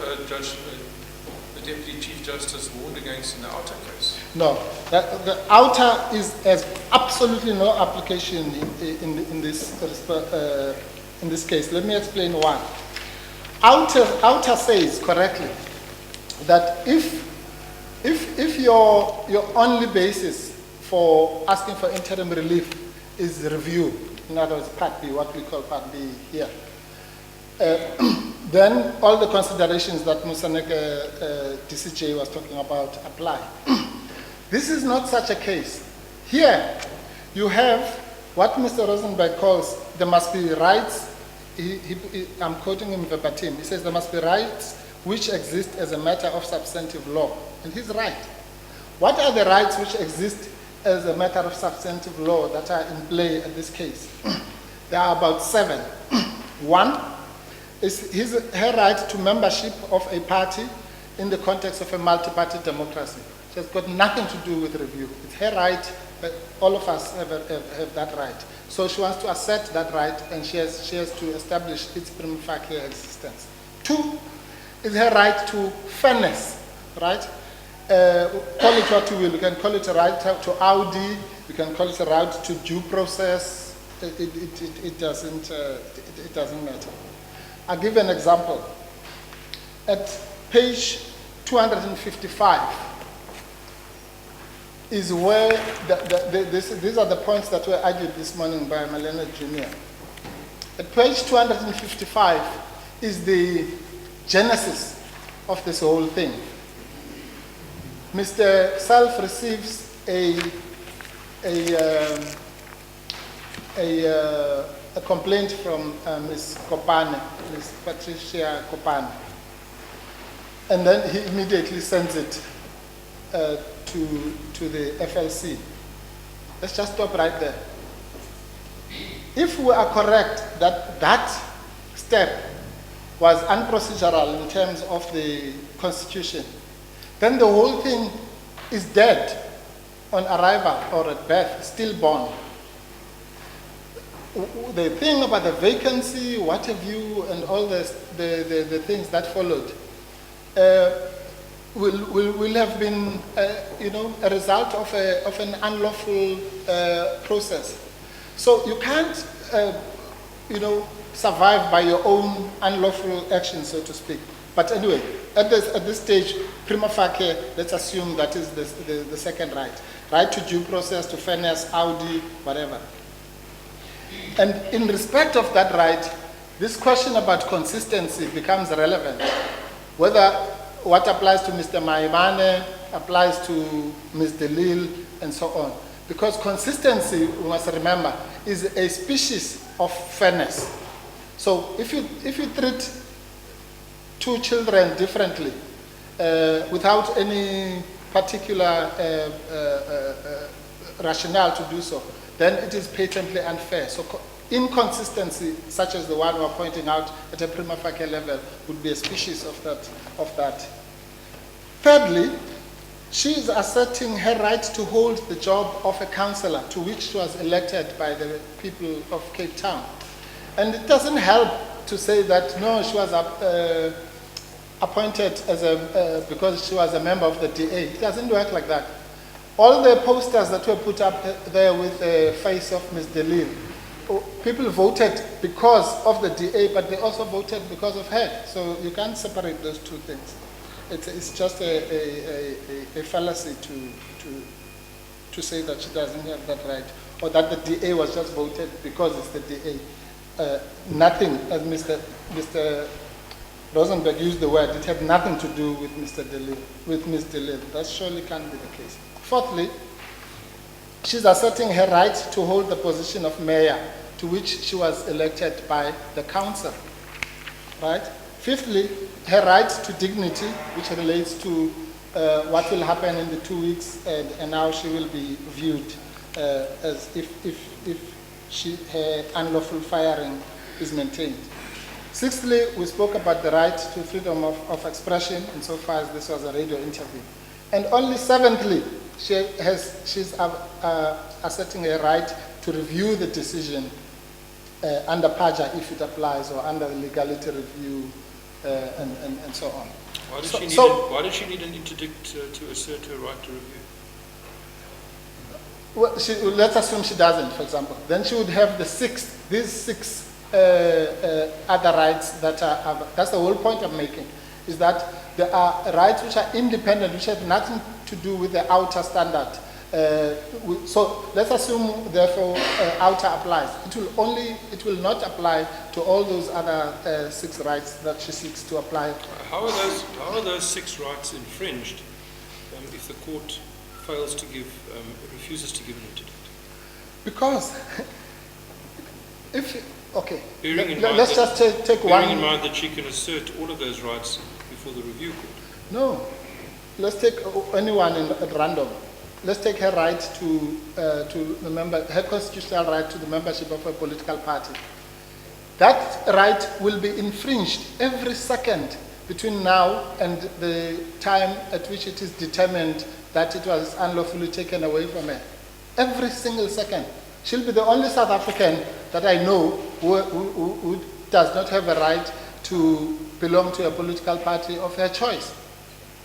the Deputy Chief Justice warned against in the outer case. No, the outer has absolutely no application in this case. Let me explain why. Outer says correctly that if your only basis for asking for interim relief is review, in other words, Part B, what we call Part B here, then all the considerations that Musaneke DCJ was talking about apply. This is not such a case. Here, you have what Mr. Rosenberg calls, there must be rights, I'm quoting him verbatim, he says there must be rights which exist as a matter of substantive law. And he's right. What are the rights which exist as a matter of substantive law that are in play in this case? There are about 7. One is her right to membership of a party in the context of a multi-party democracy. It has got nothing to do with review. It's her right, but all of us have that right. So she wants to assert that right, and she has to establish its prima facie existence. 2 is her right to fairness, right? Call it what you will. You can call it a right to Audi. You can call it a right to due process. It doesn't matter. I'll give an example. At page 255 is where these are the points that were argued this morning by Malena Jr. At page 255 is the genesis of this whole thing. Mr. Self receives a complaint from Ms. Kopane, Ms. Patricia Kopane. And then he immediately sends it to the FLC. Let's just stop right there. If we are correct that that step was unprocedural in terms of the Constitution, then the whole thing is dead on arrival or at birth, stillborn. The thing about the vacancy, what have you, and all the things that followed, will have been, a result of an unlawful process. So you can't, survive by your own unlawful action, so to speak. But anyway, at this stage, prima facie, let's assume that is the second right. Right to due process, to fairness, Audi, whatever. And in respect of that right, this question about consistency becomes relevant. Whether what applies to Mr. Maimane applies to Ms. Lille, and so on. Because consistency, we must remember, is a species of fairness. So if you treat two children differently, without any particular rationale to do so, then it is patently unfair. So inconsistency, such as the one we're pointing out at a prima facie level, would be a species of that. Thirdly, she is asserting her right to hold the job of a councillor, to which she was elected by the people of Cape Town. And it doesn't help to say that, no, she was appointed as because she was a member of the DA. It doesn't work like that. All the posters that were put up there with the face of Ms. Lille, people voted because of the DA, but they also voted because of her. So you can't separate those two things. It's just a fallacy to say that she doesn't have that right, or that the DA was just voted because it's the DA. Nothing, as Mr. Rosenberg used the word, it had nothing to do with Ms. Lille. That surely can't be the case. Fourthly, she's asserting her right to hold the position of mayor, to which she was elected by the council, right? Fifthly, her right to dignity, which relates to what will happen in the 2 weeks, and how she will be viewed as if her unlawful firing is maintained. Sixthly, we spoke about the right to freedom of expression, insofar as this was a radio interview. And only seventhly, she's asserting a right to review the decision under PAJA if it applies, or under the legality review, and so on. Why did she need an interdict to assert her right to review? Well, let's assume she doesn't, for example. Then she would have these six other rights that are, that's the whole point I'm making, is that there are rights which are independent, which have nothing to do with the outer standard. So let's assume, therefore, outer applies. It will not apply to all those other 6 rights that she seeks to apply. How are those 6 rights infringed if the court fails to refuses to give an interdict? Because let's just take one. Bearing in mind that she can assert all of those rights before the review court. No, let's take anyone at random. Let's take her right her constitutional right to the membership of a political party. That right will be infringed every second between now and the time at which it is determined that it was unlawfully taken away from her. Every single second. She'll be the only South African that I know who does not have a right to belong to a political party of her choice.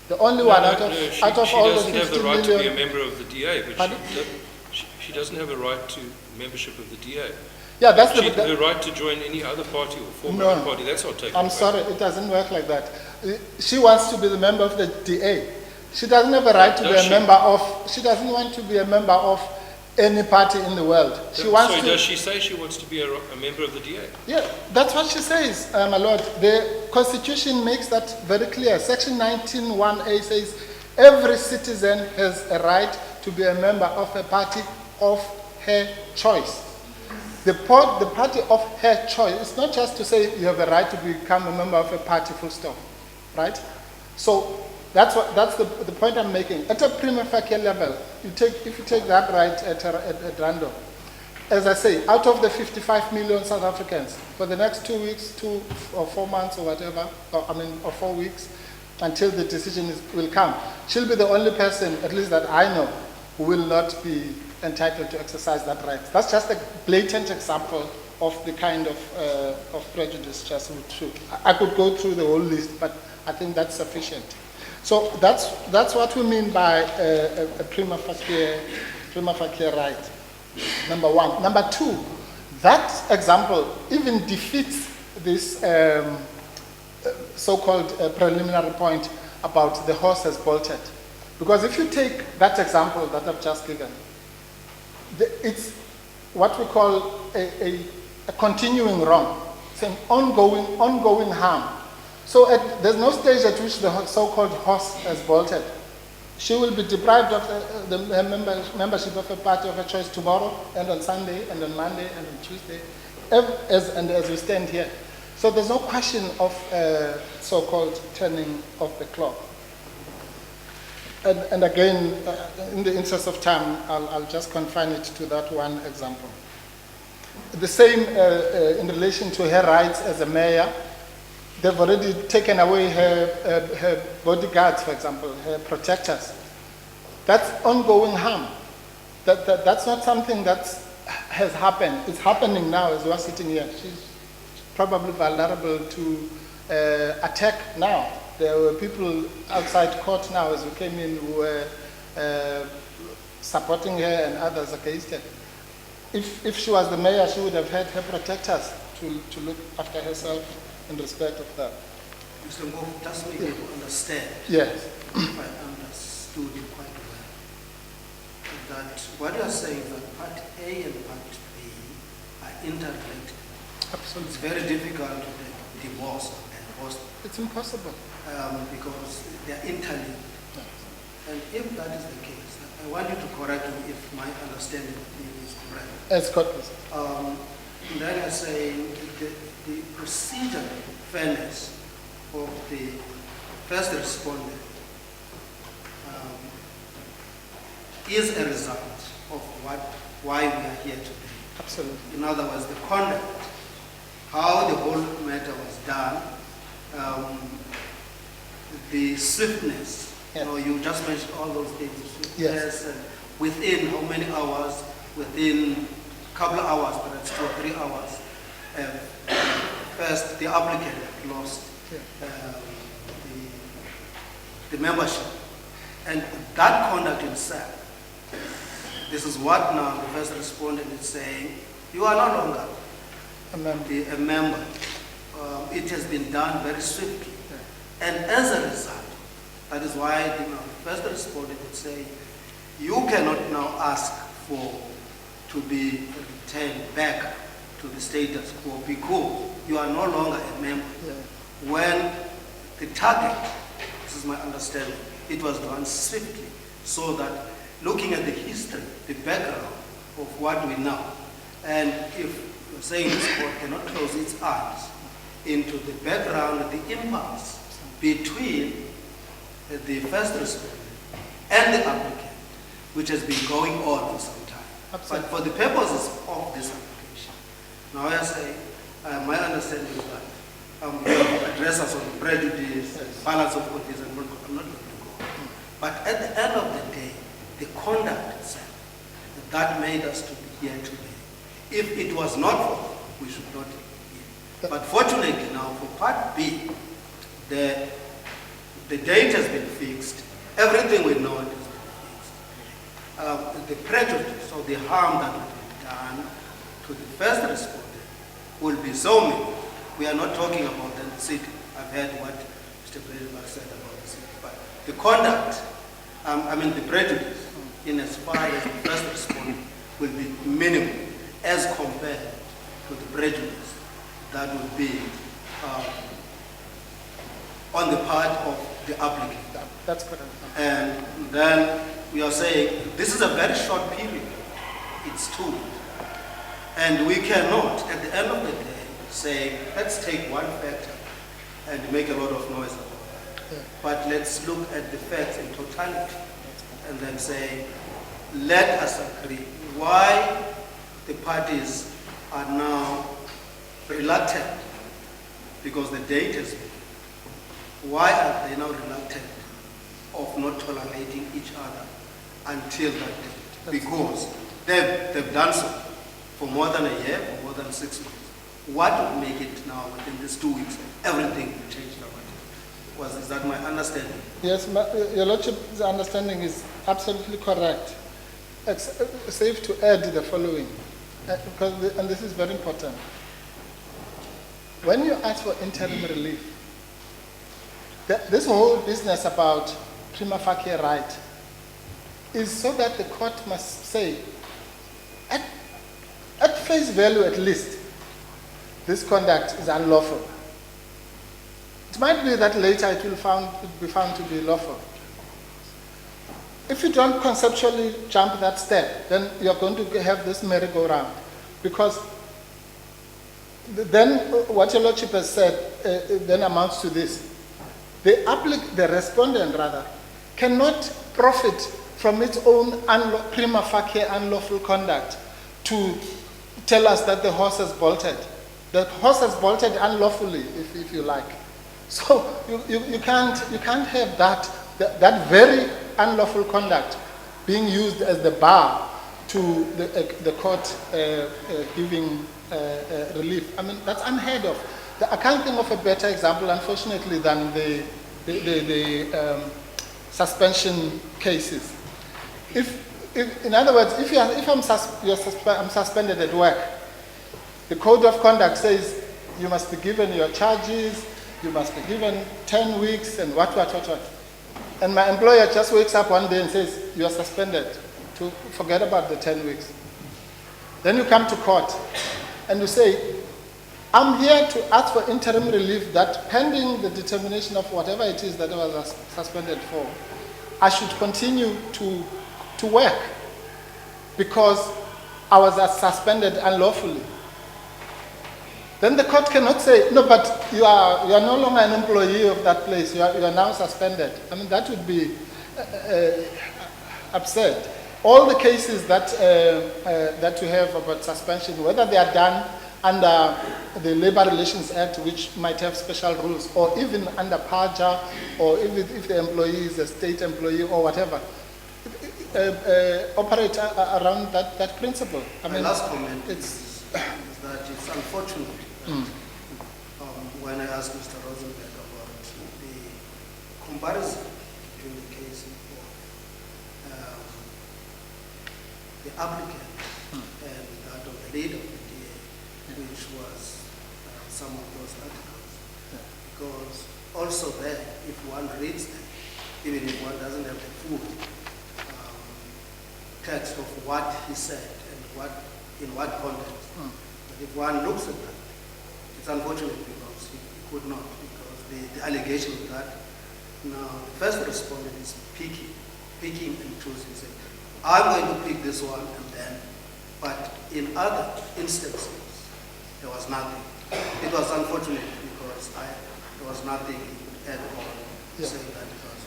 The only one out of all the 50 million... She doesn't have the right to be a member of the DA, but she doesn't have a right to membership of the DA. Yeah, that's the right to join any other party or form of a party. That's not taken away. I'm sorry, it doesn't work like that. She wants to be the member of the DA. She doesn't have a right to be a member of. She doesn't want to be a member of any party in the world. Does she say she wants to be a member of the DA? Yeah, that's what she says, my lord. The Constitution makes that very clear. Section 19(1)(a) says every citizen has a right to be a member of a party of her choice. The party of her choice. It's not just to say you have a right to become a member of a party, full stop, right? So that's the point I'm making. At a prima facie level, if you take that right at random, as I say, out of the 55 million South Africans, for the next 2 weeks, 2 or 4 months or whatever, or 4 weeks, until the decision will come, she'll be the only person, at least that I know, who will not be entitled to exercise that right. That's just a blatant example of the kind of prejudice just through. I could go through the whole list, but I think that's sufficient. So that's what we mean by a prima facie right, number one. Number two, that example even defeats this so-called preliminary point about the horse has bolted. Because if you take that example that I've just given, it's what we call a continuing wrong. It's an ongoing harm. So there's no stage at which the so-called horse has bolted. She will be deprived of the membership of a party of her choice tomorrow, and on Sunday, and on Monday, and on Tuesday, as we stand here. So there's no question of so-called turning of the clock. And again, in the interest of time, I'll just confine it to that one example. The same in relation to her rights as a mayor. They've already taken away her bodyguards, for example, her protectors. That's ongoing harm. That's not something that has happened. It's happening now as we're sitting here. She's probably vulnerable to attack now. There were people outside court now as we came in who were supporting her and others against her. If she was the mayor, she would have had her protectors to look after herself in respect of that. Mr. Ngofu, just make it to understand. Yes. If I understood it quite well, that what you are saying is that Part A and Part B are interrelated. Absolutely. It's very difficult to divorce and divorce It's impossible. because they are interlinked. And if that is the case, I want you to correct me if my understanding is correct. As court is. Then you're saying the procedural fairness of the first respondent is a result of why we are here today. Absolutely. In other words, the conduct, how the whole matter was done, the swiftness. Yes. You just mentioned all those things. Swiftness, Yes. and within how many hours? Within a couple of hours, perhaps 2 or 3 hours. First, the applicant lost the membership, and that conduct itself. This is what now the first respondent is saying. You are no longer a member. It has been done very swiftly. And as a result, that is why the first respondent would say, you cannot now ask to be returned back to the status quo because you are no longer a member. Yeah. When the target, this is my understanding, it was done swiftly so that looking at the history, the background of what we know, and if you're saying this court cannot close its eyes into the background, the impasse between the first respondent and the applicant, which has been going on for some time. Absolutely. But for the purposes of this application, now I say, my understanding is that you address us on the prejudice, balance of this, and I'm not going to go. But at the end of the day, the conduct itself, that made us to be here today. If it was not for, we should not be here. But fortunately now, for Part B, the date has been fixed. Everything we know has been fixed. The prejudice or the harm that will be done to the first respondent will be so many. We are not talking about the city. I've heard what Mr. President said about the city. But the conduct, the prejudice, in as far as the first respondent will be minimal as compared to the prejudice that would be on the part of the applicant. That's correct. And then we are saying this is a very short period. It's 2 weeks. And we cannot, at the end of the day, say, let's take one factor and make a lot of noise about it. Yeah. But let's look at the facts in totality and then say, let us agree why the parties are now reluctant, because the date has been. Why are they now reluctant of not tolerating each other until that date? Because they've done so for more than a year, for more than 6 months. What would make it now within these 2 weeks, everything will change dramatically? Is that my understanding? Yes, Your Lordship's understanding is absolutely correct. It's safe to add the following, and this is very important. When you ask for interim relief, this whole business about prima facie right is so that the court must say, at face value at least, this conduct is unlawful. It might be that later it will be found to be lawful. If you don't conceptually jump that step, then you're going to have this merry-go-round. Because then what Your Lordship has said then amounts to this. The respondent, rather, cannot profit from its own prima facie unlawful conduct to tell us that the horse has bolted. The horse has bolted unlawfully, if you like. So you can't have that very unlawful conduct being used as the bar to the court giving relief. I mean, that's unheard of. I can't think of a better example, unfortunately, than the suspension cases. In other words, if I'm suspended at work, the code of conduct says you must be given your charges, you must be given 10 weeks, and what. And my employer just wakes up one day and says, you are suspended, to forget about the 10 weeks. Then you come to court and you say, I'm here to ask for interim relief that pending the determination of whatever it is that I was suspended for, I should continue to work because I was suspended unlawfully. Then the court cannot say, no, but you are no longer an employee of that place. You are now suspended. I mean, that would be absurd. All the cases that you have about suspension, whether they are done under the Labor Relations Act, which might have special rules, or even under PAJA, or even if the employee is a state employee or whatever, operate around that principle. I mean, my last comment is that it's unfortunate when I asked Mr. Rosenberg about the comparison between the case of the applicant and that of the leader of the DA, which was some of those articles. Because also there, if one reads them, even if one doesn't have the full text of what he said and in what context, but if one looks at that, it's unfortunate because he could not, because the allegation of that, now the first respondent is picking and choosing, saying, I'm going to pick this one and then, but in other instances, there was nothing. It was unfortunate because there was nothing he could add on saying that it was.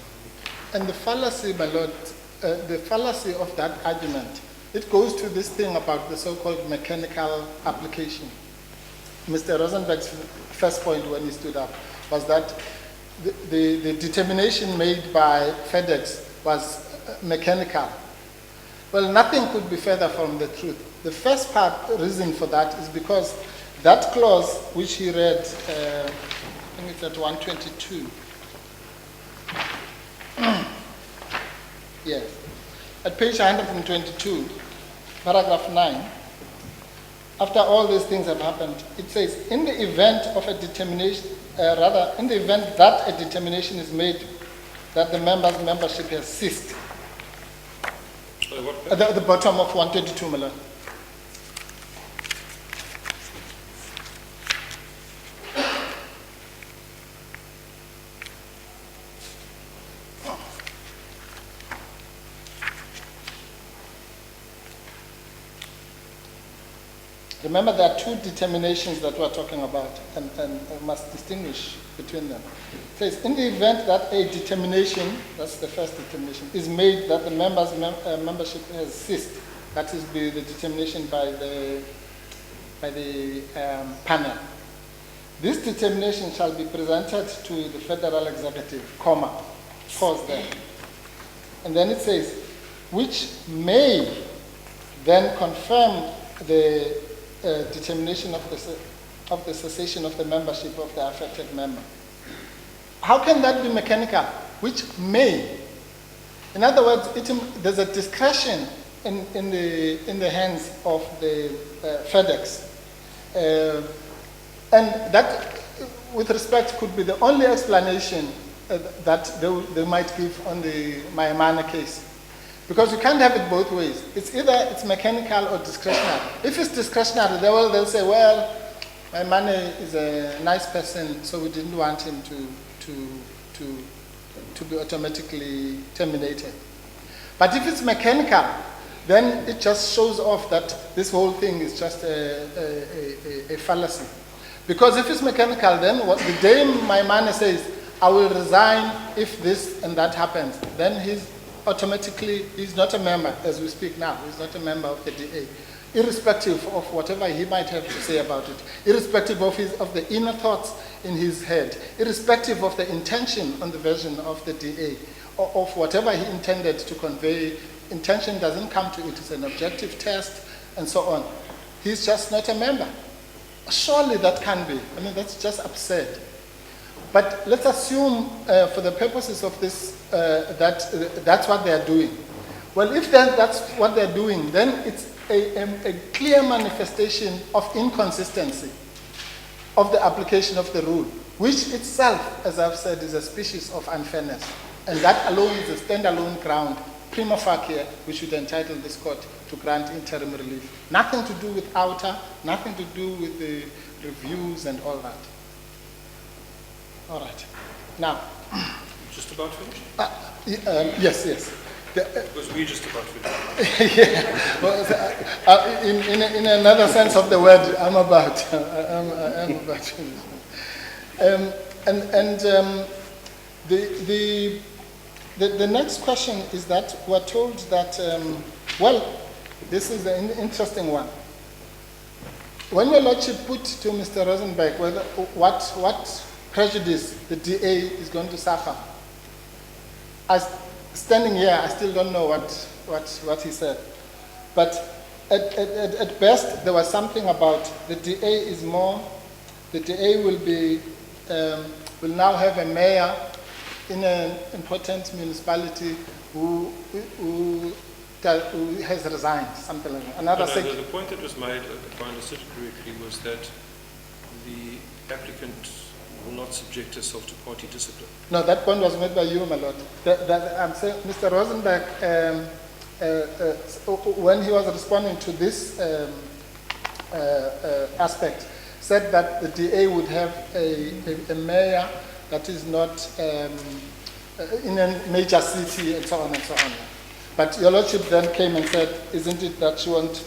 And the fallacy, my lord, the fallacy of that argument, it goes to this thing about the so-called mechanical application. Mr. Rosenberg's first point when he stood up was that the determination made by FedEx was mechanical. Well, nothing could be further from the truth. The first reason for that is because that clause which he read, I think it's at 122. Yes. At page 122, paragraph 9, after all these things have happened, it says, in the event of a determination, in the event that a determination is made that the membership has ceased. At the bottom of 122, Miller. Remember, there are two determinations that we're talking about, and I must distinguish between them. It says, in the event that a determination, that's the first determination, is made that the membership has ceased, that is the determination by the panel. This determination shall be presented to the Federal Executive, pause there. And then it says, which may then confirm the determination of the cessation of the membership of the affected member. how can that be mechanical? Which may. In other words, there's a discretion in the hands of the FedEx. And that, with respect, could be the only explanation that they might give on the Mayamana case. Because you can't have it both ways. It's either it's mechanical or discretionary. If it's discretionary, they'll say, well, Mayamana is a nice person, so we didn't want him to be automatically terminated. But if it's mechanical, then it just shows off that this whole thing is just a fallacy. Because if it's mechanical, then the day my man says, I will resign if this and that happens, then he's not a member, as we speak now. He's not a member of the DA, irrespective of whatever he might have to say about it, irrespective of the inner thoughts in his head, irrespective of the intention on the version of the DA, or of whatever he intended to convey. Intention doesn't come to it. It's an objective test, and so on. He's just not a member. Surely that can be. I mean, that's just absurd. But let's assume, for the purposes of this, that's what they're doing. Well, if that's what they're doing, then it's a clear manifestation of inconsistency of the application of the rule, which itself, as I've said, is a species of unfairness. And that alone is a standalone ground, prima facie, which would entitle this court to grant interim relief. Nothing to do with outer, nothing to do with the reviews and all that. All right. Now. Just about finished? Yes. Because we just about finished. Yeah. Well, in another sense of the word, I'm about finished. The next question is that we're told that, this is an interesting one. When your Lordship put to Mr. Rosenberg what prejudice the DA is going to suffer, as standing here, I still don't know what he said. But at best, there was something about the DA will now have a mayor in an important municipality who has resigned, something like that. The point that was made, if I understood it correctly, was that the applicant will not subject herself to party discipline. No, that point was made by you, my lord. I'm saying, Mr. Rosenberg, when he was responding to this aspect, said that the DA would have a mayor that is not in a major city and so on and so on. But your Lordship then came and said, isn't it that she won't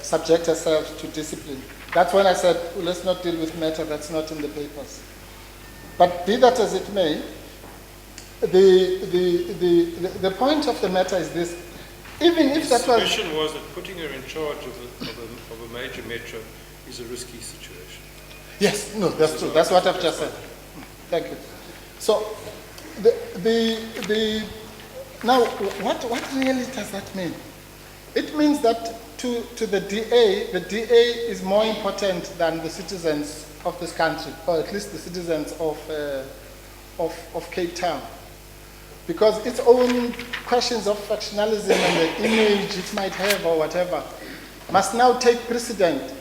subject herself to discipline? That's when I said, well, let's not deal with matter that's not in the papers. But be that as it may, the point of the matter is this. Even if that was... The suggestion was that putting her in charge of a major metro is a risky situation. Yes, no, that's true. That's what I've just said. Thank you. So, now, what really does that mean? It means that to the DA is more important than the citizens of this country, or at least the citizens of Cape Town. Because its own questions of factionalism and the image it might have or whatever must now take precedent,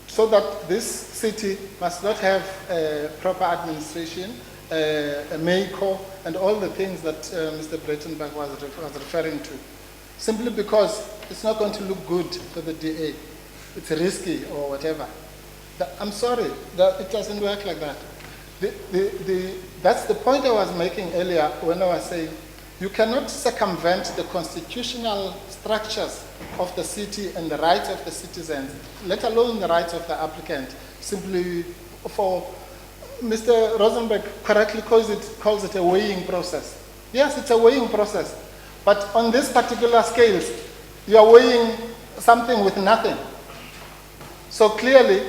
so that this city must not have proper administration, a MEICO, and all the things that Mr. Breitenberg was referring to. Simply because it's not going to look good for the DA. It's risky or whatever. I'm sorry, it doesn't work like that. That's the point I was making earlier when I was saying you cannot circumvent the constitutional structures of the city and the rights of the citizens, let alone the rights of the applicant, simply for... Mr. Rosenberg correctly calls it a weighing process. Yes, it's a weighing process. But on this particular scale, you are weighing something with nothing. So clearly,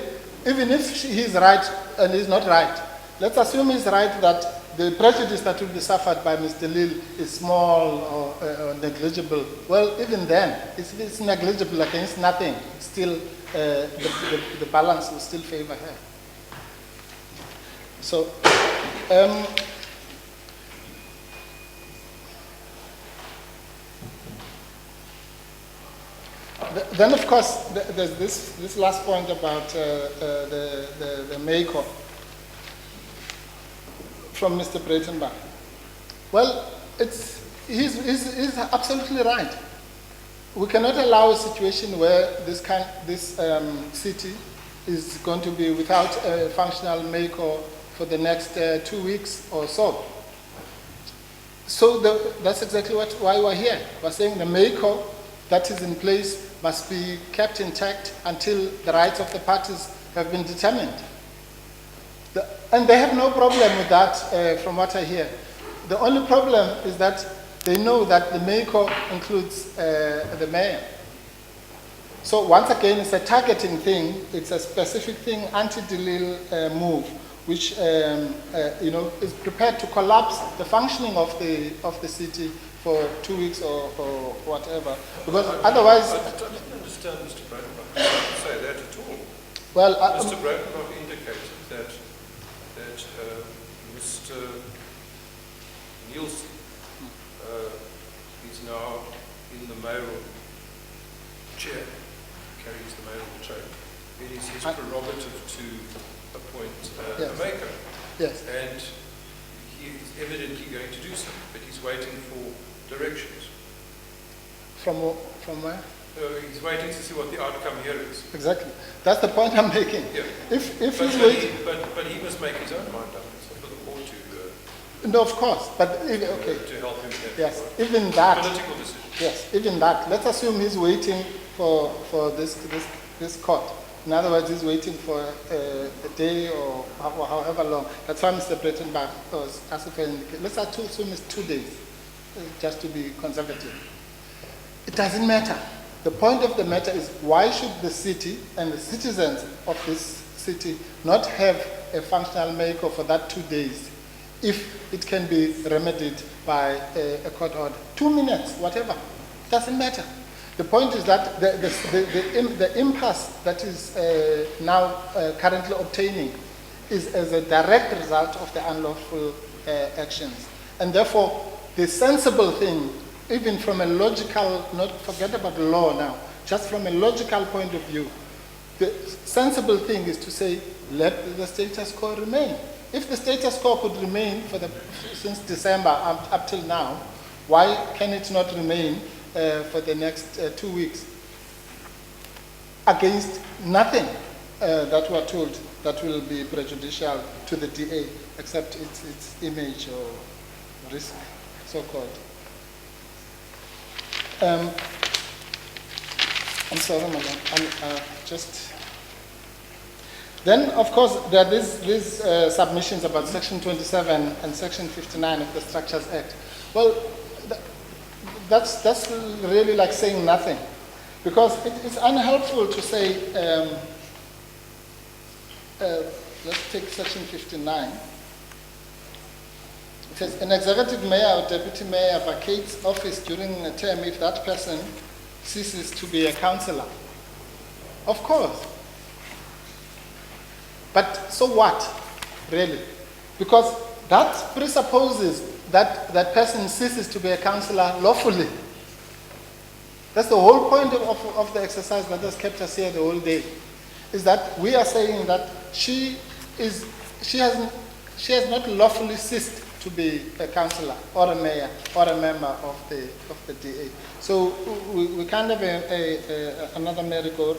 even if he's right and he's not right, let's assume he's right that the prejudice that will be suffered by Mr. Lille is small or negligible. Well, even then, it's negligible against nothing. Still, the balance will still favor her. So, um, then of course there's this last point about the MACO from Mr. Breitenbach. Well, he's absolutely right. We cannot allow a situation where this city is going to be without a functional MACO for the next 2 weeks or so. So that's exactly why we're here. We're saying the MACO that is in place must be kept intact until the rights of the parties have been determined. And they have no problem with that, from what I hear. The only problem is that they know that the MACO includes the mayor. So once again, it's a targeting thing. It's a specific thing, anti-Lille move, which is prepared to collapse the functioning of the city for 2 weeks or whatever. Because otherwise, I don't understand Mr. Breitenbach. He didn't say that at all. well, Mr. Breitenbach indicated that Mr. Nielsen is now in the mayoral chair, carries the mayoral chair. It is his prerogative to appoint Yes. a maker. yes. And he is evidently going to do so, but he's waiting for directions. From where? He's waiting to see what the outcome here is. Exactly. That's the point I'm making. Yeah. If But, he's but, waiting, but he must make his own mind up. It's not for the court no, of course. But okay. to help him in that. Yes. Even that. Political decision. Yes. Even that. Let's assume he's waiting for this court. In other words, he's waiting for a day or however long. That's why Mr. Breitenbach was asking. Let's assume it's 2 days, just to be conservative. It doesn't matter. The point of the matter is, why should the city and the citizens of this city not have a functional MACO for that 2 days, if it can be remedied by a court order? 2 minutes, whatever. It doesn't matter. The point is that the impasse that is now currently obtaining is as a direct result of the unlawful actions. And therefore, the sensible thing, even from a logical, not forget about law now, just from a logical point of view, the sensible thing is to say, let the status quo remain. If the status quo could remain since December up till now, why can it not remain for the next 2 weeks? Against nothing that we're told that will be prejudicial to the DA, except its image or risk, so-called. I'm sorry, madam. Then, of course, there are these submissions about Section 27 and Section 59 of the Structures Act. Well, that's really like saying nothing, because it's unhelpful to say, let's take Section 59. It says, an executive mayor or deputy mayor vacates office during a term if that person ceases to be a councillor. Of course. But so what, really? Because that presupposes that that person ceases to be a councillor lawfully. That's the whole point of the exercise that has kept us here the whole day, is that we are saying that she has not lawfully ceased to be a councillor or a mayor or a member of the DA. So we can't have another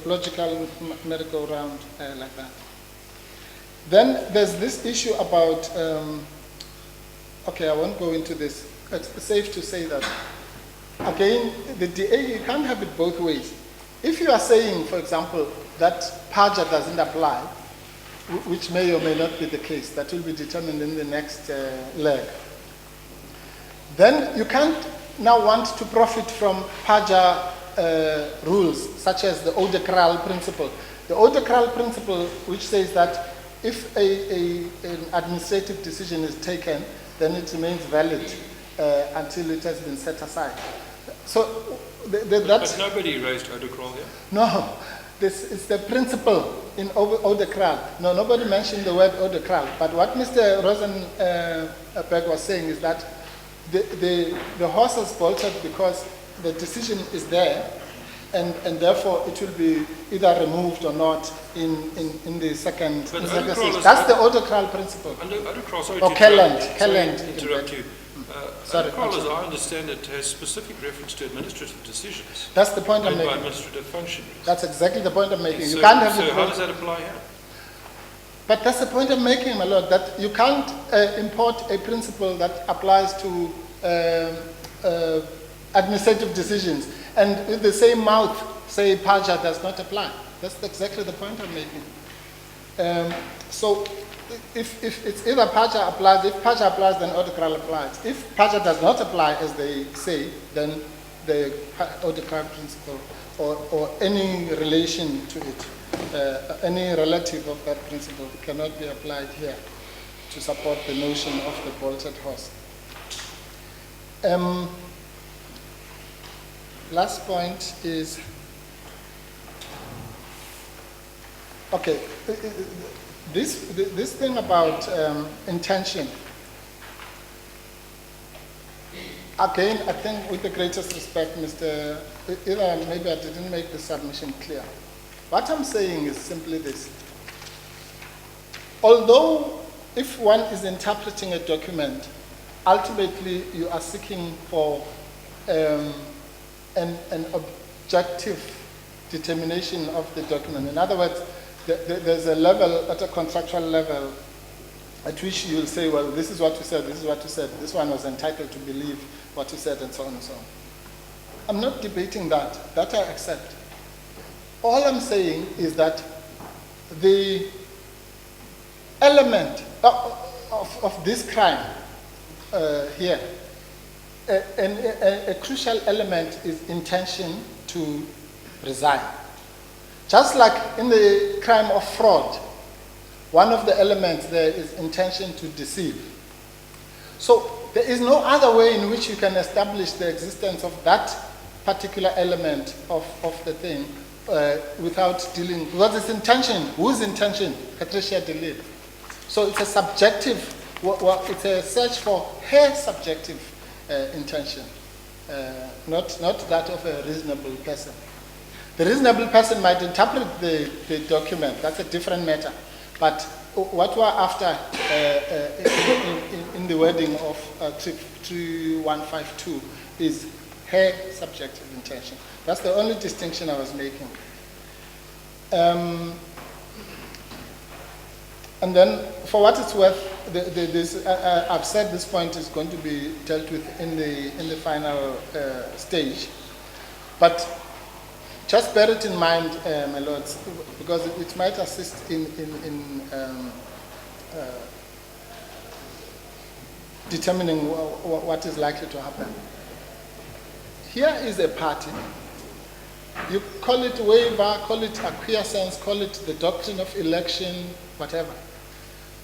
logical merry-go-round like that. Then there's this issue about, okay, I won't go into this. It's safe to say that, again, the DA, you can't have it both ways. If you are saying, for example, that PAJA doesn't apply, which may or may not be the case, that will be determined in the next leg, then you can't now want to profit from PAJA rules, such as the eau de Kral principle. The eau de Kral principle, which says that if an administrative decision is taken, then it remains valid until it has been set aside. So But nobody raised eau de Kral here? No, this is the principle in Odekral. No, nobody mentioned the word Odekral, but what Mr. Rosenberg was saying is that the horse is bolted because the decision is there, and therefore it will be either removed or not in the second But stage. Odekral is- That's the Odekral principle. Under Odekral, sorry Or to Kelland, interrupt- Kelland. sorry to interrupt you. Sorry, Odekral, I'm as sorry. I understand it, has specific reference to administrative decisions That's the point I'm made by making. administrative functionaries. That's exactly the point I'm making. So, You can't have so it how both. does that apply here? But that's the point I'm making, my lord, that you can't import a principle that applies to administrative decisions and with the same mouth say Paja does not apply. That's exactly the point I'm making. So if it's either Paja applies, if Paja applies, then Odekral applies. If Paja does not apply, as they say, then the Odekral principle or any relation to it, any relative of that principle cannot be applied here to support the notion of the bolted horse. Last point is, okay, this thing about intention, again, I think with the greatest respect, Mr. Either maybe I didn't make the submission clear. What I'm saying is simply this. Although if one is interpreting a document, ultimately you are seeking for an objective determination of the document. In other words, there's a level, at a contractual level, at which you'll say, well, this is what you said, this is what you said, this one was entitled to believe what you said, and so on and so on. I'm not debating that. That I accept. All I'm saying is that the element of this crime here, a crucial element is intention to resign. Just like in the crime of fraud, one of the elements there is intention to deceive. So there is no other way in which you can establish the existence of that particular element of the thing without dealing, because it's intention. Whose intention? Patricia de Lille. So it's a subjective, it's a search for her subjective intention, not that of a reasonable person. The reasonable person might interpret the document, that's a different matter. But what we're after in the wording of 3152 is her subjective intention. That's the only distinction I was making. And then, for what it's worth, I've said this point is going to be dealt with in the final stage. But just bear it in mind, my lords, because it might assist in determining what is likely to happen. Here is a party. You call it waiver, call it acquiescence, call it the doctrine of election, whatever.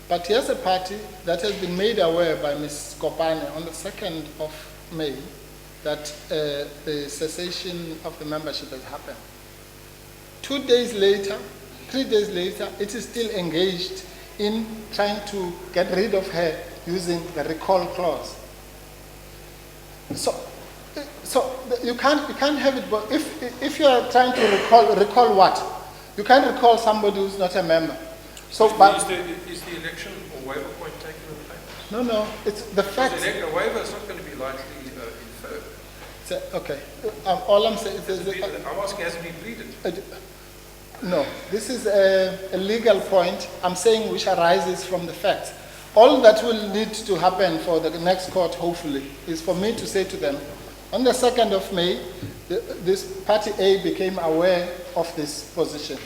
But here's a party that has been made aware by Ms. Kopane on the 2nd of May that the cessation of the membership has happened. 2 days later, 3 days later, it is still engaged in trying to get rid of her using the recall clause. So you can't have it. But if you are trying to recall what, you can't recall somebody who's not a member. So, but Is the election or waiver point taken in the papers? no, it's the fact. Because a waiver is not going to be lightly inferred. Okay, all I'm saying is I'm asking, has it been pleaded? no. This is a legal point. I'm saying which arises from the facts. All that will need to happen for the next court, hopefully, is for me to say to them, on the 2nd of May, this party A became aware of this position.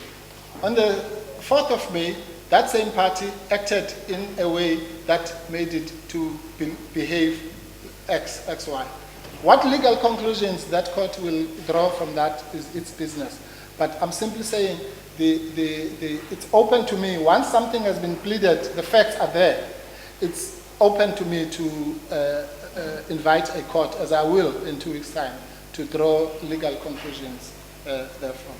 On the 4th of May, that same party acted in a way that made it to behave XY. What legal conclusions that court will draw from that is its business. But I'm simply saying it's open to me. Once something has been pleaded, the facts are there. It's open to me to invite a court, as I will in 2 weeks' time, to draw legal conclusions therefrom.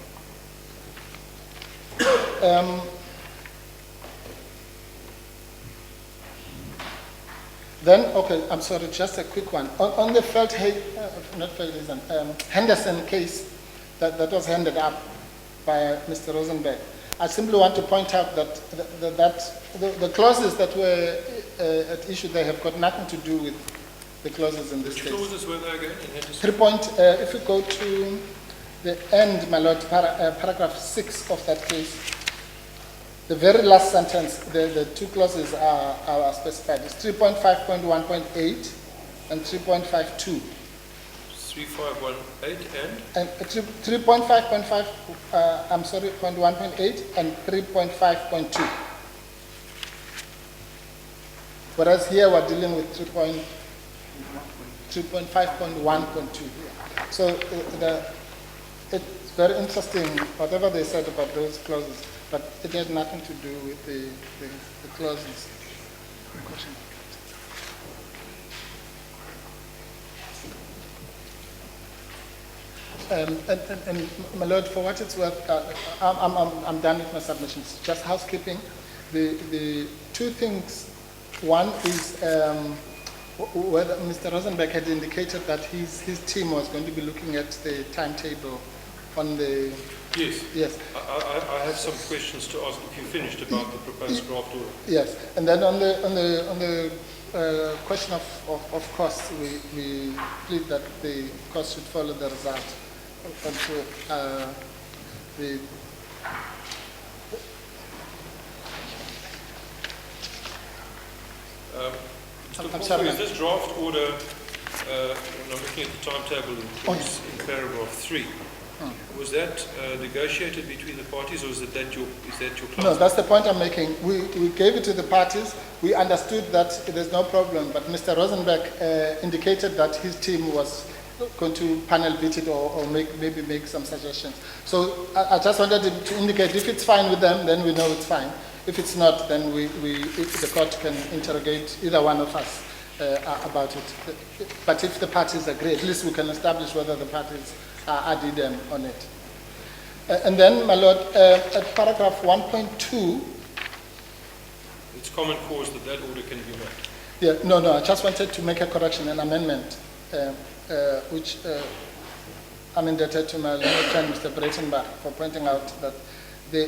Then, okay, I'm sorry, just a quick one. On the Henderson case that was handed up by Mr. Rosenberg, I simply want to point out that the clauses that were at issue, they have got nothing to do with the clauses in this Which case. clauses were there again in Henderson? 3 point, if you go to the end, my lord, paragraph 6 of that case, the very last sentence, the two clauses are specified. It's 3.5.1.8 and 3.52. 3518 And 3.5.5, I'm sorry, 0.1.8 and 3.5.2. Whereas here we're dealing with 3.5.1.2. So it's very interesting, whatever they said about those clauses, but it had nothing to do with the clauses. And my lord, for what it's worth, I'm done with my submissions. Just housekeeping. The two things. One is whether Mr. Rosenberg had indicated that his team was going to be looking at the timetable on the. Yes. Yes. I have some questions to ask if you finished about the proposed draft order. Yes, and then on the question of costs, we plead that the cost should follow the result. The Mr. sorry, Korfu, is this draft order, when I'm looking at the timetable in paragraph 3, was that negotiated between the parties, or is that your class? No, that's the point I'm making. We gave it to the parties. We understood that there's no problem, but Mr. Rosenberg indicated that his team was going to panel beat it or maybe make some suggestions. So I just wanted to indicate if it's fine with them, then we know it's fine. If it's not, then if the court can interrogate either one of us about it. But if the parties agree, at least we can establish whether the parties are added on it. And then, my lord, at paragraph 1.2. It's common cause that order can be met. Yeah, no, I just wanted to make a correction, an amendment, which I'm indebted to my learned friend, Mr. Breitenbach, for pointing out that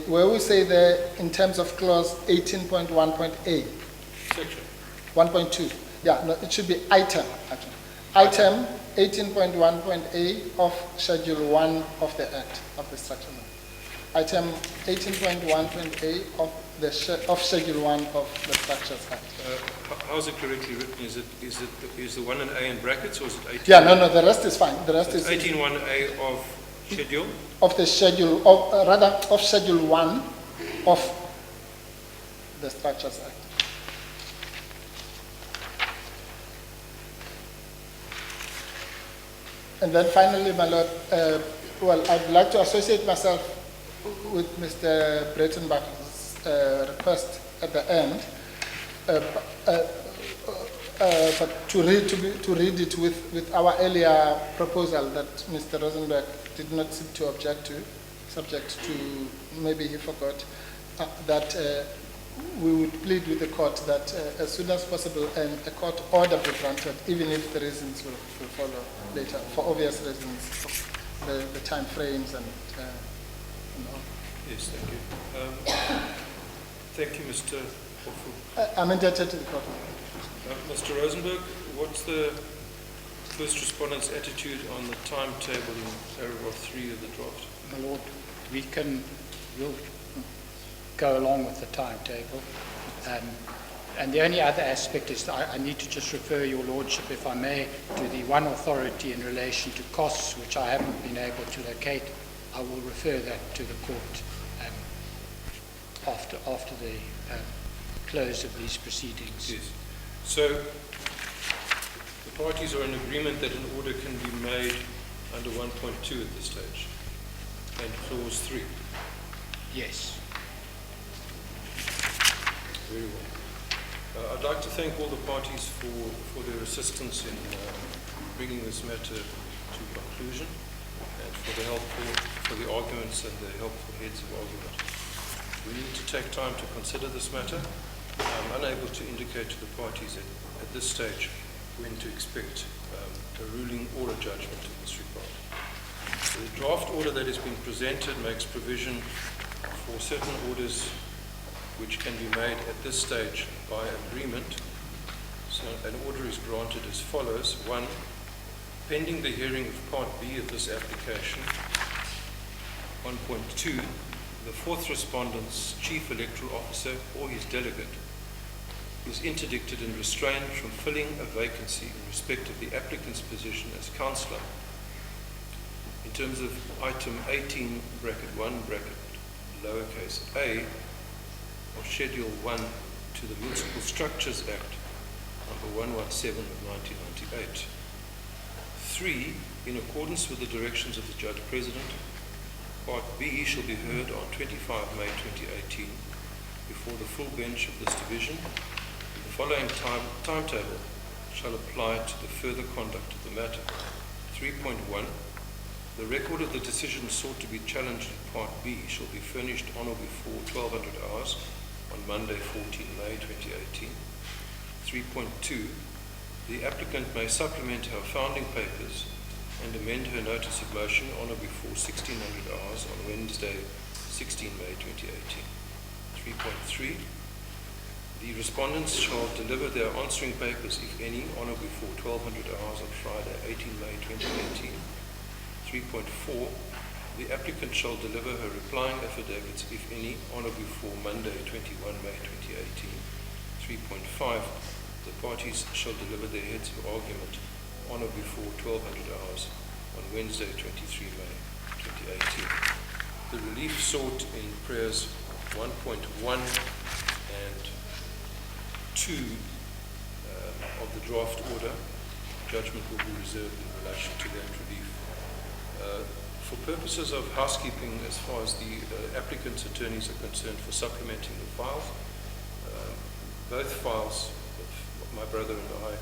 where we say there in terms of clause 18.1.a. Section. 1.2. Yeah, no, it should be item, actually. Item 18.1.a of Schedule 1 of the Act, of the Structure. Item 18.1.a of Schedule 1 of the Structures Act. How is it correctly written? Is the 1 and A in brackets, or is it 18? Yeah, no, the rest is fine. The rest is 18.1a of schedule? Of the schedule, of Schedule 1 of the Structures Act. And then finally, my lord, I'd like to associate myself with Mr. Breitenbach's request at the end, but to read it with our earlier proposal that Mr. Rosenberg did not seem to object to, subject to, maybe he forgot, that we would plead with the court that as soon as possible a court order be granted, even if the reasons will follow later, for obvious reasons, the time frames and all. Yes, thank you. Thank you, Mr. Korfu. I'm indebted to the court. Mr. Rosenberg, what's the first respondent's attitude on the timetable in paragraph 3 of the draft? My lord, we'll go along with the timetable. And the only other aspect is that I need to just refer your lordship, if I may, to the one authority in relation to costs, which I haven't been able to locate. I will refer that to the court after the close of these proceedings. Yes. So the parties are in agreement that an order can be made under 1.2 at this stage and clause 3. Yes. Very well. I'd like to thank all the parties for their assistance in bringing this matter to conclusion and for the helpful, for the arguments and the helpful heads of argument. We need to take time to consider this matter. I'm unable to indicate to the parties at this stage when to expect a ruling or a judgment in this regard. The draft order that has been presented makes provision for certain orders which can be made at this stage by agreement. So an order is granted as follows. 1, pending the hearing of Part B of this application. 1.2, the fourth respondent's chief electoral officer or his delegate is interdicted and restrained from filling a vacancy in respect of the applicant's position as councillor. In terms of item 18, bracket 1, bracket lowercase a, of Schedule 1 to the Municipal Structures Act, number 117 of 1998. 3, in accordance with the directions of the Judge President, Part B shall be heard on 25 May 2018 before the full bench of this division. The following timetable shall apply to the further conduct of the matter. 3.1. The record of the decision sought to be challenged in Part B shall be furnished on or before 1200 hours on Monday 14 May 2018. 3.2. The applicant may supplement her founding papers and amend her notice of motion on or before 1600 hours on Wednesday 16 May 2018. 3.3. The respondents shall deliver their answering papers, if any, on or before 1200 hours on Friday 18 May 2018. 3.4. The applicant shall deliver her replying affidavits, if any, on or before Monday 21 May 2018. 3.5. The parties shall deliver their heads of argument on or before 1200 hours on Wednesday 23 May 2018. The relief sought in prayers 1.1 and 2 of the draft order, judgment will be reserved in relation to that relief. For purposes of housekeeping, as far as the applicant's attorneys are concerned, for supplementing the files, both files, my brother and I,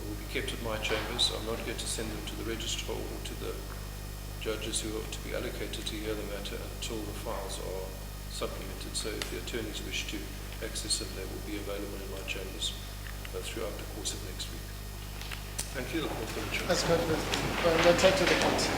will be kept at my chambers. I'm not going to send them to the registrar or to the judges who are to be allocated to hear the matter until the files are supplemented. So if the attorneys wish to access them, they will be available in my chambers throughout the course of next week. Thank you. That's good. We'll take to the court.